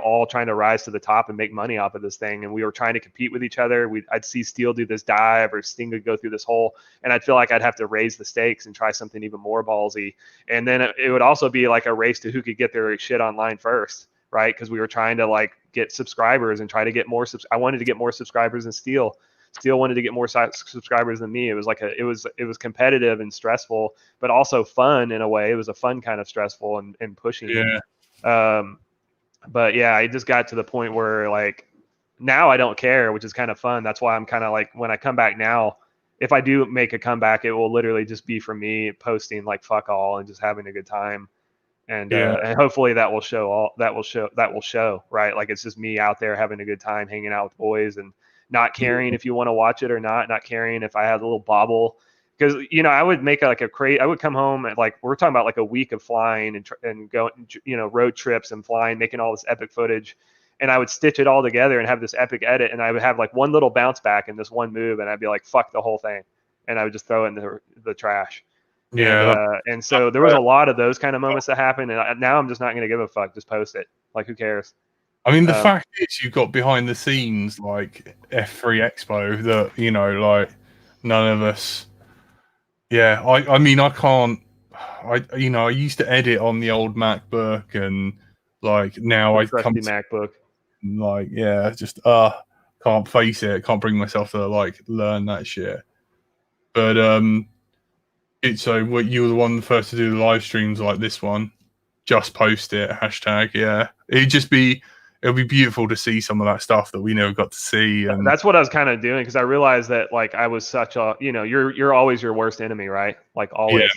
rise to the top and make money off of this thing. And we were trying to compete with each other. I'd see Steele do this dive or Sting would go through this hole. And I'd feel like I'd have to raise the stakes and try something even more ballsy. And then it would also be like a race to who could get their shit online first. Right. Because we were trying to like get subscribers and try to get more. I wanted to get more subscribers than Steele. Steele wanted to get more subscribers than me. It was like it was competitive and stressful, but also fun in a way. It was a fun kind of stressful and pushing. Yeah. But yeah, I just got to the point where like now I don't care, which is kind of fun. That's why I'm kind of like when I come back now, if I do make a comeback, it will literally just be for me posting like fuck all and just having a good time. And hopefully that will show right. Like it's just me out there having a good time, hanging out with boys and not caring if you want to watch it or not caring if I had a little bobble. Because I would make like I would come home at like we're talking about like a week of flying and going road trips and flying, making all this epic footage, and I would stitch it all together and have this epic edit, and I would have like one little bounce back in this one move, and I'd be like fuck the whole thing, and I would just throw it in the trash. Yeah. And so there was a lot of those kind of moments that happened, and now I'm just not going to give a fuck. Just post it. Like who cares? I mean, the fact is, you've got behind the scenes like F3 Expo that like none of us. Yeah, I mean, I can't. I used to edit on the old MacBook, and like now I come to MacBook. Like just can't face it. Can't bring myself to like learn that shit. But what you were the one first to do the live streams like this one. Just post it. #. Yeah, it'll be beautiful to see some of that stuff that we never got to see. And that's what I was kind of doing because I realized that like I was such a you're always your worst enemy, right? Like always.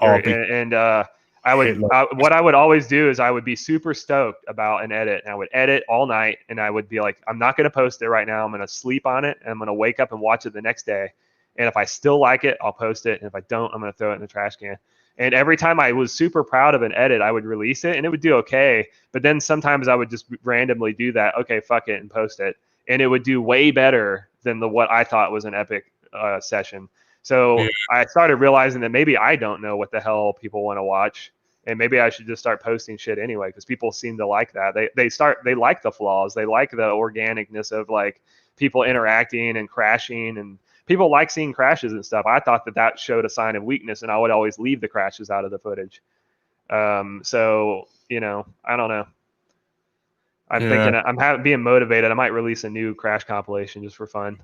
Yeah, what I would always do is I would be super stoked about an edit, and I would edit all night, and I would be like, I'm not going to post it right now. I'm going to sleep on it, and I'm going to wake up and watch it the next day. And if I still like it, I'll post it. And if I don't, I'm going to throw it in the trash can. And every time I was super proud of an edit, I would release it and it would do okay. But then sometimes I would just randomly do that. Okay, fuck it, and post it. And it would do way better than what I thought was an epic session. So I started realizing that maybe I don't know what the hell people want to watch. And maybe I should just start posting shit anyway, because people seem to like that. They like the flaws. They like the organicness of like people interacting and crashing, and people like seeing crashes and stuff. I thought that showed a sign of weakness, and I would always leave the crashes out of the footage. So, I don't know. I'm thinking I'm being motivated. I might release a new crash compilation just for fun.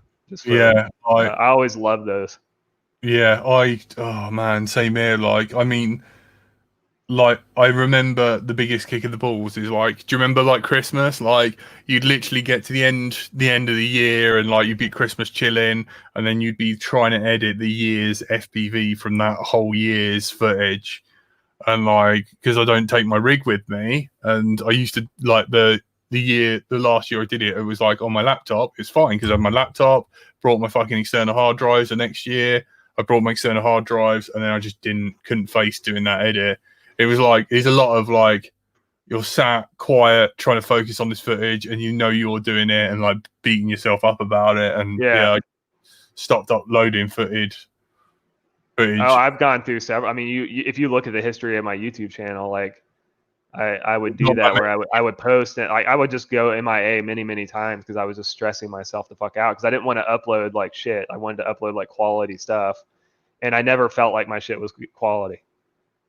I always love those. Yeah, oh man, same here. Like, I mean, like I remember the biggest kick of the balls is like, do you remember like Christmas? Like you'd literally get to the end of the year and like you'd be at Christmas chilling, and then you'd be trying to edit the year's FPV from that whole year's footage. And like, because I don't take my rig with me, and I used to like the last year I did it, it was like on my laptop. It's fine because I had my laptop, brought my fucking external hard drives. The next year I brought my external hard drives, and then I just couldn't face doing that edit. It was like, there's a lot of like, you're sat quiet trying to focus on this footage, and you know you're doing it, and like beating yourself up about it. And yeah, I stopped uploading footage. Oh, I've gone through several. I mean, you if you look at the history of my YouTube channel, like I would do that where I would post it. I would just go MIA many times because I was just stressing myself the fuck out because I didn't want to upload like shit. I wanted to upload like quality stuff, and I never felt like my shit was quality.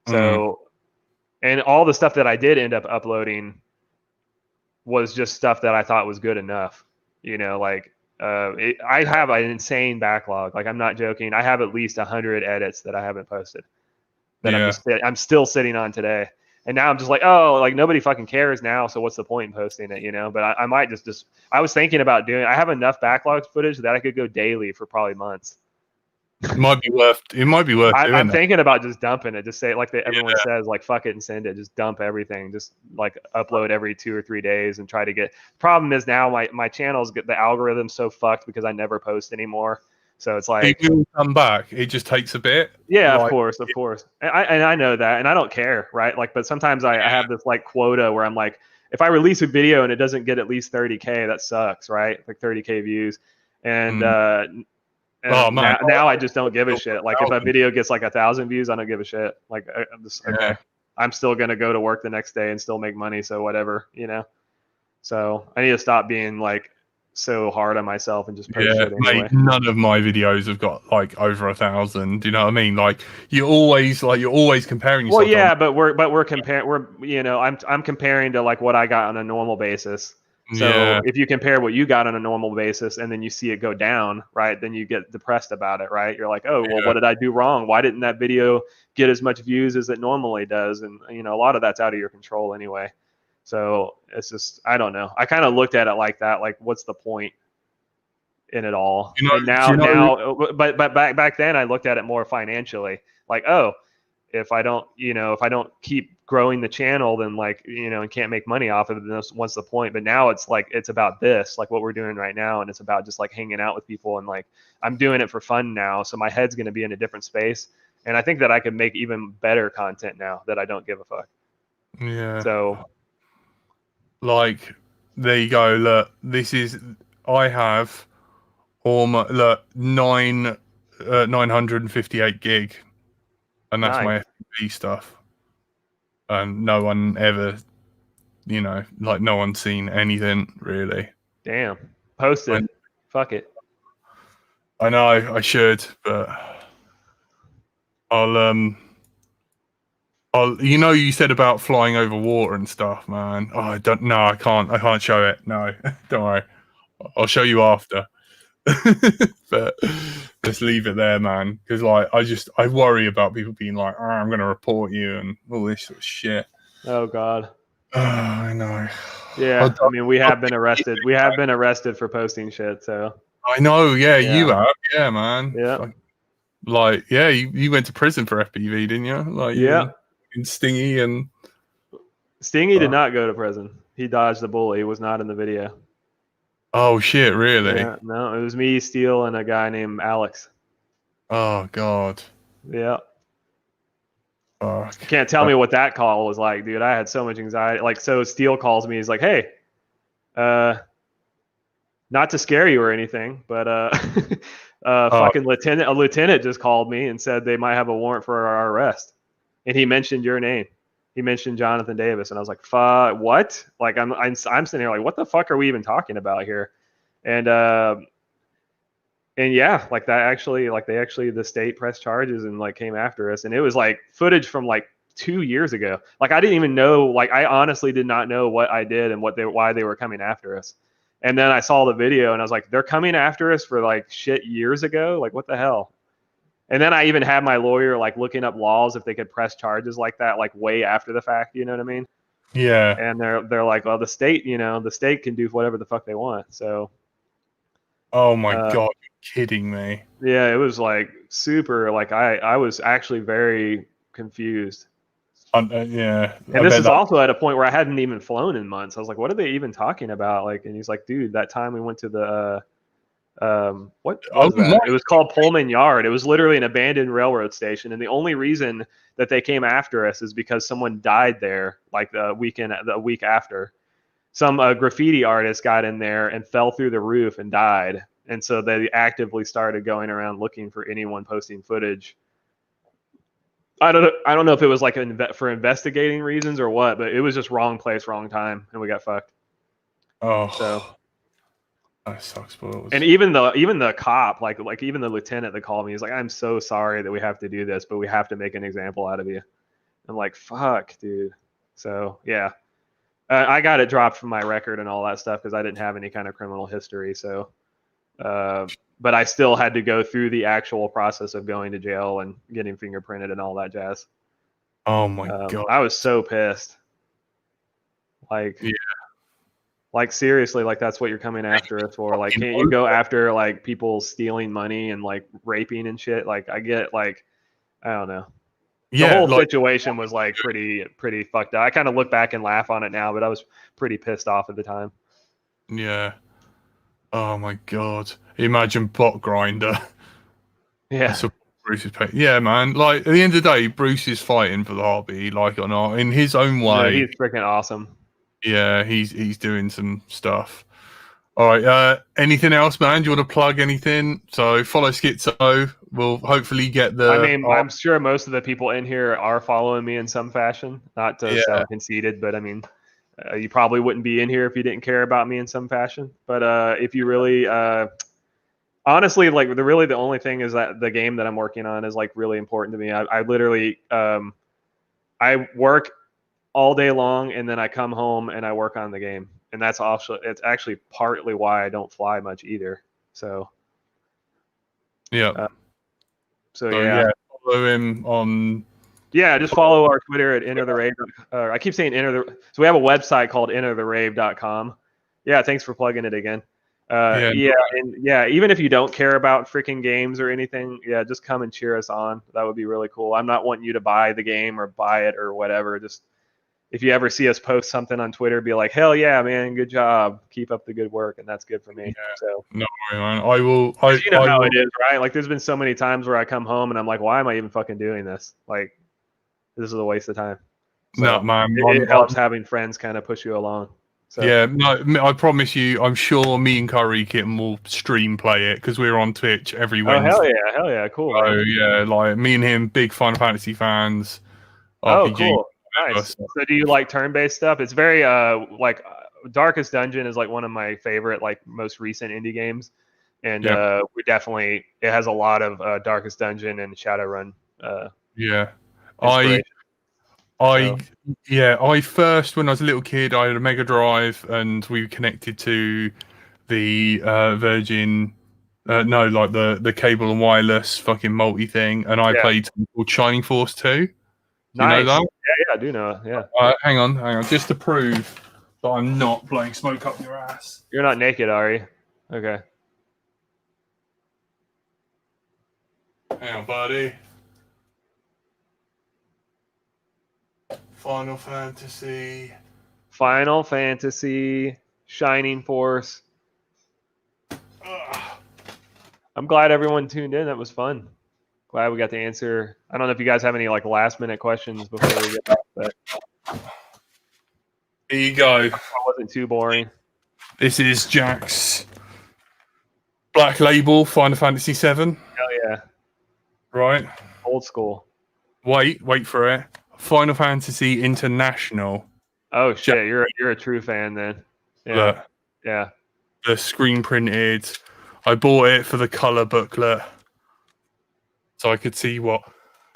So, and all the stuff that I did end up uploading was just stuff that I thought was good enough. You know, like I have an insane backlog. Like I'm not joking. I have at least 100 edits that I haven't posted that I'm still sitting on today. And now I'm just like, oh, like nobody fucking cares now. So what's the point in posting it, you know? But I might just I was thinking about doing. I have enough backlog footage that I could go daily for probably months. It might be worth I'm thinking about just dumping it. Just say it like everyone says, like fuck it and send it. Just dump everything. Just like upload every 2 or 3 days and try to get. Problem is now my channels get the algorithm's so fucked because I never post anymore. So it's like it will come back. It just takes a bit. Yeah, like, of course. And I know that, and I don't care, right? Like, but sometimes I have this like quota where I'm like, if I release a video and it doesn't get at least 30K, that sucks, right? Like 30K views, and now I just don't give a shit. Like if a video gets like 1,000 views, I don't give a shit. Like I'm just okay. I'm still gonna go to work the next day and still make money. So whatever, you know. So I need to stop being like so hard on myself and just post shit anyway. Mate, none of my videos have got like over 1,000. Do you know what I mean? Like you're always comparing yourself. Well, yeah, but we're comparing. I'm comparing to like what I got on a normal basis. So if you compare what you got on a normal basis and then you see it go down, right, then you get depressed about it, right? You're like, oh, well, what did I do wrong? Why didn't that video get as much views as it normally does? And, you know, a lot of that's out of your control anyway. So it's just, I don't know. I kind of looked at it like that, like, what's the point in it all? And but back then I looked at it more financially, like, oh, if I don't keep growing the channel, then like, you know, and can't make money off of it, then what's the point? But now it's like, it's about this, like what we're doing right now. And it's about just like hanging out with people. And like, I'm doing it for fun now. So my head's going to be in a different space. And I think that I could make even better content now that I don't give a fuck. Yeah. So like, there you go. Look, I have almost 958 gig. And that's my FPV stuff. And no one ever, you know, like no one's seen anything really. Damn. Post it. Fuck it. I know I should, but I'll you know, you said about flying over water and stuff, man. Oh, I can't show it. No, don't worry. I'll show you after. But just leave it there, man, because like I worry about people being like, oh, I'm gonna report you and all this sort of shit. Oh god. I know. Yeah, I mean, we have been arrested for posting shit. So I know. Yeah, you have. Yeah, man. Yeah. Like yeah, you went to prison for FPV, didn't you? Like in Stingy and Stingy did not go to prison. He dodged the bullet. He was not in the video. Oh shit! Really? Yeah, no, it was me, Steele, and a guy named Alex. Oh god. Yeah. Fuck. Can't tell me what that call was like, dude. I had so much anxiety. Like, so Steele calls me. He's like, "Hey, not to scare you or anything, but fucking a lieutenant just called me and said they might have a warrant for our arrest, and he mentioned your name. He mentioned Jonathan Davis, and I was like, "Fuck, what?" Like, I'm sitting here like, "What the fuck are we even talking about here?" And yeah, like that actually, like the state pressed charges and like came after us, and it was like footage from like 2 years ago. Like I didn't even know, like I honestly did not know what I did and why they were coming after us. And then I saw the video and I was like, they're coming after us for like shit years ago. Like what the hell? And then I even had my lawyer like looking up laws if they could press charges like that, like way after the fact. You know what I mean? Yeah. And they're like, well, the state can do whatever the fuck they want. So. Oh my God, you're kidding me. Yeah, it was like super. Like I was actually very confused. Yeah. And this is also at a point where I hadn't even flown in months. I was like, what are they even talking about? Like, and he's like, dude, that time we went to the what was that? It was called Pullman Yard. It was literally an abandoned railroad station, and the only reason that they came after us is because someone died there, like the week after. Some graffiti artist got in there and fell through the roof and died, and so they actively started going around looking for anyone posting footage. I don't know if it was like for investigating reasons or what, but it was just wrong place, wrong time, and we got fucked. Oh, so that sucks balls. And even the cop, like even the lieutenant that called me, he's like, "I'm so sorry that we have to do this, but we have to make an example out of you." I'm like, "Fuck, dude." So yeah, I got it dropped from my record and all that stuff because I didn't have any kind of criminal history. So, but I still had to go through the actual process of going to jail and getting fingerprinted and all that jazz. Oh my God. I was so pissed. Like, yeah. Like seriously, like that's what you're coming after us for. Like, can't you go after like people stealing money and like raping and shit? Like, I get like, I don't know. The whole situation was like pretty fucked up. I kind of look back and laugh on it now, but I was pretty pissed off at the time. Yeah. Oh my God. Imagine bot grinder. Yeah. So Bruce's pay. Yeah, man. Like at the end of the day, Bruce is fighting for the hobby, like or not, in his own way. Yeah, he's freaking awesome. Yeah, he's doing some stuff. All right. Anything else, man? Do you want to plug anything? So follow Skitzo. We'll hopefully get the. I mean, I'm sure most of the people in here are following me in some fashion. Not to sound conceited, but I mean, you probably wouldn't be in here if you didn't care about me in some fashion. But if you really, honestly, like the only thing is that the game that I'm working on is like really important to me. I literally, I work all day long and then I come home and I work on the game. And that's also, it's actually partly why I don't fly much either. So, yeah. So yeah, follow him on. Yeah, just follow our Twitter at Enter the Rave. I keep saying So we have a website called entertherave.com. Yeah, thanks for plugging it again. Even if you don't care about freaking games or anything, yeah, just come and cheer us on. That would be really cool. I'm not wanting you to buy the game or buy it or whatever. Just if you ever see us post something on Twitter, be like, hell yeah, man, good job. Keep up the good work. And that's good for me. Yeah. So no, man, I will. You know how it is, right? Like there's been so many times where I come home and I'm like, why am I even fucking doing this? Like, this is a waste of time. So no, man. It helps having friends kind of push you along. So. Yeah, no, I promise you, I'm sure me and Curry Kitten will stream play it because we're on Twitch every Wednesday. Oh, hell yeah, cool. So, yeah, like me and him, big Final Fantasy fans. RPG. Oh, cool. Nice. So do you like turn-based stuff? It's very, Darkest Dungeon is like one of my favorite, like most recent indie games. And we definitely, it has a lot of Darkest Dungeon and Shadowrun. I first, when I was a little kid, I had a Mega Drive and we connected to the Virgin, the cable and wireless fucking multi thing, and I played something called Shining Force 2. Nice. You know that? Yeah, I do know it. Yeah. Hang on, just to prove that I'm not blowing smoke up your ass. You're not naked, are you? Okay. Hang on, buddy. Final Fantasy, Shining Force. I'm glad everyone tuned in. That was fun. Glad we got to answer. I don't know if you guys have any like last minute questions before we get back, but here you go. That wasn't too boring. This is Jack's Black Label Final Fantasy 7. Hell yeah. Right. Old school. Wait for it. Final Fantasy International. Oh shit, you're a true fan then. Yeah. Look, yeah. The screen printed. I bought it for the color booklet, so I could see all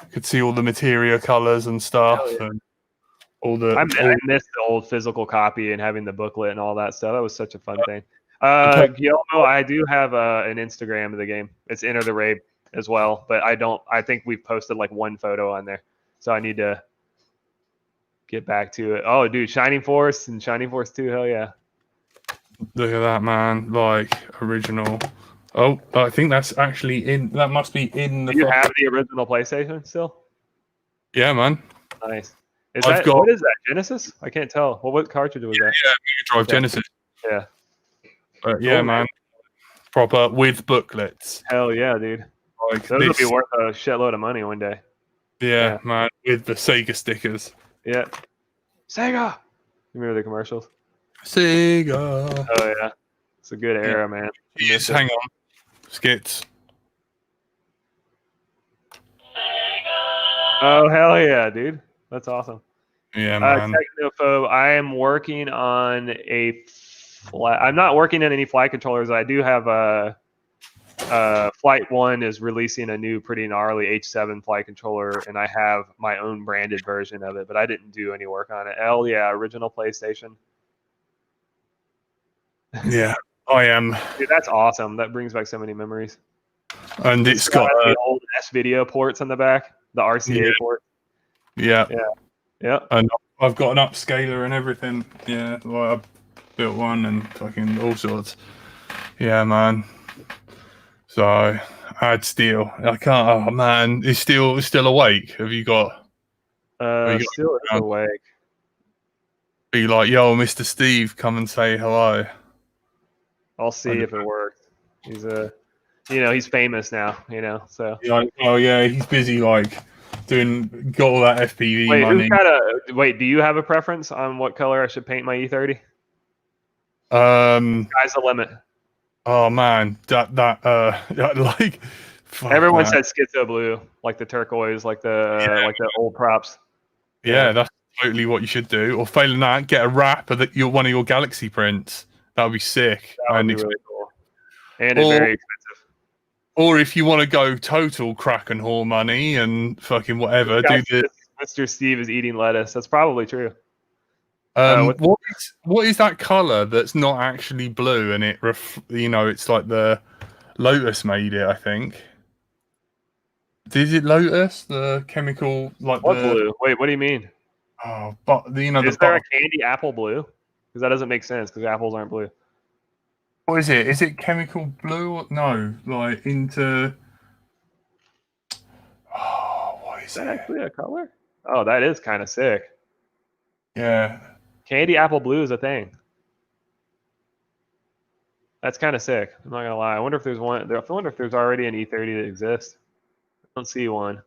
the materia colors and stuff, and all the. I missed the old physical copy and having the booklet and all that stuff. That was such a fun thing. Guillermo, I do have an Instagram of the game. It's Enter the Rave. as well, but I think we've posted like one photo on there, so I need to get back to it. Oh, dude, Shining Force and Shining Force 2, hell yeah. Look at that, man. Like, original. Oh, I think that's actually in. That must be in the. Do you have the original PlayStation still? Yeah, man. Nice. What is that? Genesis? I can't tell. Well, what cartridge was that? Yeah, Mega Drive Genesis. Yeah. But yeah, man. Proper with booklets. Hell yeah, dude. Like those will be worth a shitload of money one day. Yeah, man. With the Sega stickers. Yeah. Sega. Remember the commercials? Sega. Oh yeah. It's a good era, man. Yes, hang on. Skits. Oh hell yeah, dude. That's awesome. Yeah, man. Technophobe, I am working on I'm not working on any flight controllers. I do have Flight 1 is releasing a new pretty gnarly H7 flight controller, and I have my own branded version of it, but I didn't do any work on it. Hell yeah, original PlayStation. Yeah, I am. Dude, that's awesome. That brings back so many memories. And it's got the old S-video ports on the back, the RCA port. Yeah. Yeah. Yeah. And I've got an upscaler and everything. Yeah, like I built one and fucking all sorts. Yeah, man. So add steel. I can't. Oh man, is still awake? Have you got? Still awake. Be like, yo, Mr. Steve, come and say hello. I'll see if it works. He's he's famous now, so. Oh yeah, he's busy like got all that FPV money. Wait, do you have a preference on what color I should paint my E30? Sky's the limit. Oh man, that like everyone said schizo blue, like the turquoise, like the old props. Yeah, that's totally what you should do. Or failing that, get a wrap of one of your Galaxy prints. That would be sick. That would be really cool. And it's very expensive. Or if you want to go total crack and whore money and fucking whatever, Mr. Steve is eating lettuce. That's probably true. What is that color that's not actually blue and it's like the Lotus made it, I think. Is it Lotus, the chemical like what blue? Wait, what do you mean? Oh, but is there a candy apple blue? Because that doesn't make sense because apples aren't blue. What is it? Is it chemical blue? No, like into. Oh, what is that? Actually a color? Oh, that is kind of sick. Yeah. Candy apple blue is a thing. That's kind of sick. I'm not gonna lie. I wonder if there's one. I wonder if there's already an E30 that exists. I don't see one.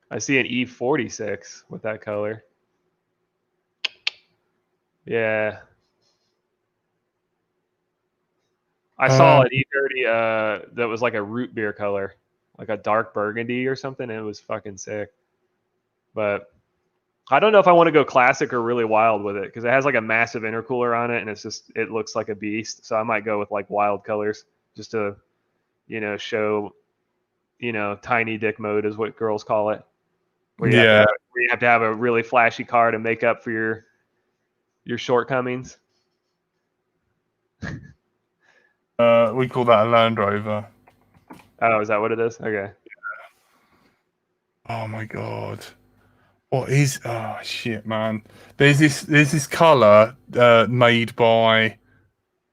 I see an E46 with that color. Yeah. I saw an E30 that was like a root beer color, like a dark burgundy or something. It was fucking sick. But I don't know if I want to go classic or really wild with it because it has like a massive intercooler on it and it looks like a beast. So I might go with like wild colors just to, show, tiny dick mode is what girls call it. Where you have to have a really flashy car to make up for your shortcomings. We call that a Land Rover. Oh, is that what it is? Okay. Oh my god. What is? Oh shit, man. There's this color made by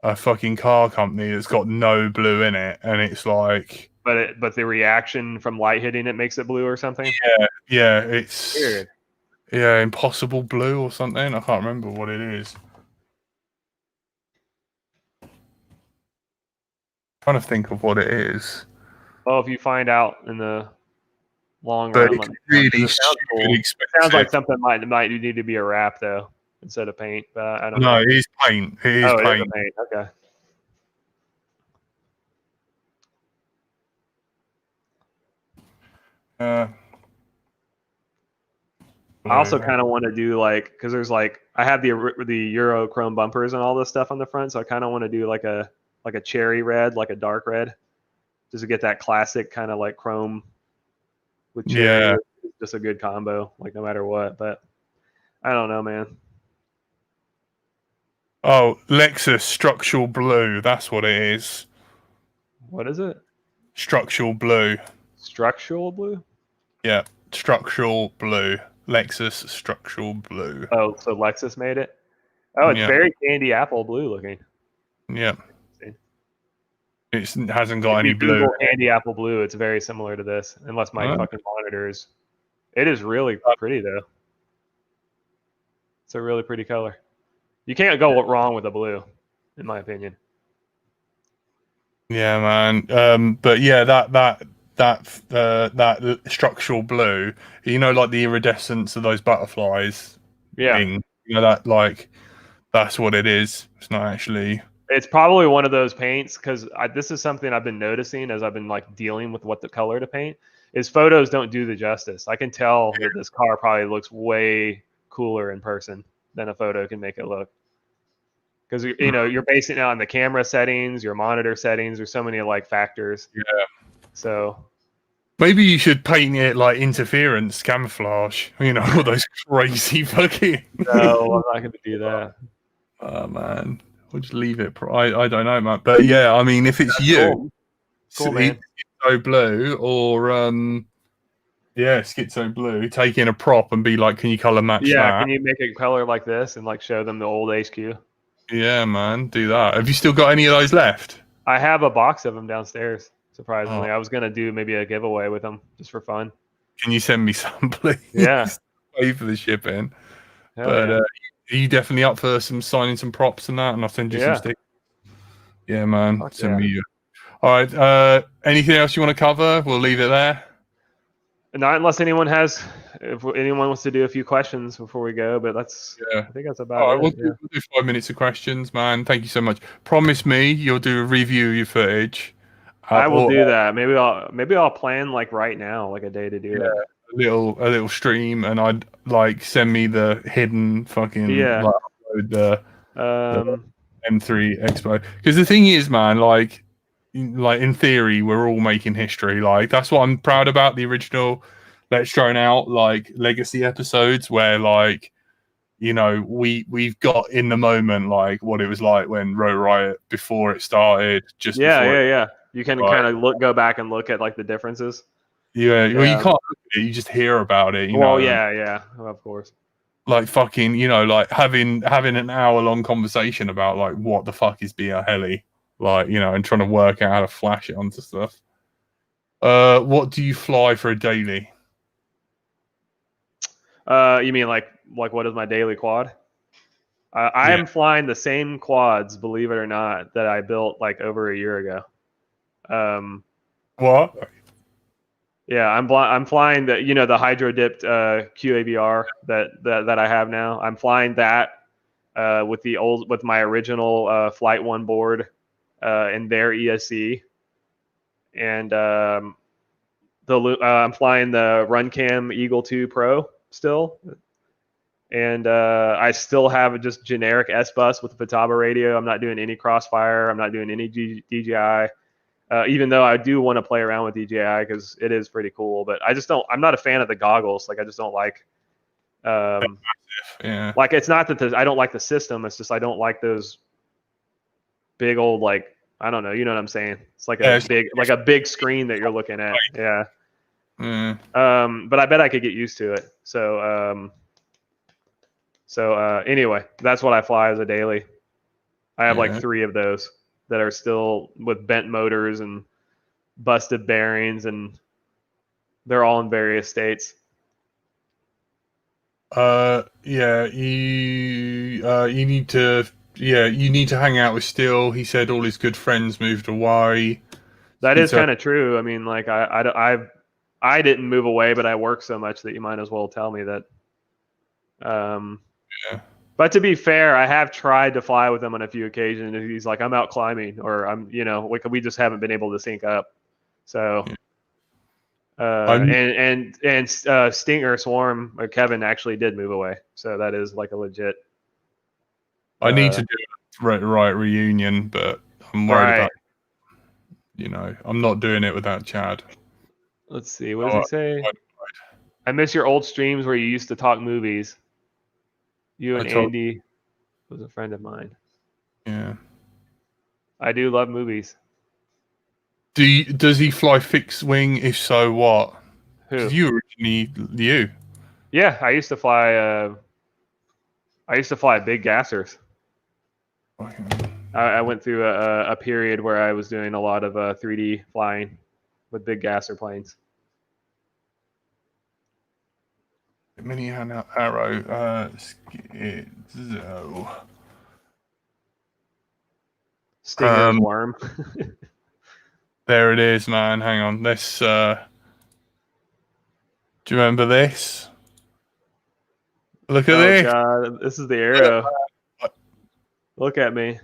a fucking car company that's got no blue in it, and it's like. But the reaction from light hitting it makes it blue or something. Yeah, it's weird. Yeah, impossible blue or something. I can't remember what it is. Trying to think of what it is. Well, if you find out in the long but run, really it sounds like something might need to be a wrap though instead of paint. But I don't know. No, it is paint. It is paint. It is paint. Okay. I also kind of want to do because there's I have the Euro chrome bumpers and all this stuff on the front, so I kind of want to do like a cherry red, like a dark red, just to get that classic kind of like chrome with cherry. Yeah, it's just a good combo, like no matter what. But I don't know, man. Oh, Lexus structural blue. That's what it is. What is it? Structural blue. Structural blue? Yeah, structural blue. Lexus structural blue. Oh, so Lexus made it? Oh, it's Yeah. very candy apple blue looking. Yeah. It hasn't If got any you blue. Google candy apple blue, it's very similar to this, unless my Huh? fucking monitors. It is really pretty though. It's a really pretty color. You can't go wrong with a blue, in my opinion. Yeah, man. But yeah, that structural blue. You know, like the iridescence of those butterflies. Yeah. Thing. You know that like that's what it is. It's not actually. It's probably one of those paints because this is something I've been noticing as I've been like dealing with what the color to paint is. Photos don't do the justice. I can tell that this car probably looks way cooler in person than a photo can make it look. Because you know you're basing it on the camera settings, your monitor settings. There's so many like factors. Yeah. So Maybe you should paint it like interference camouflage. You know, all those crazy fucking. no, I'm not going to do that. Oh man, we'll just leave it. I don't know, man. But yeah, I mean, if it's you, Cool, man. Schizo Blue or Schizo Blue, take in a prop and be like, can you color match that? Can you make a color like this and like show them the old HQ? Yeah, man, do that. Have you still got any of those left? I have a box of them downstairs. Surprisingly, I was gonna do maybe a giveaway with them just for fun. Can you send me some, please? Yeah. Pay for the shipping. Hell But yeah. are you definitely up for signing some props and that? And I'll send you some stickers. Yeah, man. Fuck Send me. All right. Anything else you want to cover? We'll leave it there. Not unless anyone if anyone wants to do a few questions before we go, but I think that's about All right, it. we'll do 5 minutes of questions, man. Thank you so much. Promise me you'll do a review of your footage. I will do that. Maybe I'll plan like right now, like a day to do it. A little stream, and I'd like send me the hidden fucking like, upload the M3 Expo. Because the thing is, man, like in theory, we're all making history. Like that's what I'm proud about the original Let's Drone Out like legacy episodes, where like we've got in the moment like what it was like when Row Riot before it started. You can kind of go back and look at like the differences. Yeah, well, you can't look at it, you just hear about it. Of course. Like fucking, like having an hour-long conversation about like what the fuck is being a heli, like and trying to work out how to flash it onto stuff. What do you fly for a daily? You mean like what is my daily quad? I am flying the same quads, believe it or not, that I built like over a year ago. What? Yeah, I'm flying the the hydro dipped QAVR that I have now. I'm flying that with my original Flight One board and their ESC, and I'm flying the Runcam Eagle 2 Pro still, and I still have just generic S bus with the Futaba radio. I'm not doing any crossfire. I'm not doing any DJI. Even though I do want to play around with DJI because it is pretty cool, but I'm not a fan of the goggles. Like I just don't like, like it's not that I don't like the system. It's just I don't like those big old like I don't know. You know what I'm saying? It's like a big screen that you're looking at. Yeah. But I bet I could get used to it. So anyway, that's what I fly as a daily. I have like 3 of those that are still with bent motors and busted bearings, and they're all in various states. You need to hang out with Steele. He said all his good friends moved away. That is kind of true. I mean, like I didn't move away, but I work so much that you might as well tell me that. But to be fair, I have tried to fly with him on a few occasions. And he's like, I'm out climbing, or I'm, we just haven't been able to sync up. So, Stinger Swarm or Kevin actually did move away. So that is like a legit. I need to do a right reunion, but I'm worried about. I'm not doing it without Chad. Let's see. What does he say? I miss your old streams where you used to talk movies. You and Andy was a friend of mine. Yeah. I do love movies. Does he fly fixed wing? If so, what? Who? Because you originally you. Yeah, I used to fly. I used to fly big gassers. I went through a period where I was doing a lot of 3D flying with big gasser planes. Mini arrow. Schizo. Stinger's worm. There it is, man. Hang on. Let's. Do you remember this? Look at this. Oh God, this is the arrow. Look at me.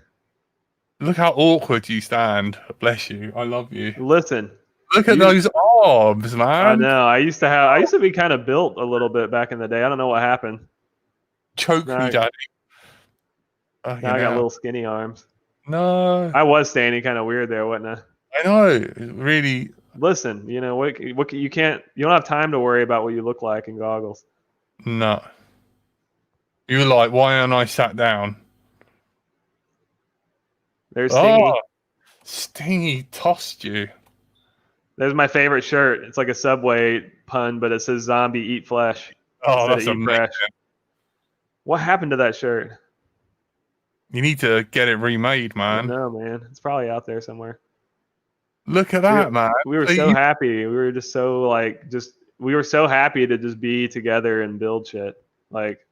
Look how awkward you stand. Bless you. I love you. Listen. Look at those arms, man. I know. I used to be kind of built a little bit back in the day. I don't know what happened. Choke me, daddy. Now I got little skinny arms. No. I was standing kind of weird there, wasn't I? I know. Really. Listen, you know what you don't have time to worry about what you look like in goggles. No. You were like, why aren't I sat down? There's Stingy. Oh, Stingy tossed you. There's my favorite shirt. It's like a Subway pun, but it says "Zombie eat flesh." Oh, that's amazing. Fresh. What happened to that shirt? You need to get it remade, man. No, man. It's probably out there somewhere. Look at that, man. We were so happy. We were just so we were so happy to just be together and build shit. Like,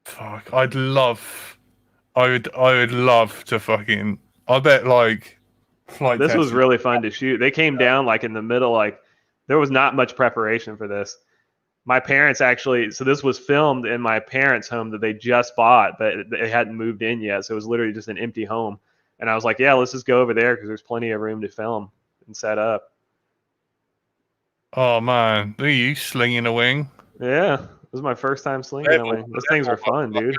fuck, I would love to fucking. I bet like. This was really fun to shoot. They came down like in the middle, like there was not much preparation for this. My parents actually, so this was filmed in my parents' home that they just bought, but they hadn't moved in yet. So it was literally just an empty home. And I was like, yeah, let's just go over there because there's plenty of room to film and set up. Oh man, are you slinging a wing? Yeah, this was my first time slinging a wing. Those things were fun, dude.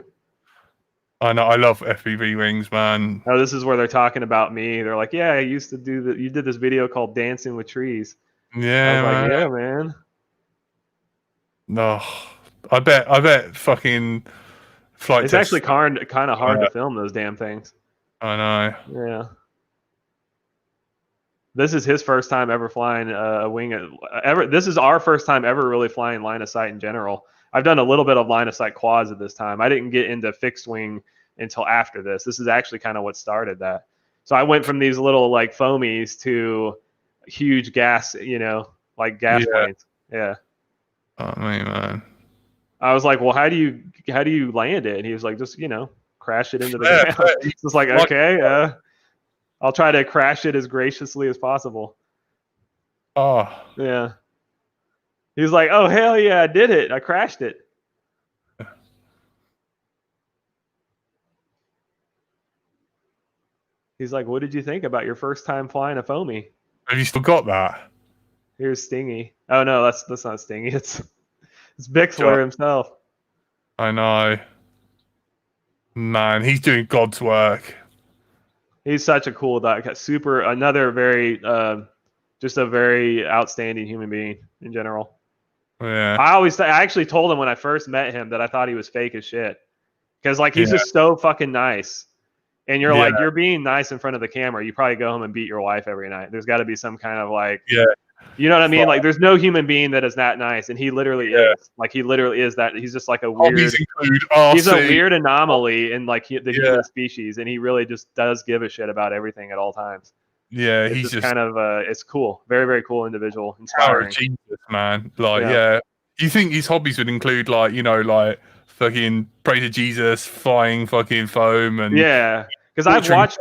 I know, I love FPV wings, man. Oh, this is where they're talking about me. They're like, yeah, I used to do that. You did this video called Dancing with Trees. Yeah, I was like, yeah, man. No, I bet fucking flight. It's actually kind of hard to film those damn things. I know. Yeah. This is his first time ever flying a wing. This is our first time ever really flying line of sight in general. I've done a little bit of line of sight quads at this time. I didn't get into fixed wing until after this. This is actually kind of what started that. So I went from these little like foamies to huge gas, like gas planes. Yeah. Oh man. I was like, well, how do you land it? And he was like, just crash it into the ground. It's just like, okay, I'll try to crash it as graciously as possible. Oh. Yeah. He was like, oh, hell yeah, I did it. I crashed it. He's like, what did you think about your first time flying a foamy? Have you still got that? Here's Stingy. Oh, no, that's not Stingy. It's Bixler himself. I know. Man, he's doing God's work. He's such a cool guy. Another very, just a very outstanding human being in general. Yeah. I actually told him when I first met him that I thought he was fake as shit. Because like he's just so fucking nice. And you're like, you're being nice in front of the camera. You probably go home and beat your wife every night. There's got to be some kind of like, you know what I mean? Like there's no human being that is that nice. And he literally is. Like he literally is that. He's just like a weird, he's a weird anomaly in like the human species. And he really just does give a shit about everything at all times. Yeah, he's just kind of it's cool. Very, very cool individual. Inspiring. Jesus, man. Like, you think his hobbies would include like, like fucking pray to Jesus, flying fucking foam, and because I've watched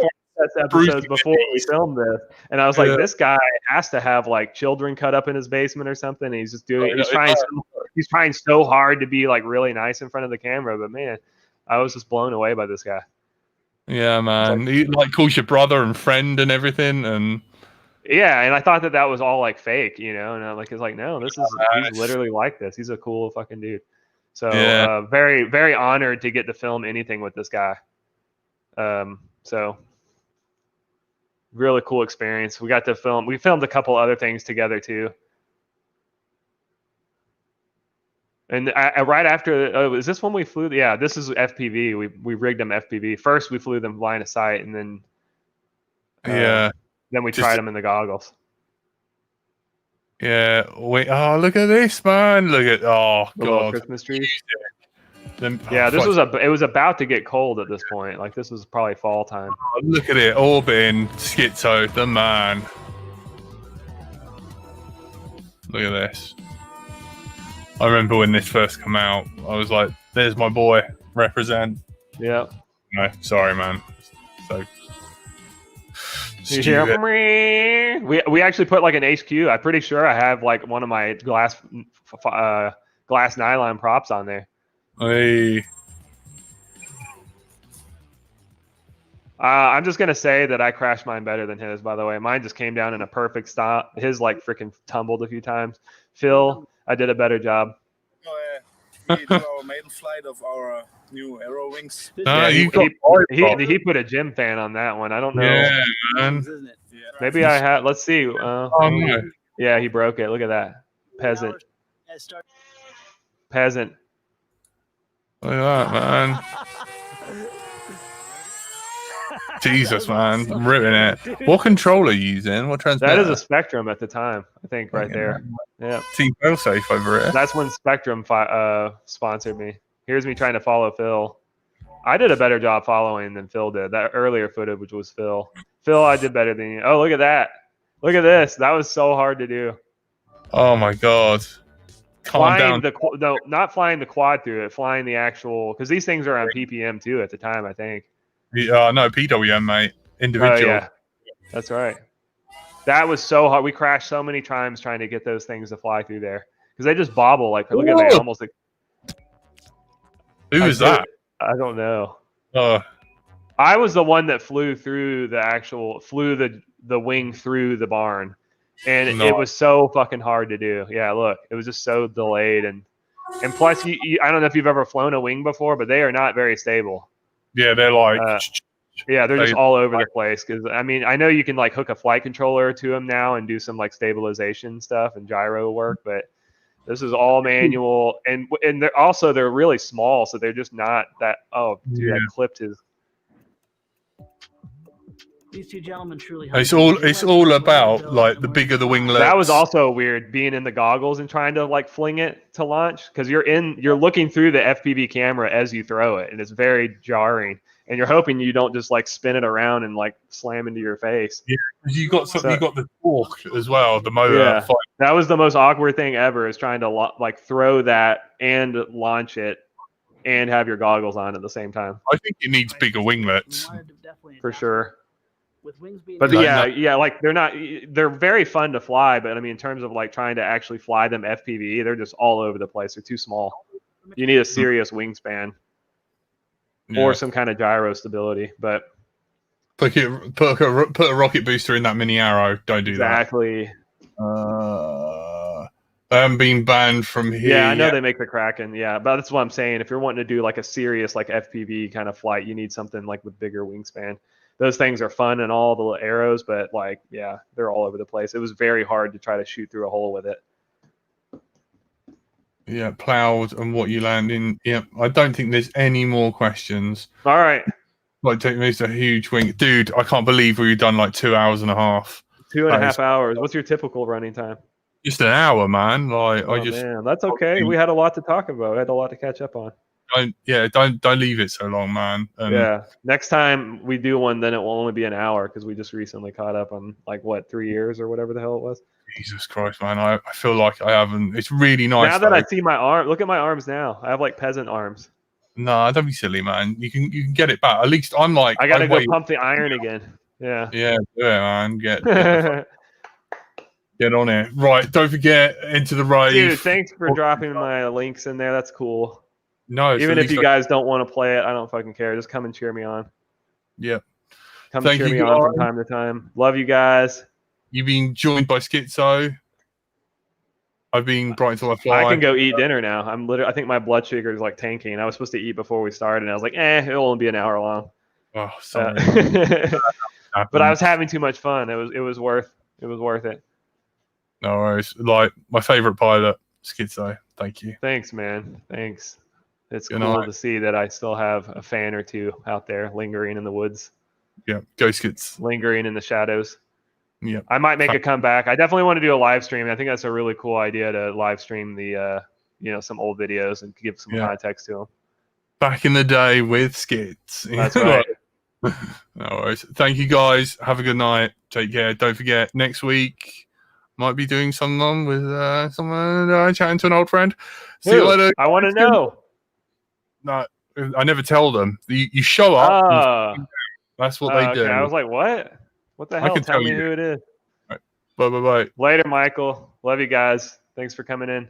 episodes before we filmed this, and I was like, this guy has to have like children cut up in his basement or something. And he's just he's trying so hard to be like really nice in front of the camera, but man, I was just blown away by this guy. Yeah, man. He like calls your brother and friend and everything, and and I thought that was all like fake, and I'm like, it's like, no, he's literally like this. He's a cool fucking dude. So very, very honored to get to film anything with this guy. So really cool experience. We got to film. We filmed a couple other things together too. And right after, is this when we flew? Yeah, this is FPV. We rigged them FPV. First, we flew them line of sight, and then Then we tried them in the goggles. Yeah. Wait. Oh, look at this, man. Look at. Oh The little god. Christmas trees. Then, Yeah, this fuck. was it was about to get cold at this point. Like this was probably fall time. Oh, look at it. Orbiting Schizo, the man. Look at this. I remember when this first came out. I was like, "There's my boy. Represent." Yeah. No, sorry, man. So. You hear we actually put like an HQ. I'm pretty sure I have like one of my glass nylon props on there. Hey. I'm just gonna say that I crashed mine better than his. By the way, mine just came down in a perfect stop. His like freaking tumbled a few times. Phil, I did a better job. Oh, yeah. We did our maiden flight of our new Aero Wings. Yeah, he put a gym fan on that one. I don't know. Yeah, man. Isn't it? Yeah. Maybe I had. Let's see. Oh no. Yeah, he broke it. Look at that. Peasant. Peasant. Look at that, man. Jesus, man. I'm ripping it. What controller are you using? What transmitter? That is a Spectrum at the time, I think, right there. Yeah. Team Failsafe over here. That's when Spectrum sponsored me. Here's me trying to follow Phil. I did a better job following than Phil did. That earlier footage, which was Phil. Phil, I did better than you. Oh, look at that. Look at this. That was so hard to do. Oh, my God. Calm down. No, not flying the quad through it. Flying the actual... Because these things are on PPM, too, at the time, I think. No, PWM, mate. Individual. Oh, yeah. That's right. That was so hard. We crashed so many times trying to get those things to fly through there. Because they just bobble. Like, look at that. Almost like... Who was that? I don't know. Oh. I was the one that flew the wing through the barn. And it was so fucking hard to do. Yeah, look. It was just so delayed. And plus, I don't know if you've ever flown a wing before, but they are not very stable. Yeah, they're like... yeah, they're just all over the place. Because, I mean, I know you can, like, hook a flight controller to them now and do some, like, stabilization stuff and gyro work, but this is all manual. And they're really small, so they're just not that... Oh, dude, I clipped his... These two gentlemen truly. It's all about like the bigger the winglets. That was also weird, being in the goggles and trying to like fling it to launch, because you're looking through the FPV camera as you throw it, and it's very jarring. And you're hoping you don't just like spin it around and like slam into your face. Yeah, you got the torque as well, the motor. Yeah, that was the most awkward thing ever, is trying to like throw that and launch it and have your goggles on at the same time. I think it needs bigger winglets for sure. With wings being but like they're very fun to fly, but I mean in terms of like trying to actually fly them FPV, they're just all over the place. They're too small. You need a serious wingspan or some kind of gyro stability. But put a rocket booster in that mini arrow. Don't do that. Exactly. They haven't been banned from here. Yeah, I know they make the Kraken. Yeah, but that's what I'm saying. If you're wanting to do like a serious like FPV kind of flight, you need something like with bigger wingspan. Those things are fun and all the little arrows, but like, yeah, they're all over the place. It was very hard to try to shoot through a hole with it. Yeah, plowed and what you land in. Yeah, I don't think there's any more questions. All right. Like, take me a huge wing. Dude, I can't believe we've done like 2 hours and a half. 2.5 hours. What's your typical running time? Just an hour, man. Like, man, that's okay. We had a lot to talk about. We had a lot to catch up on. Don't leave it so long, man. Yeah, next time we do one, then it will only be an hour, because we just recently caught up on like what, 3 years or whatever the hell it was. Jesus Christ, man! I feel like I haven't. It's really nice. Now that I see my arm, look at my arms now. I have like peasant arms. No, don't be silly, man. You can get it back. At least I'm like, I gotta go pump the iron again. Yeah. Yeah, man. Get on it. Right, don't forget Into the Rave. Dude, thanks for dropping my links in there. That's cool. No, even if you guys don't want to play it, I don't fucking care. Just come and cheer me on. Yeah. Come cheer me on from time to time. Love you guys. You've been joined by Skitzo. I've been Bright Till I Fly. I can go eat dinner now. I think my blood sugar is like tanking. I was supposed to eat before we started, and I was like, it'll only be an hour long. Oh, sorry. But I was having too much fun. It was worth it. No worries. Like, my favorite pilot, Skitzo. Thank you. Thanks, man. Thanks. It's cool to see that I still have a fan or two out there lingering in the woods. Yeah, go Skits. Lingering in the shadows. Yeah. I might make a comeback. I definitely want to do a live stream. I think that's a really cool idea to live stream the some old videos and give some context to them. Back in the day with skits. That's right. No worries. Thank you guys. Have a good night. Take care. Don't forget, next week might be doing something with someone chatting to an old friend. See you later. I want to know. No, I never tell them. You show up. That's what they do. I was like, what? What the hell? I can tell me who it is. Right. Bye. Later, Michael. Love you guys. Thanks for coming in.